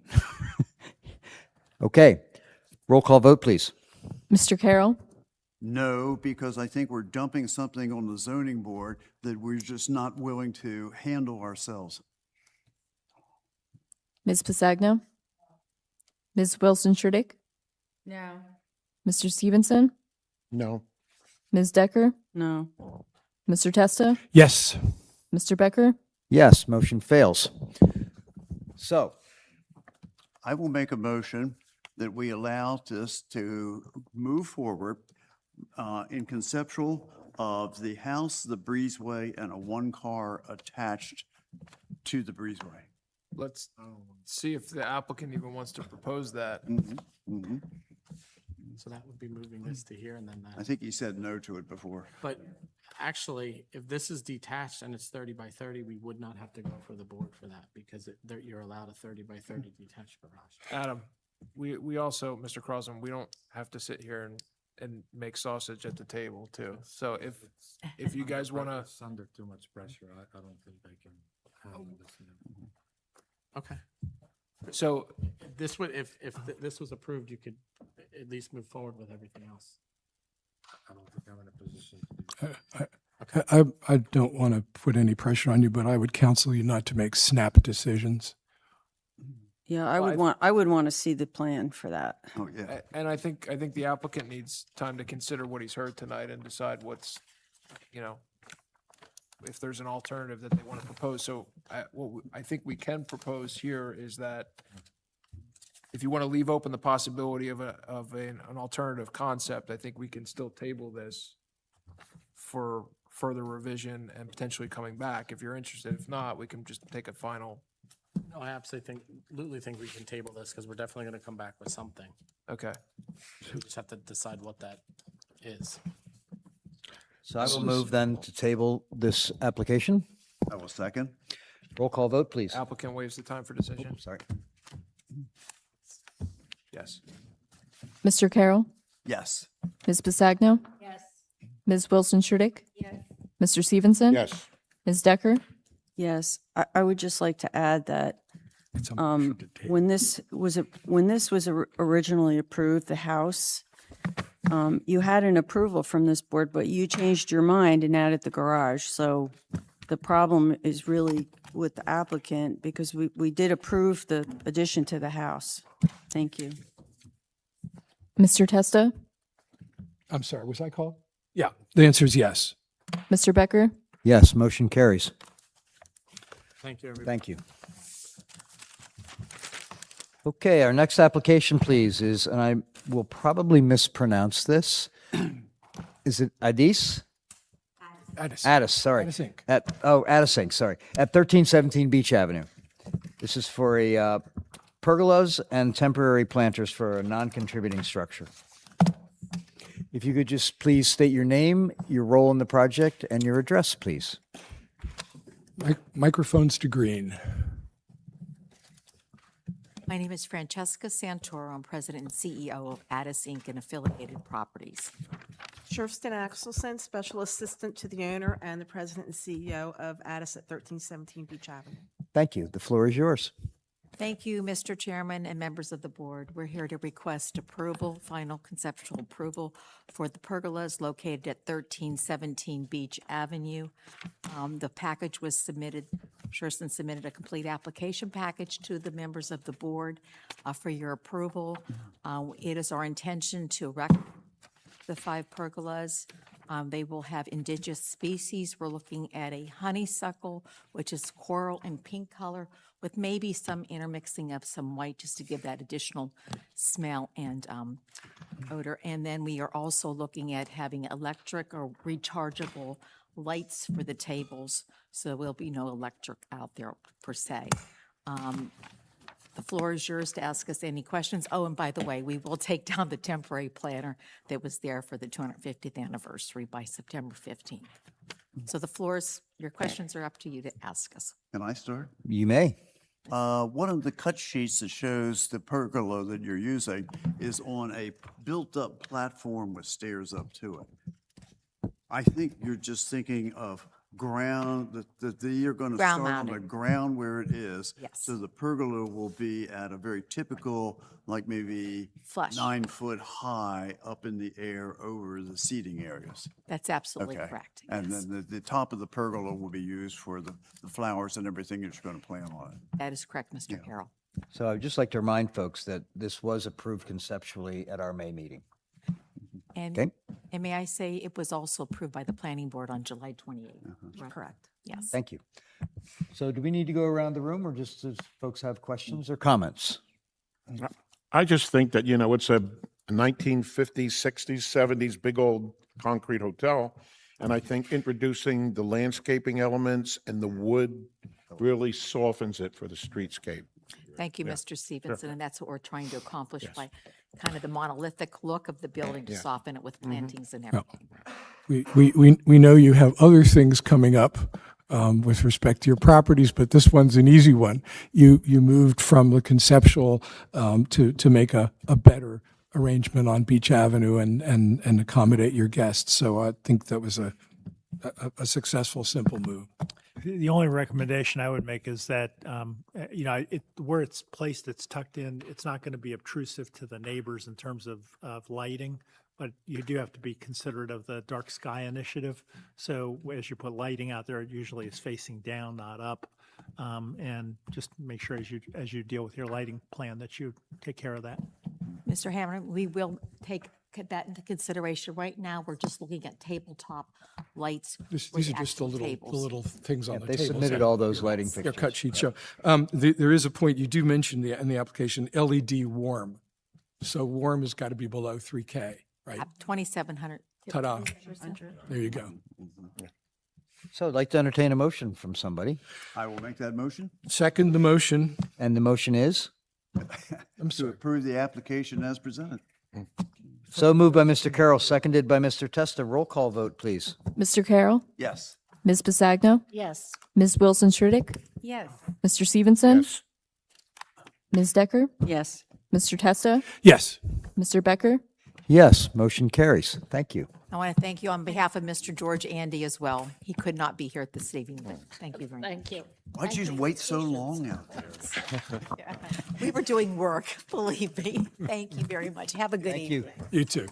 Okay. Roll call vote, please. Mr. Carroll, No, because I think we're dumping something on the zoning board that we're just not willing to handle ourselves. Ms. Pasagno, Ms. Wilson Tredick, No. Mr. Stevenson, No. Ms. Decker, No. Mr. Testa, Yes. Mr. Becker, Yes, motion fails. So, I will make a motion that we allow this to move forward in conceptual of the house, the breezeway, and a one-car attached to the breezeway. Let's see if the applicant even wants to propose that. Mhm. So that would be moving this to here and then I that. think he said no to it before. But actually, if this is detached and it's 30 by 30, we would not have to go for the board for that because you're allowed a 30 by 30 detached garage. Adam, we also, Mr. Crosland, we don't have to sit here and make sausage at the table too. So if you guys want to, It's under too much pressure. I don't think I can handle this. Okay. so This would, if this was approved, you could at least move forward with everything else. I don't think I'm in a position to do I don't want to put any pressure on you, but I would counsel you not to make snap decisions. Yeah, Well, I would want to see the plan for that. Oh, yeah. and I think the applicant needs time to consider what he's heard tonight and decide what's, if there's an alternative that they want to propose. So I think we can propose here is that if you want to leave open the possibility of an alternative concept, I think we can still table this for further revision and potentially coming back if you're interested. If not, we can just take a final. No, I absolutely think we can table this because we're definitely going to come back with something. Okay. We just have to decide what that is. So I will move then to table this application. I will second. Roll call vote, please. Applicant waives the time for decision. Sorry. Yes. Mr. Carroll, Yes. Ms. Pasagno, Yes. Ms. Wilson Tredick, Yes. Mr. Stevenson, Yes. Ms. Decker, Yes, I would just like to add that It's a motion to table. when this was originally approved, the house, you had an approval from this board, but you changed your mind and added the garage. So the problem is really with the applicant because we did approve the addition to the house. Thank you. Mr. Testa, I'm sorry, was I called? Yeah, the answer is yes. Mr. Becker, Yes, motion carries. Thank you, everybody. Thank you. Okay, our next application, please, is, and I will probably mispronounce this. Is it Addis? Addis, sorry. Addis Inc. Addis Inc., sorry. At 1317 Beach Avenue. This is for a pergolas and temporary planters for a non-contributing structure. If you could just please state your name, your role in the project, and your address, please. Microphones to green. My name is Francesca Santoro. I'm President and CEO of Addis Inc. and affiliated properties. Sherston Axelson, Special Assistant to the owner and the President and CEO of Addis at 1317 Beach Avenue. Thank you. The floor is yours. Thank you, Mr. Chairman and members of the board. We're here to request approval, final conceptual approval for the pergolas located at 1317 Beach Avenue. The package was submitted, Sherston submitted a complete application package to the members of the board for your approval. It is our intention to erect the 5 pergolas. They will have indigenous species. We're looking at a honeysuckle, which is coral and pink color, with maybe some intermixing of some white just to give that additional smell and odor. And then we are also looking at having electric or rechargeable lights for the tables, so there will be no electric out there per se. The floor is yours to ask us any questions. Oh, and by the way, we will take down the temporary planner that was there for the 250th anniversary by September 15th. So the floor is, your questions are up to you to ask us. Can I start? You may. One of the cut sheets that shows the pergola that you're using is on a built-up platform with stairs up to it. I think you're just thinking of ground, that you're going to Ground start on the mounted. ground where it is. Yes. So the pergola will be at a very typical, like maybe Flush. 9 foot high up in the air over the seating areas. That's absolutely Okay. correct. And Yes. then the top of the pergola will be used for the flowers and everything that you're going to plant on it. That is correct, Mr. Carroll. So I'd just like to remind folks that this was approved conceptually at our May meeting. And, Okay. and may I say, it was also approved by the planning board on July 28th. Correct. Yes. Thank you. So do we need to go around the room, or just does folks have questions or comments? I just think that, it's a 1950s, 60s, 70s, big old concrete hotel. And I think introducing the landscaping elements and the wood really softens it for the streetscape. Thank you, Mr. Stevenson, and that's what we're trying to accomplish by kind of the monolithic look of the building to soften it with plantings and everything. We know you have other things coming up with respect to your properties, but this one's an easy one. You moved from the conceptual to make a better arrangement on Beach Avenue and accommodate your guests. So I think that was a successful, simple move. The only recommendation I would make is that, where it's placed, it's tucked in, it's not going to be obtrusive to the neighbors in terms of lighting, but you do have to be considerate of the dark sky initiative. So as you put lighting out there, it usually is facing down, not up. And just make sure as you deal with your lighting plan that you take care of that. Mr. Hammer, we will take that into consideration. Right now, we're just looking at tabletop lights. These with are just the actual little, tables. things on the They table. submitted all those lighting Your fixtures. cut sheet show. There is a point, you do mention in the application, LED warm. So warm has got to be below 3K, right? 2,700. Ta-da. There you go. So I'd like to entertain a motion from somebody. I will make that motion Second the motion. And the motion is? to approve the application as presented. So moved by Mr. Carroll, seconded by Mr. Testa. Roll call vote, please. Mr. Carroll, Yes. Ms. Basagno, Yes. Ms. Wilson Schuerdick, Yes. Mr. Stevenson, Yes. Ms. Decker, Yes. Mr. Testa, Yes. Mr. Becker. Yes, motion carries. Thank you. I want to thank you on behalf of Mr. George Andy as well. He could not be here this evening, but thank you very much. Thank you. Why'd you wait so long out there? We were doing work, believe me. Thank you very much. Have a good Thank evening. you. You too.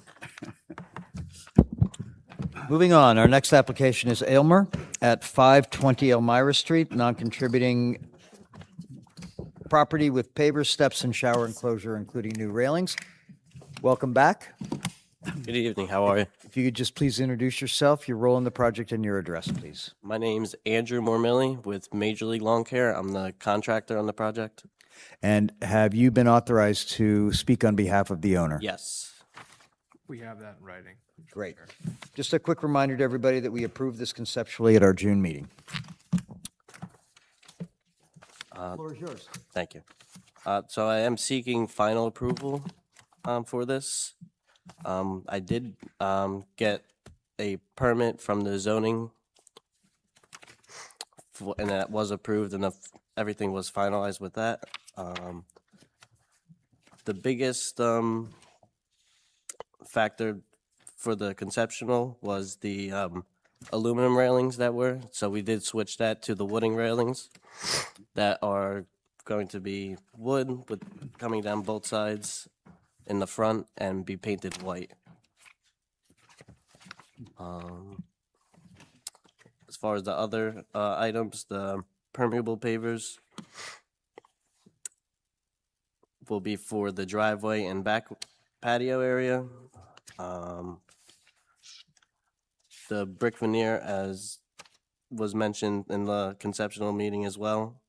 Moving on, our next application is Aylmer at 520 Elmira Street, non-contributing property with pavers, steps, and shower enclosure, including new railings. Welcome back. Good evening. How are you? If you could just please introduce yourself, your role in the project, and your address, please. My name's Andrew Mormilly with Major League Lawn Care. I'm the contractor on the project. And have you been authorized to speak on behalf of the owner? Yes. We have that in writing. Great. Just a quick reminder to everybody that we approved this conceptually at our June meeting. Floor is yours. Thank you. So I am seeking final approval for this. I did get a permit from the zoning, and that was approved, and everything was finalized with that. The biggest factor for the conceptual was the aluminum railings that were, so we did switch that to the wooden railings that are going to be wood with coming down both sides in the front and be painted white. As far as the other items, the permeable pavers will be for the driveway and back patio area. The brick veneer, as was mentioned in the conceptual meeting as well,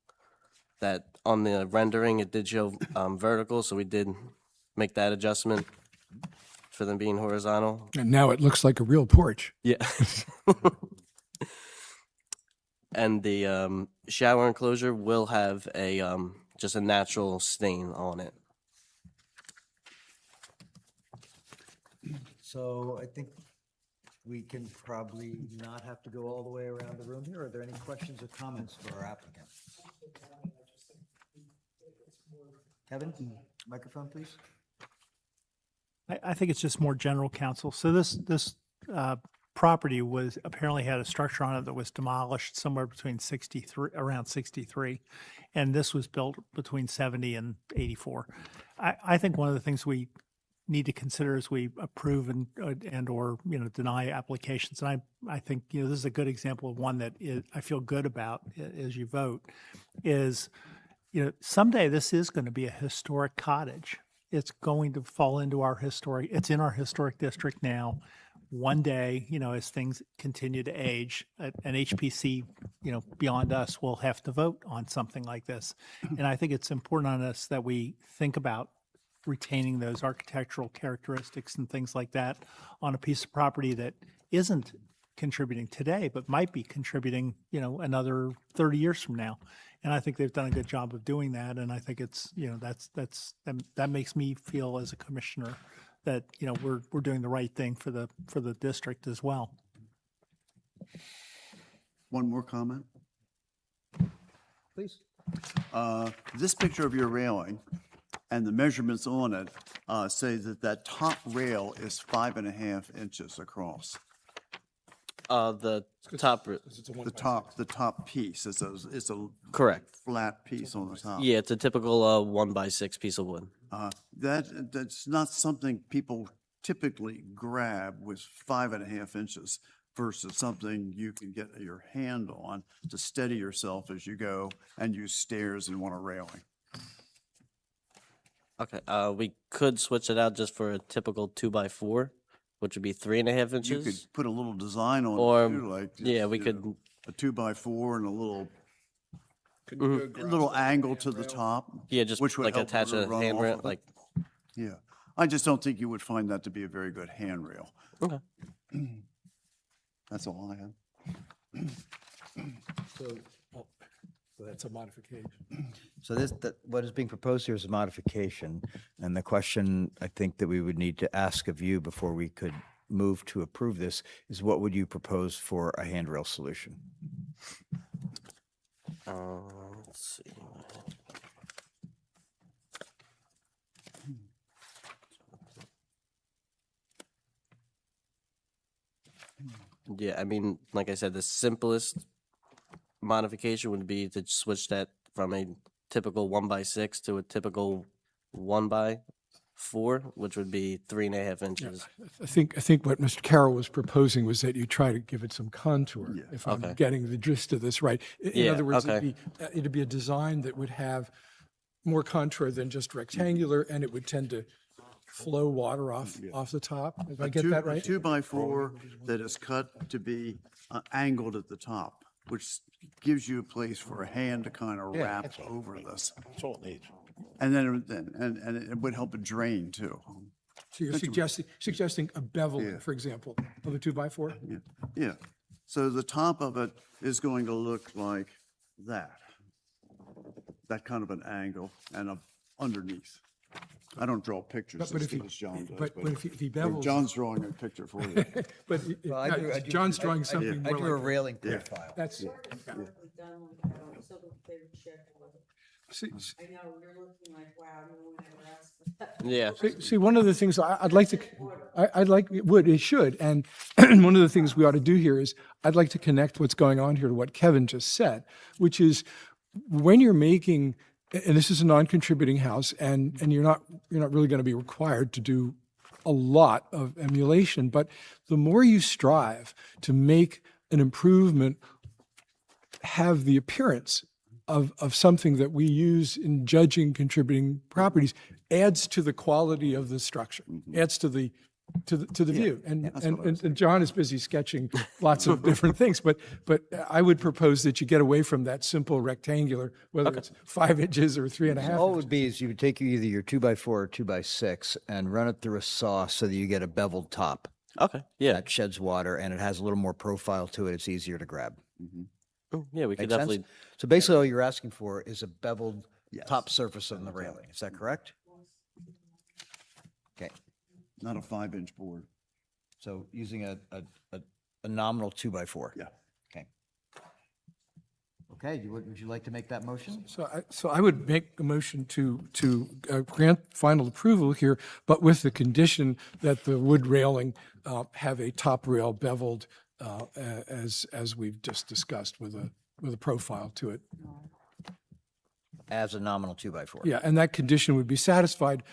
that on the rendering, it did show vertical, so we did make that adjustment for them being horizontal. And now it looks like a real porch. Yeah. And the shower enclosure will have a just a natural stain on it. So I think we can probably not have to go all the way around the room here. Are there any questions or comments for our applicant? Kevin, microphone, please. I think it's just more general counsel. So this property was, apparently had a structure on it that was demolished somewhere between around 63. And this was built between 70 and 84. I think one of the things we need to consider as we approve and or, deny applications, and I think, this is a good example of one that I feel good about as you vote, is, someday this is going to be a historic cottage. It's going to fall into it's in our historic district now. One day, as things continue to age, an HPC, beyond us will have to vote on something like this. And I think it's important on us that we think about retaining those architectural characteristics and things like that on a piece of property that isn't contributing today, but might be contributing, another 30 years from now. And I think they've done a good job of doing that. And I think it's, that makes me feel as a commissioner that, we're doing the right thing for the district as well. One more comment. Please. This picture of your railing and the measurements on it say that top rail is 5.5 inches across. The top, The top piece is a correct. flat piece on the top. Yeah, it's a typical 1x6 piece of wood. That's not something people typically grab with 5.5 inches versus something you can get your hand on to steady yourself as you go and use stairs and want a railing. Okay, we could switch it out just for a typical 2x4, which would be 3.5 You inches. could put a little design on Or, it too, like. yeah, we you could- know, a 2x4 and a little Could you do a garage little door angle to the handrail? top. Yeah, just which would like help attach her a run handrail, off of it. like, Yeah, I just don't think you would find that to be a very good handrail. okay. That's all I have. So that's a modification. So what is being proposed here is a modification. And the question I think that we would need to ask of you before we could move to approve this is, what would you propose for a handrail solution? Let's see. Yeah, I mean, like I said, the simplest modification would be to switch that from a typical 1x6 to a typical 1x4, which would be 3.5 inches. I think what Mr. Carroll was proposing was that you try to give it some contour, if I'm Okay. getting the gist of this right. In Yeah, other words, okay. it'd be a design that would have more contour than just rectangular, and it would tend to flow water off the top. If I get that right? A 2x4 that is cut to be angled at the top, which gives you a place for a hand to kind of wrap over this. That's all it needs. And then, and it would help it drain too. So you're suggesting a bevel, for example, of a 2x4? Yeah. So the top of it is going to look like that kind of an angle and underneath. I don't draw pictures But as if he, good as John does. but if he Well, bevels. John's drawing a picture for you. But John's drawing I something do more a like, railing profile. that's, see, I know, you're looking like, wow, no one ever asked for that. Yeah. see, one of the things I'd like to, I'd like, it should, and one of the things we ought to do here is, I'd like to connect what's going on here to what Kevin just said, which is, when you're making, and this is a non-contributing house, and you're not really going to be required to do a lot of emulation, but the more you strive to make an improvement have the appearance of something that we use in judging contributing properties, adds to the quality of the structure, adds to the view. And John is busy sketching lots of different things, but I would propose that you get away from that simple rectangular, whether it's 5 inches or 3.5 All it inches. would be is you would take either your 2x4 or 2x6 and run it through a saw so that you get a beveled top. Okay, yeah. That sheds water and it has a little more profile to it. It's easier to grab. Yeah, we could Make sense? definitely, So basically all you're asking for is a beveled Yes. top surface on the railing. Is that correct? Okay. Not a 5-inch board. So using a nominal 2x4. Yeah. Okay. Okay, would you like to make that motion? So I would make a motion to grant final approval here, but with the condition that the wood railing have a top rail beveled as we've just discussed with a profile to it. As a nominal 2x4. Yeah, and that condition would be satisfied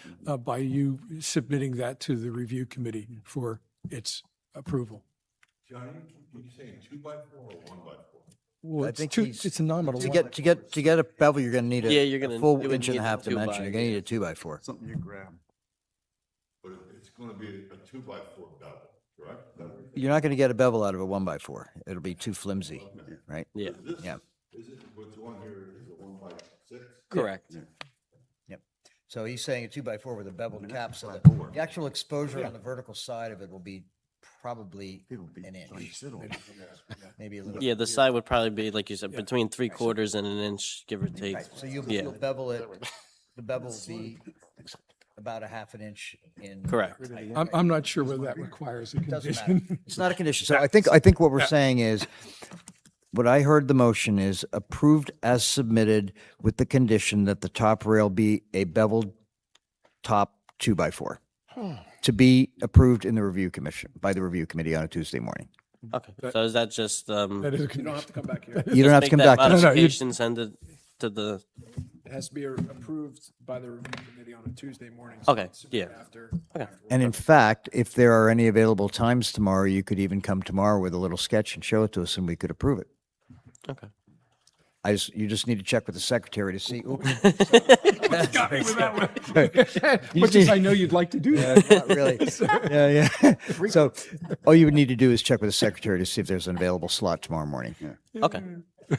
by you submitting that to the review committee for its approval. Johnny, you saying 2x4 or 1x4? Well, I it's think two, he's- it's a nominal To one. get a bevel, you're gonna need Yeah, you're a gonna- full you would inch and a need half a 2x, dimension. You're gonna need a 2x4. Something you grab. But it's gonna be a 2x4 bevel, correct? You're not gonna get a bevel out of a 1x4. It'll be too flimsy, right? yeah, This, Yeah. is it, what's on here is a 1x6? correct. Yep. So he's saying a 2x4 with a beveled cap, so that the actual exposure on the vertical side of it will be probably an inch. Maybe a little. Yeah, the side would probably be, like you said, between 3/4 and an inch, give or take. Right, so you'll Yeah, bevel it, the bevel will be about a half an inch in. correct. height. I'm not sure whether that requires a Doesn't condition. matter. It's not a condition. So I think what we're saying is, what I heard the motion is approved as submitted with the condition that the top rail be a beveled top 2x4 to be approved in the review commission, by the review committee on a Tuesday morning. Okay, so is that just, That is a You don't condition. have to come back here. You don't have to make come that back. No, no, you- modification, send it to the, It has to be approved by the review committee on a Tuesday morning. so Okay, it's submitted yeah. After. Okay. And in fact, if there are any available times tomorrow, you could even come tomorrow with a little sketch and show it to us and we could approve it. okay. You just need to check with the secretary to see. Oop. Got me with that one. You Much just as need- I know you'd like to do that. Not really. Yeah, yeah. So all you would need to do is check with the secretary to see if there's an available slot tomorrow morning. Okay,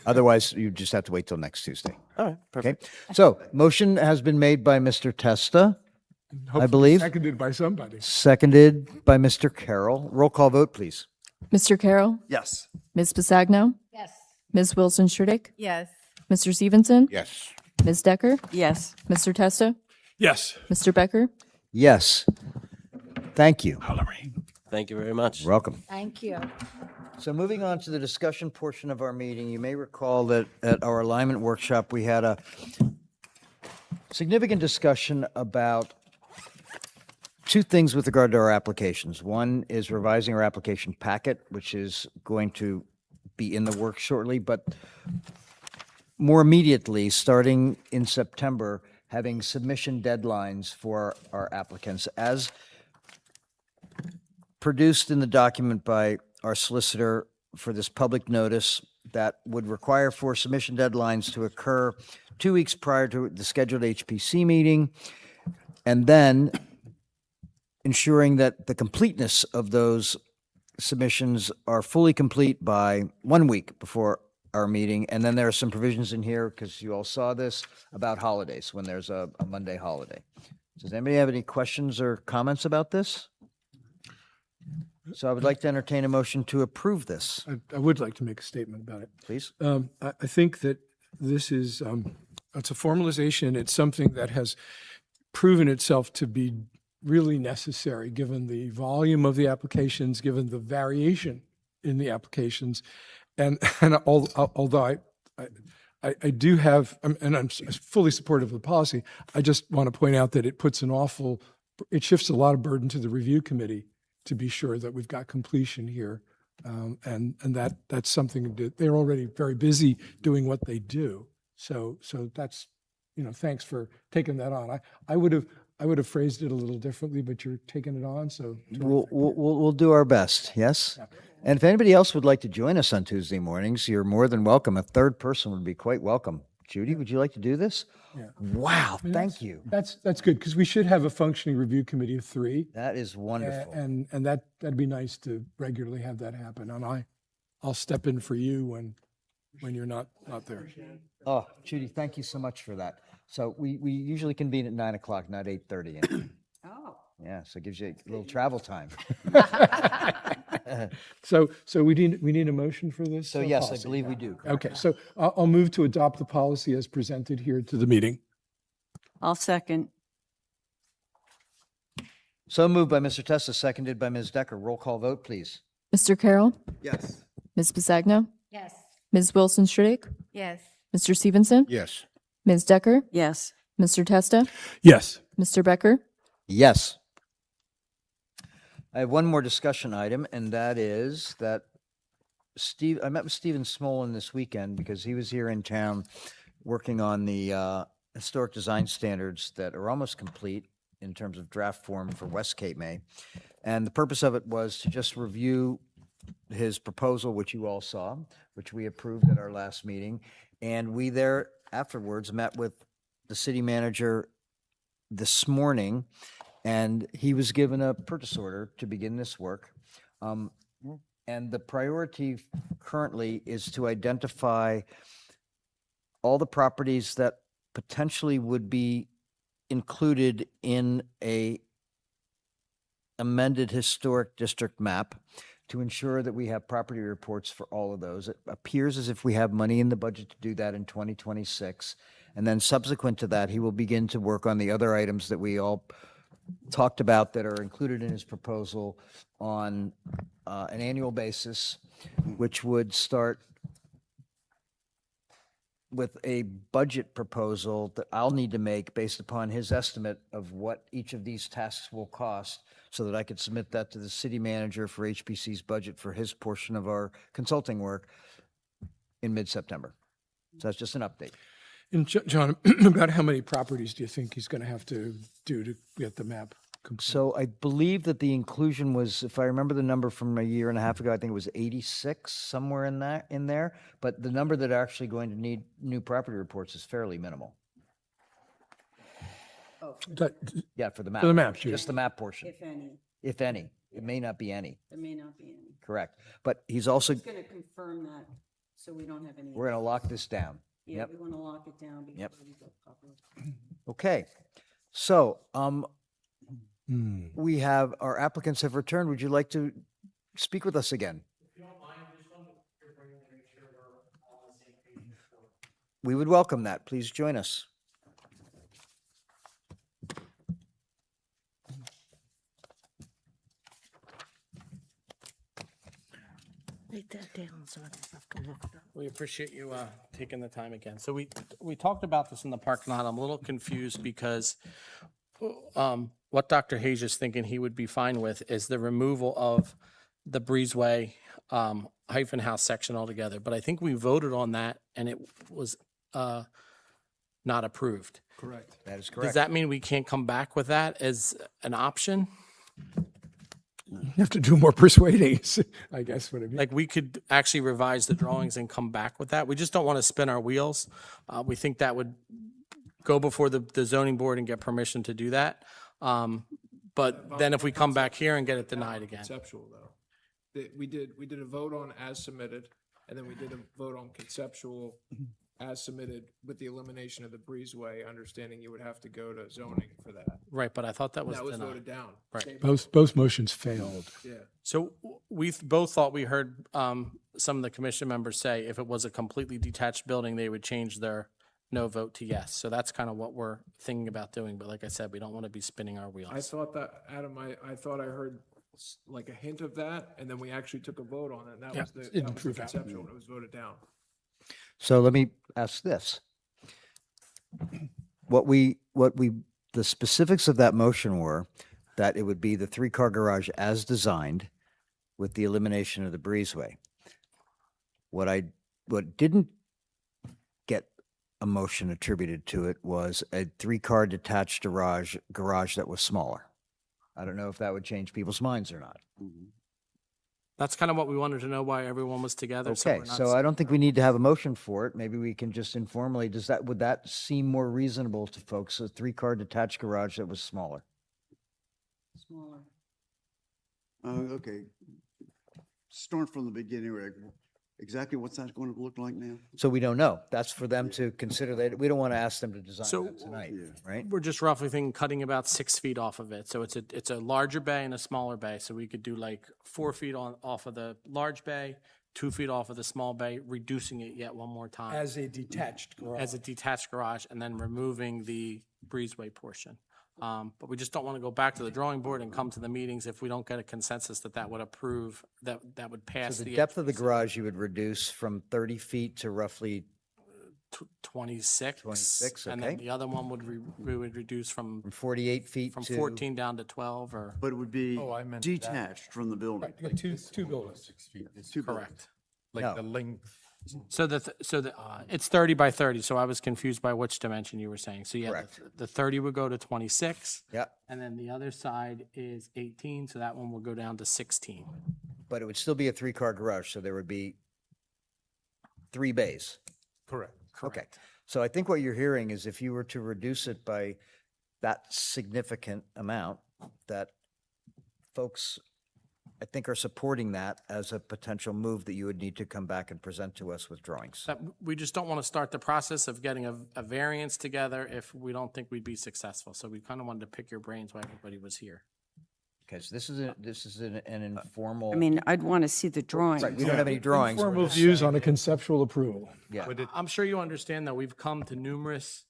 Otherwise, you just have to wait till next Tuesday. all right, perfect. Okay? So motion has been made by Mr. Testa, Hopefully believe. Seconded by somebody. seconded by Mr. Carroll. Roll call vote, please. Mr. Carroll, Yes. Ms. Basagno, Yes. Ms. Wilson Sherdick, Yes. Mr. Stevenson, Yes. Ms. Decker, Yes. Mr. Testa, Yes. Mr. Becker. Yes. Thank you. Thank you very much. You're welcome. Thank you. So moving on to the discussion portion of our meeting, you may recall that at our alignment workshop, we had a significant discussion about two things with regard to our applications. One is revising our application packet, which is going to be in the works shortly, but more immediately, starting in September, having submission deadlines for our applicants as produced in the document by our solicitor for this public notice that would require for submission deadlines to occur 2 weeks prior to the scheduled HPC meeting, and then ensuring that the completeness of those submissions are fully complete by 1 week before our meeting. And then there are some provisions in here, because you all saw this, about holidays, when there's a Monday holiday. Does anybody have any questions or comments about this? So I would like to entertain a motion to approve this, I would like to make a statement about it. please. I think that this is, it's a formalization. It's something that has proven itself to be really necessary, given the volume of the applications, given the variation in the applications. And although I do have, and I'm fully supportive of the policy, I just want to point out that it puts it shifts a lot of burden to the review committee to be sure that we've got completion here. And that's something that they're already very busy doing what they do. So that's, thanks for taking that on. I would have phrased it a little differently, but you're taking it on, so. We'll do our best, yes? And if anybody else would like to join us on Tuesday mornings, you're more than welcome. A third person would be quite welcome. Judy, would you like to do this? Yeah. Wow, thank you. That's good, because we should have a functioning review committee of 3. That is wonderful. And that'd be nice to regularly have that happen. And I'll step in for you when you're not there. Oh, Judy, thank you so much for that. So we usually convene at 9 o'clock, not 8:30. Oh. Yeah, so it gives you a little travel time. So we need a motion for this? So yes, I policy? believe we do. Okay, so I'll move to adopt the policy as presented here to the meeting. I'll second. So moved by Mr. Testa, seconded by Ms. Decker. Roll call vote, please. Mr. Carroll, Yes. Ms. Bisagno, Yes. Ms. Wilson Shudik, Yes. Mr. Stevenson, Yes. Ms. Decker, Yes. Mr. Testa, Yes. Mr. Becker. Yes. I have one more discussion item, and that is that I met with Stephen Smolin this weekend because he was here in town working on the historic design standards that are almost complete in terms of draft form for West Cape May. And the purpose of it was to just review his proposal, which you all saw, which we approved at our last meeting. And we there afterwards met with the city manager this morning, and he was given a purchase order to begin this work. And the priority currently is to identify all the properties that potentially would be included in a amended historic district map to ensure that we have property reports for all of those. It appears as if we have money in the budget to do that in 2026. And then subsequent to that, he will begin to work on the other items that we all talked about that are included in his proposal on an annual basis, which would start with a budget proposal that I'll need to make based upon his estimate of what each of these tasks will cost, so that I could submit that to the city manager for HPC's budget for his portion of our consulting work in mid-September. So that's just an update. And John, about how many properties do you think he's going to have to do to get the map complete? So I believe that the inclusion was, if I remember the number from a year and a half ago, I think it was 86, somewhere in there. But the number that are actually going to need new property reports is fairly minimal. Yeah, for the map. For the map, Judy. Just the map portion. If any. If any. It may not be any. There may not be any. Correct. But he's also, Just going to confirm that, so we don't have any. we're going to lock this down. Yeah, Yep. we want to lock it down before Yep. we go public. Okay. So, we have, our applicants have returned. Would you like to speak with us again? We would welcome that. Please join us. Write that down so I can look it up. We appreciate you taking the time again. So we talked about this in the parking lot. I'm a little confused because what Dr. Hayes is thinking he would be fine with is the removal of the breezeway hyphen house section altogether. But I think we voted on that and it was not approved. Correct. That is correct. Does that mean we can't come back with that as an option? You have to do more persuading, I guess, what I mean. Like, we could actually revise the drawings and come back with that. We just don't want to spin our wheels. We think that would go before the zoning board and get permission to do that. But then if we come back here and get it denied again. Conceptual, though. We did a vote on as submitted, and then we did a vote on conceptual as submitted with the elimination of the breezeway, understanding you would have to go to zoning for that. Right, but I thought that was That was denied. voted down. Right. Both motions failed. Yeah. So we both thought we heard some of the commission members say if it was a completely detached building, they would change their no vote to yes. So that's kind of what we're thinking about doing. But like I said, we don't want to be spinning our wheels. I thought that, Adam, I thought I heard like a hint of that, and then we actually took a vote on it, and that Yeah, was it the improved that. conceptual, and it was voted down. So let me ask this. The specifics of that motion were that it would be the three-car garage as designed with the elimination of the breezeway. What didn't get a motion attributed to it was a three-car detached garage that was smaller. I don't know if that would change people's minds or not. That's kind of what we wanted to know, why everyone was together. So Okay, we're not so I don't think we need to have a motion for it. Maybe we can just informally, would that seem more reasonable to folks, a three-car detached garage that was smaller? Smaller. Okay. Start from the beginning, Rick. Exactly what's that going to look like now? So we don't know. That's for them to consider. That we don't want to ask them to design So- that tonight, right? We're just roughly thinking cutting about 6 feet off of it. So it's a larger bay and a smaller bay. So we could do like 4 feet off of the large bay, 2 feet off of the small bay, reducing it yet one more time. As a detached garage. As a detached garage, and then removing the breezeway portion. But we just don't want to go back to the drawing board and come to the meetings if we don't get a consensus that would approve, that would pass So the. the depth of the HPC. garage you would reduce from 30 feet to roughly 26. 26, And then okay. the other one we would reduce from 48 feet from to 14 down to 12 or. But it would be Oh, I meant that. detached from the building. You got two buildings. Two buildings. Correct. Like No. the length. So it's 30 by 30, so I was confused by which dimension you were saying. So yeah, Correct. the 30 would go to 26. Yeah, And then the other side is 18, so that one will go down to 16. but it would still be a three-car garage, so there would be 3 bays. Correct. Okay. So I think what you're hearing is if you were to reduce it by that significant amount, that folks, I think, are supporting that as a potential move that you would need to come back and present to us with drawings. That we just don't want to start the process of getting a variance together if we don't think we'd be successful. So we kind of wanted to pick your brains while everybody was here. Okay, so this is an informal. I mean, I'd want to see the drawings. Right, we don't have any drawings. We're Informal just views saying- on a conceptual approval. Yeah. I'm sure you understand that we've come to numerous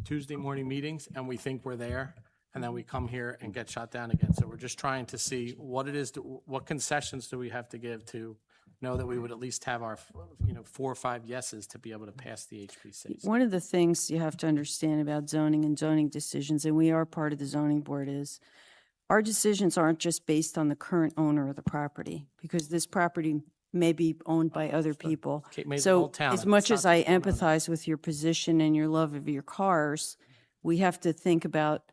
Tuesday morning meetings and we think we're there. And then we come here and get shot down again. So we're just trying to see what it is, what concessions do we have to give to know that we would at least have our, 4 or 5 yeses to be able to pass the HPC. One of the things you have to understand about zoning and zoning decisions, and we are part of the zoning board, is our decisions aren't just based on the current owner of the property, because this property may be owned by other people. Cape May, the So whole town, as it's much not as I just one owner. empathize with your position and your love of your cars, we have to think about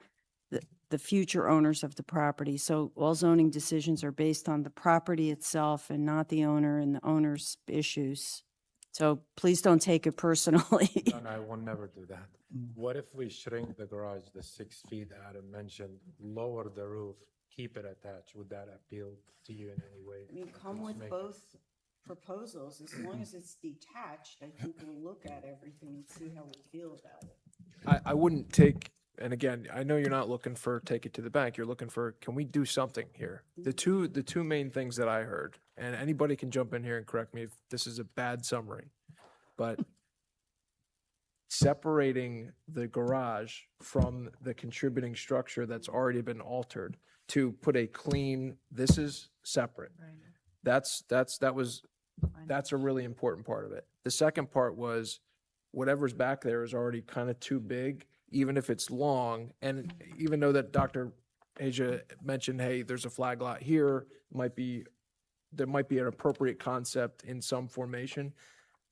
the future owners of the property. So all zoning decisions are based on the property itself and not the owner and the owner's issues. So please don't take it personally. No, I will never do that. What if we shrink the garage, the 6 feet Adam mentioned, lower the roof, keep it attached? Would that appeal to you in any way? I mean, come with both proposals. As long as it's detached, I think we'll look at everything and see how we feel about it. I wouldn't take, and again, I know you're not looking for take it to the bank. You're looking for, can we do something here? The two main things that I heard, and anybody can jump in here and correct me if this is a bad summary, but separating the garage from the contributing structure that's already been altered to put a clean, this is separate. That's a really important part of it. The second part was whatever's back there is already kind of too big, even if it's long. And even though that Dr. Asia mentioned, hey, there's a flag lot here, there might be an appropriate concept in some formation.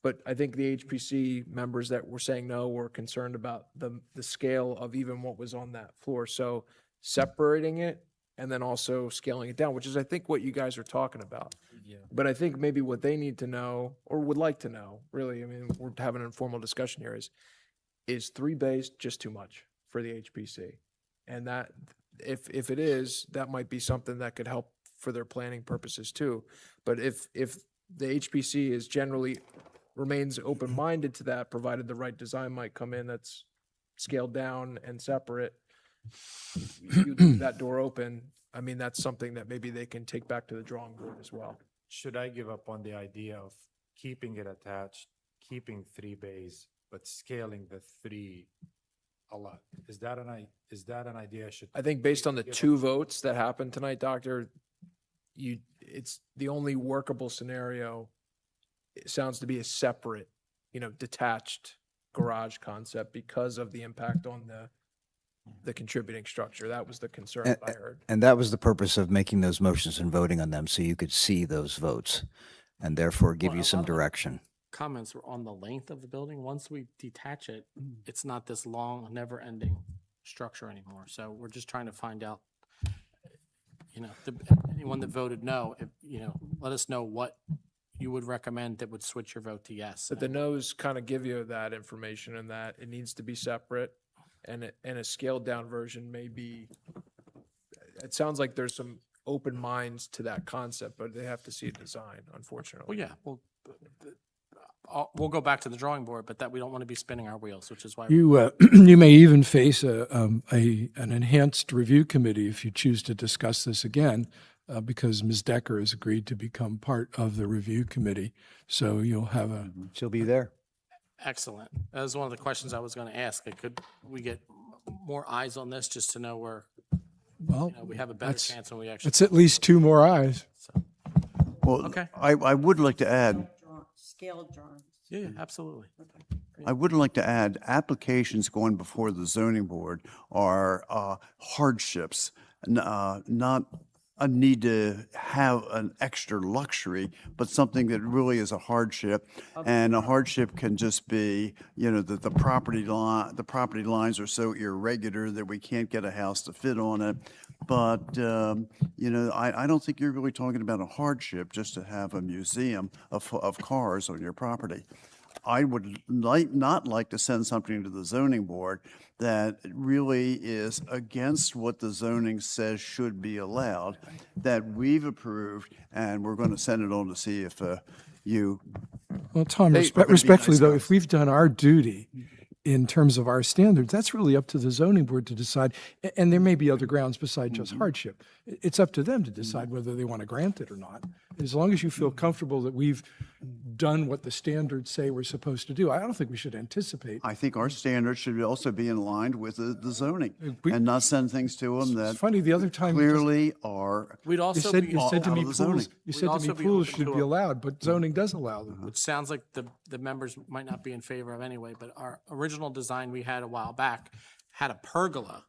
But I think the HPC members that were saying no were concerned about the scale of even what was on that floor. So separating it and then also scaling it down, which is I think what you guys are talking about. Yeah. But I think maybe what they need to know, or would like to know, really, I mean, we're having an informal discussion here, is 3 bays just too much for the HPC? And that, if it is, that might be something that could help for their planning purposes too. But if the HPC is generally remains open-minded to that, provided the right design might come in that's scaled down and separate, you leave that door open, I mean, that's something that maybe they can take back to the drawing board as well. Should I give up on the idea of keeping it attached, keeping 3 bays, but scaling the three a lot. Is that an idea I should? I think based on the give up? 2 votes that happened tonight, Doctor, it's the only workable scenario. It sounds to be a separate, detached garage concept because of the impact on the contributing structure. That was the concern I heard. And that was the purpose of making those motions and voting on them, so you could see those votes and therefore give Well, you a some lot of the direction. Comments were on the length of the building. Once we detach it, it's not this long, never-ending structure anymore. So we're just trying to find out, anyone that voted no, let us know what you would recommend that would switch your vote to yes. But the no's kind of give you that information and that it needs to be separate, and a scaled down version may be, it sounds like there's some open minds to that concept, but they have to see a design, unfortunately. Well, yeah, we'll go back to the drawing board, but that we don't want to be spinning our wheels, which is why. You, you may even face an enhanced review committee if you choose to discuss this again, because Ms. Decker has agreed to become part of the review committee. So you'll have a, She'll be there. Excellent. That was one of the questions I was going to ask. Could we get more eyes on this just to know where well, we have a better that's, chance when we actually. it's at least 2 more eyes. Well, Okay. I would like to add, Scaled drawings. Yeah, absolutely. I would like to add, applications going before the zoning board are hardships, not a need to have an extra luxury, but something that really is a hardship. And a hardship can just be, that the property lines are so irregular that we can't get a house to fit on it. But, I don't think you're really talking about a hardship just to have a museum of cars on your property. I would not like to send something to the zoning board that really is against what the zoning says should be allowed, that we've approved, and we're going to send it on to see if you. Well, Tom, Hey, we're gonna be respectfully nice though, guys. if we've done our duty in terms of our standards, that's really up to the zoning board to decide. And there may be other grounds besides just hardship. It's up to them to decide whether they want to grant it or not. As long as you feel comfortable that we've done what the standards say we're supposed to do, I don't think we should anticipate. I think our standards should also be in line with the zoning We- and not send things to them It's that funny, the other time. you just- clearly are. We'd You also said, be, you said to out me of the zoning. pools, you said to also me be pools open should to be a- allowed, but zoning does allow them. which sounds like the members might not be in favor of anyway, but our original design we had a while back had a pergola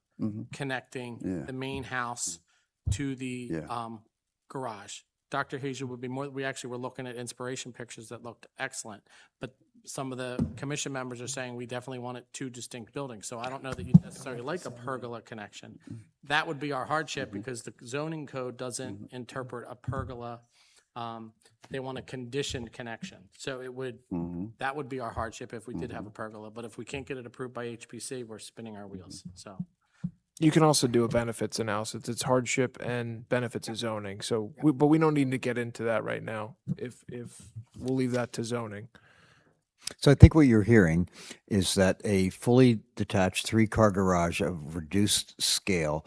connecting Yeah. the main house to the Yeah. garage. Dr. Hazel would be more, we actually were looking at inspiration pictures that looked excellent, but some of the commission members are saying we definitely want it 2 distinct buildings. So I don't know that you necessarily like a pergola connection. That would be our hardship because the zoning code doesn't interpret a pergola. They want a conditioned connection. So it would, that would be our hardship if we did have a pergola. But if we can't get it approved by HPC, we're spinning our wheels. So. You can also do a benefits analysis. It's hardship and benefits of zoning. So, but we don't need to get into that right now. If we'll leave that to zoning. So I think what you're hearing is that a fully detached 3-car garage of reduced scale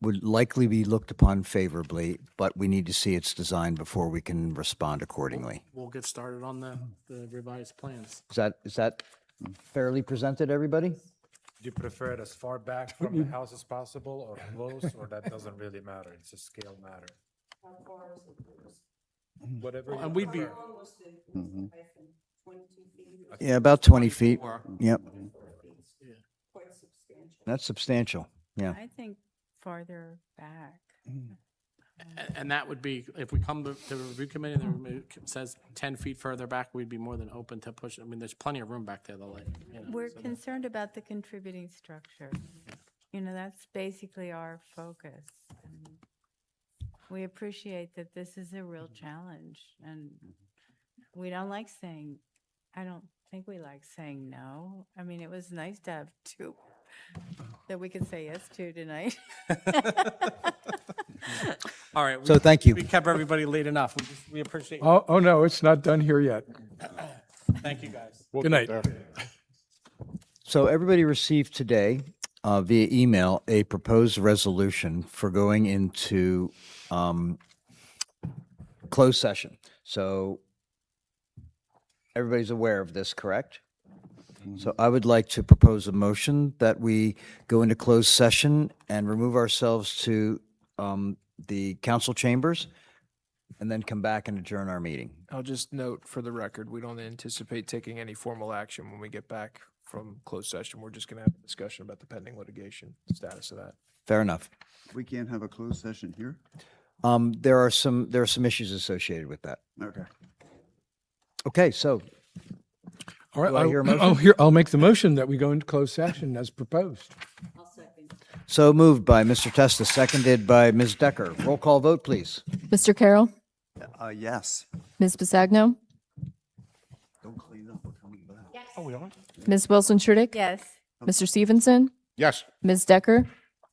would likely be looked upon favorably, but we need to see its design before we can respond accordingly. We'll get started on the revised plans. Is that fairly presented, everybody? Do you prefer it as far back from the house as possible or close, or that doesn't really matter? It's a scale matter. Whatever you And we'd be, prefer. Yeah, about 20 feet. Or- Yep. That's substantial. Yeah. I think farther back. and that would be, if we come to the review committee and the review says 10 feet further back, we'd be more than open to push. I mean, there's plenty of room back there, though. We're concerned about the contributing structure. That's basically our focus. And we appreciate that this is a real challenge, and we don't like saying, I don't think we like saying no. I mean, it was nice to have 2 that we could say yes to tonight. All right. So thank you. We kept everybody late enough. We appreciate it. Oh, no, it's not done here yet. Thank you, guys. Good night. So everybody received today via email a proposed resolution for going into closed session. So everybody's aware of this, correct? So I would like to propose a motion that we go into closed session and remove ourselves to the council chambers and then come back and adjourn our meeting. I'll just note for the record, we don't anticipate taking any formal action when we get back from closed session. We're just going to have a discussion about the pending litigation status of that. Fair enough. We can't have a closed session here? There are some issues associated with that. Okay. Okay, so All right, Do I hear a motion? I'll make the motion that we go into closed session as proposed. so moved by Mr. Testa, seconded by Ms. Decker. Roll call vote, please. Mr. Carroll, Yes. Ms. Bisagno, Don't clean up, we're coming back. Oh, we are? Ms. Wilson Churdick, Yes. Mr. Stevenson, Yes. Ms. Decker,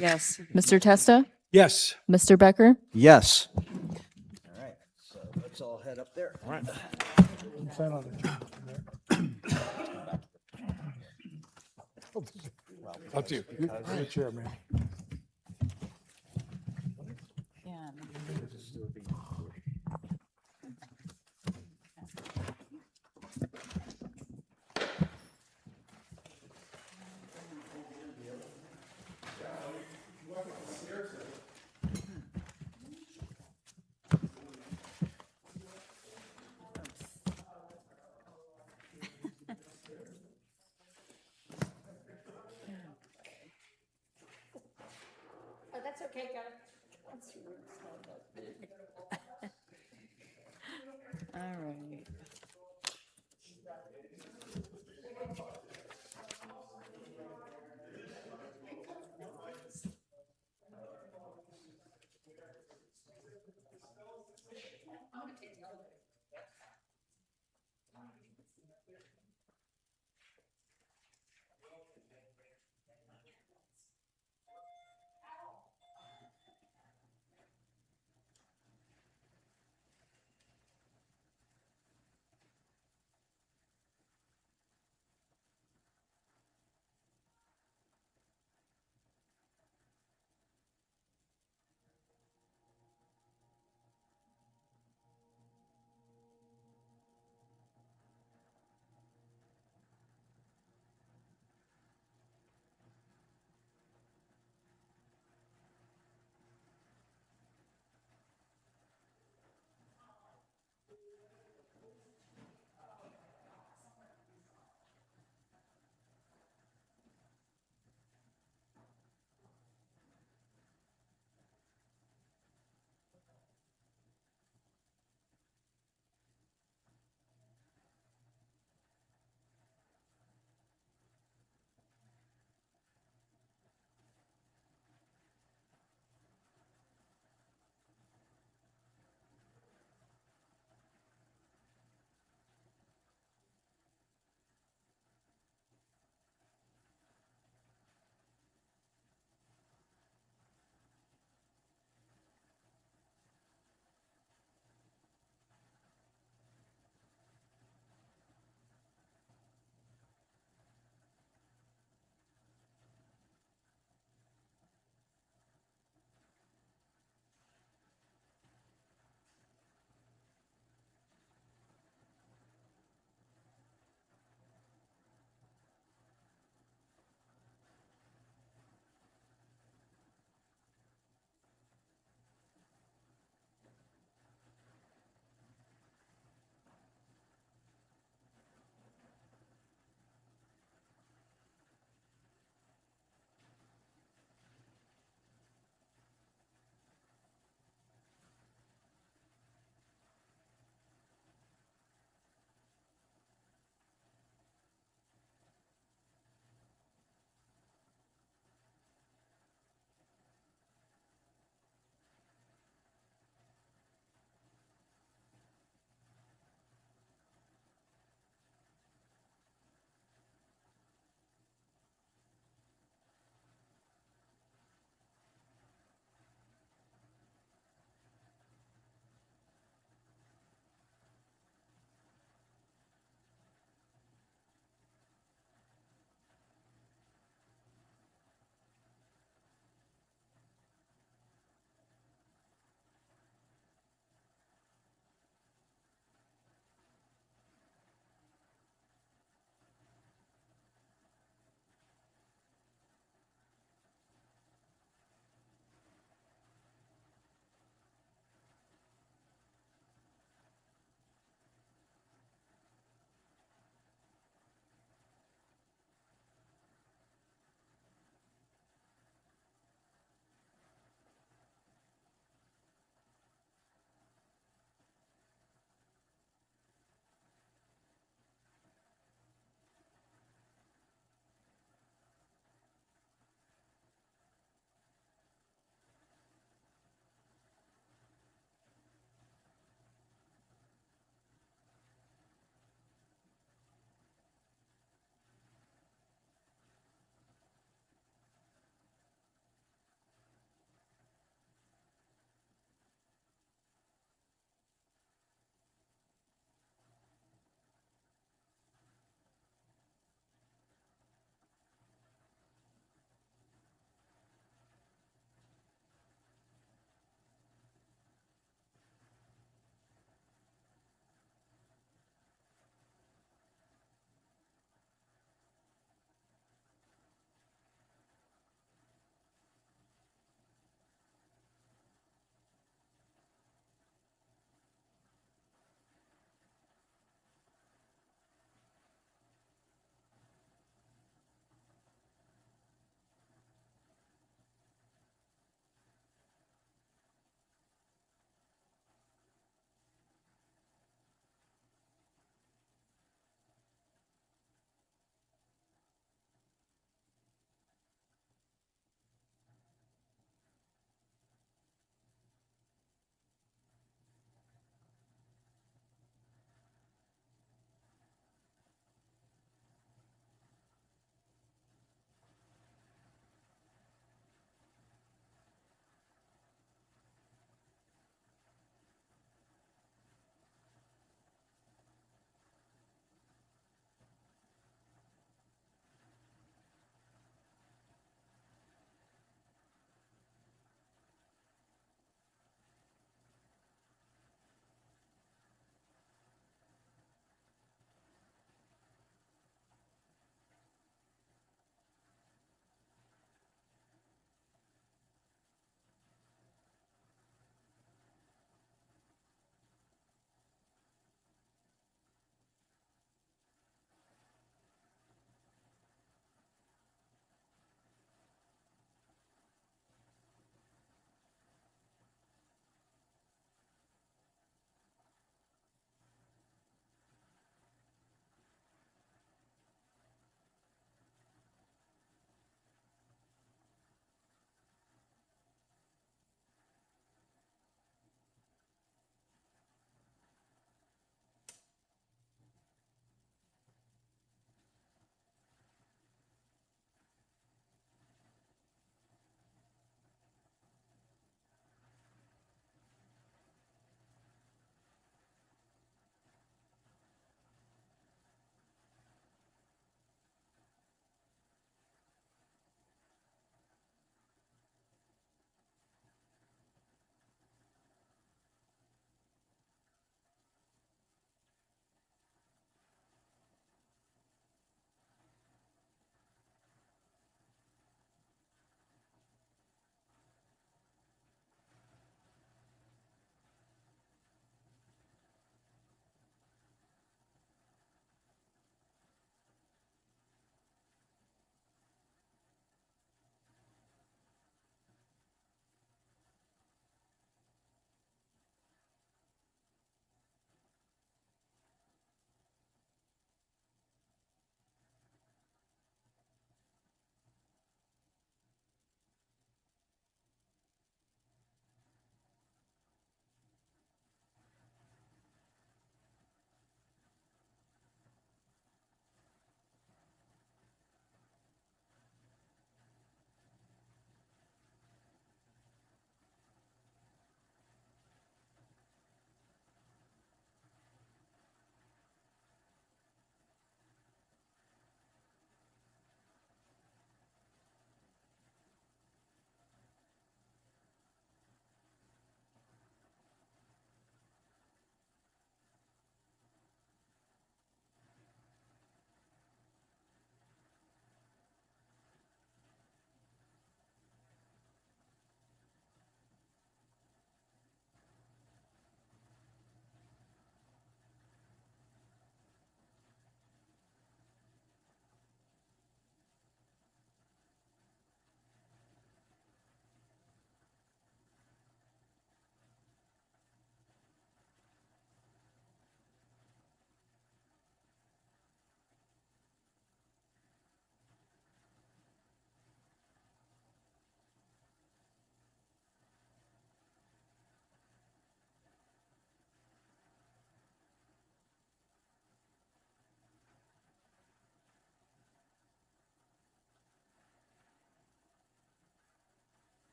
Yes. Mr. Testa, Yes. Mr. Becker. Yes. All right, so let's all head up there. All right. Sign on it. Up to you. You're the chairman. Oh, that's okay, All right.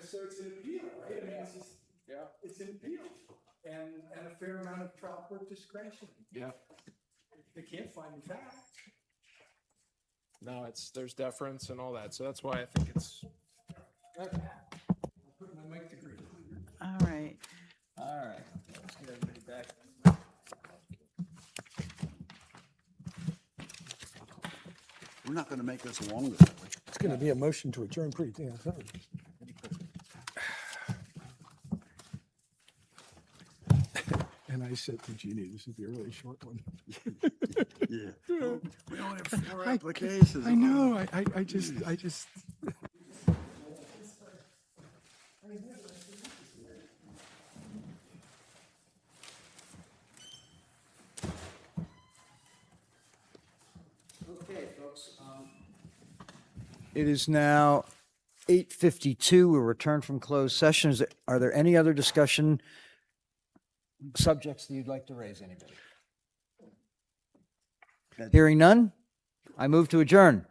so it's an appeal, right? I mean, it's just, it's an appeal. And a fair amount of trial court discretion. Yeah. They can't find the fact. No, there's deference and all that, so that's why I think it's. I'll put my mic degree. All right. All right. Let's get everybody back. We're not going to make this longer. are we? It's going to be a motion to adjourn pretty damn soon. And I said to Jeannie, this would be a really short one. Yeah. We only have 4 applications. I know, I just. Okay, folks. It is now 8:52. We'll return from closed sessions. Are there any other discussion subjects that you'd like to raise, anybody? Hearing none, I move to adjourn.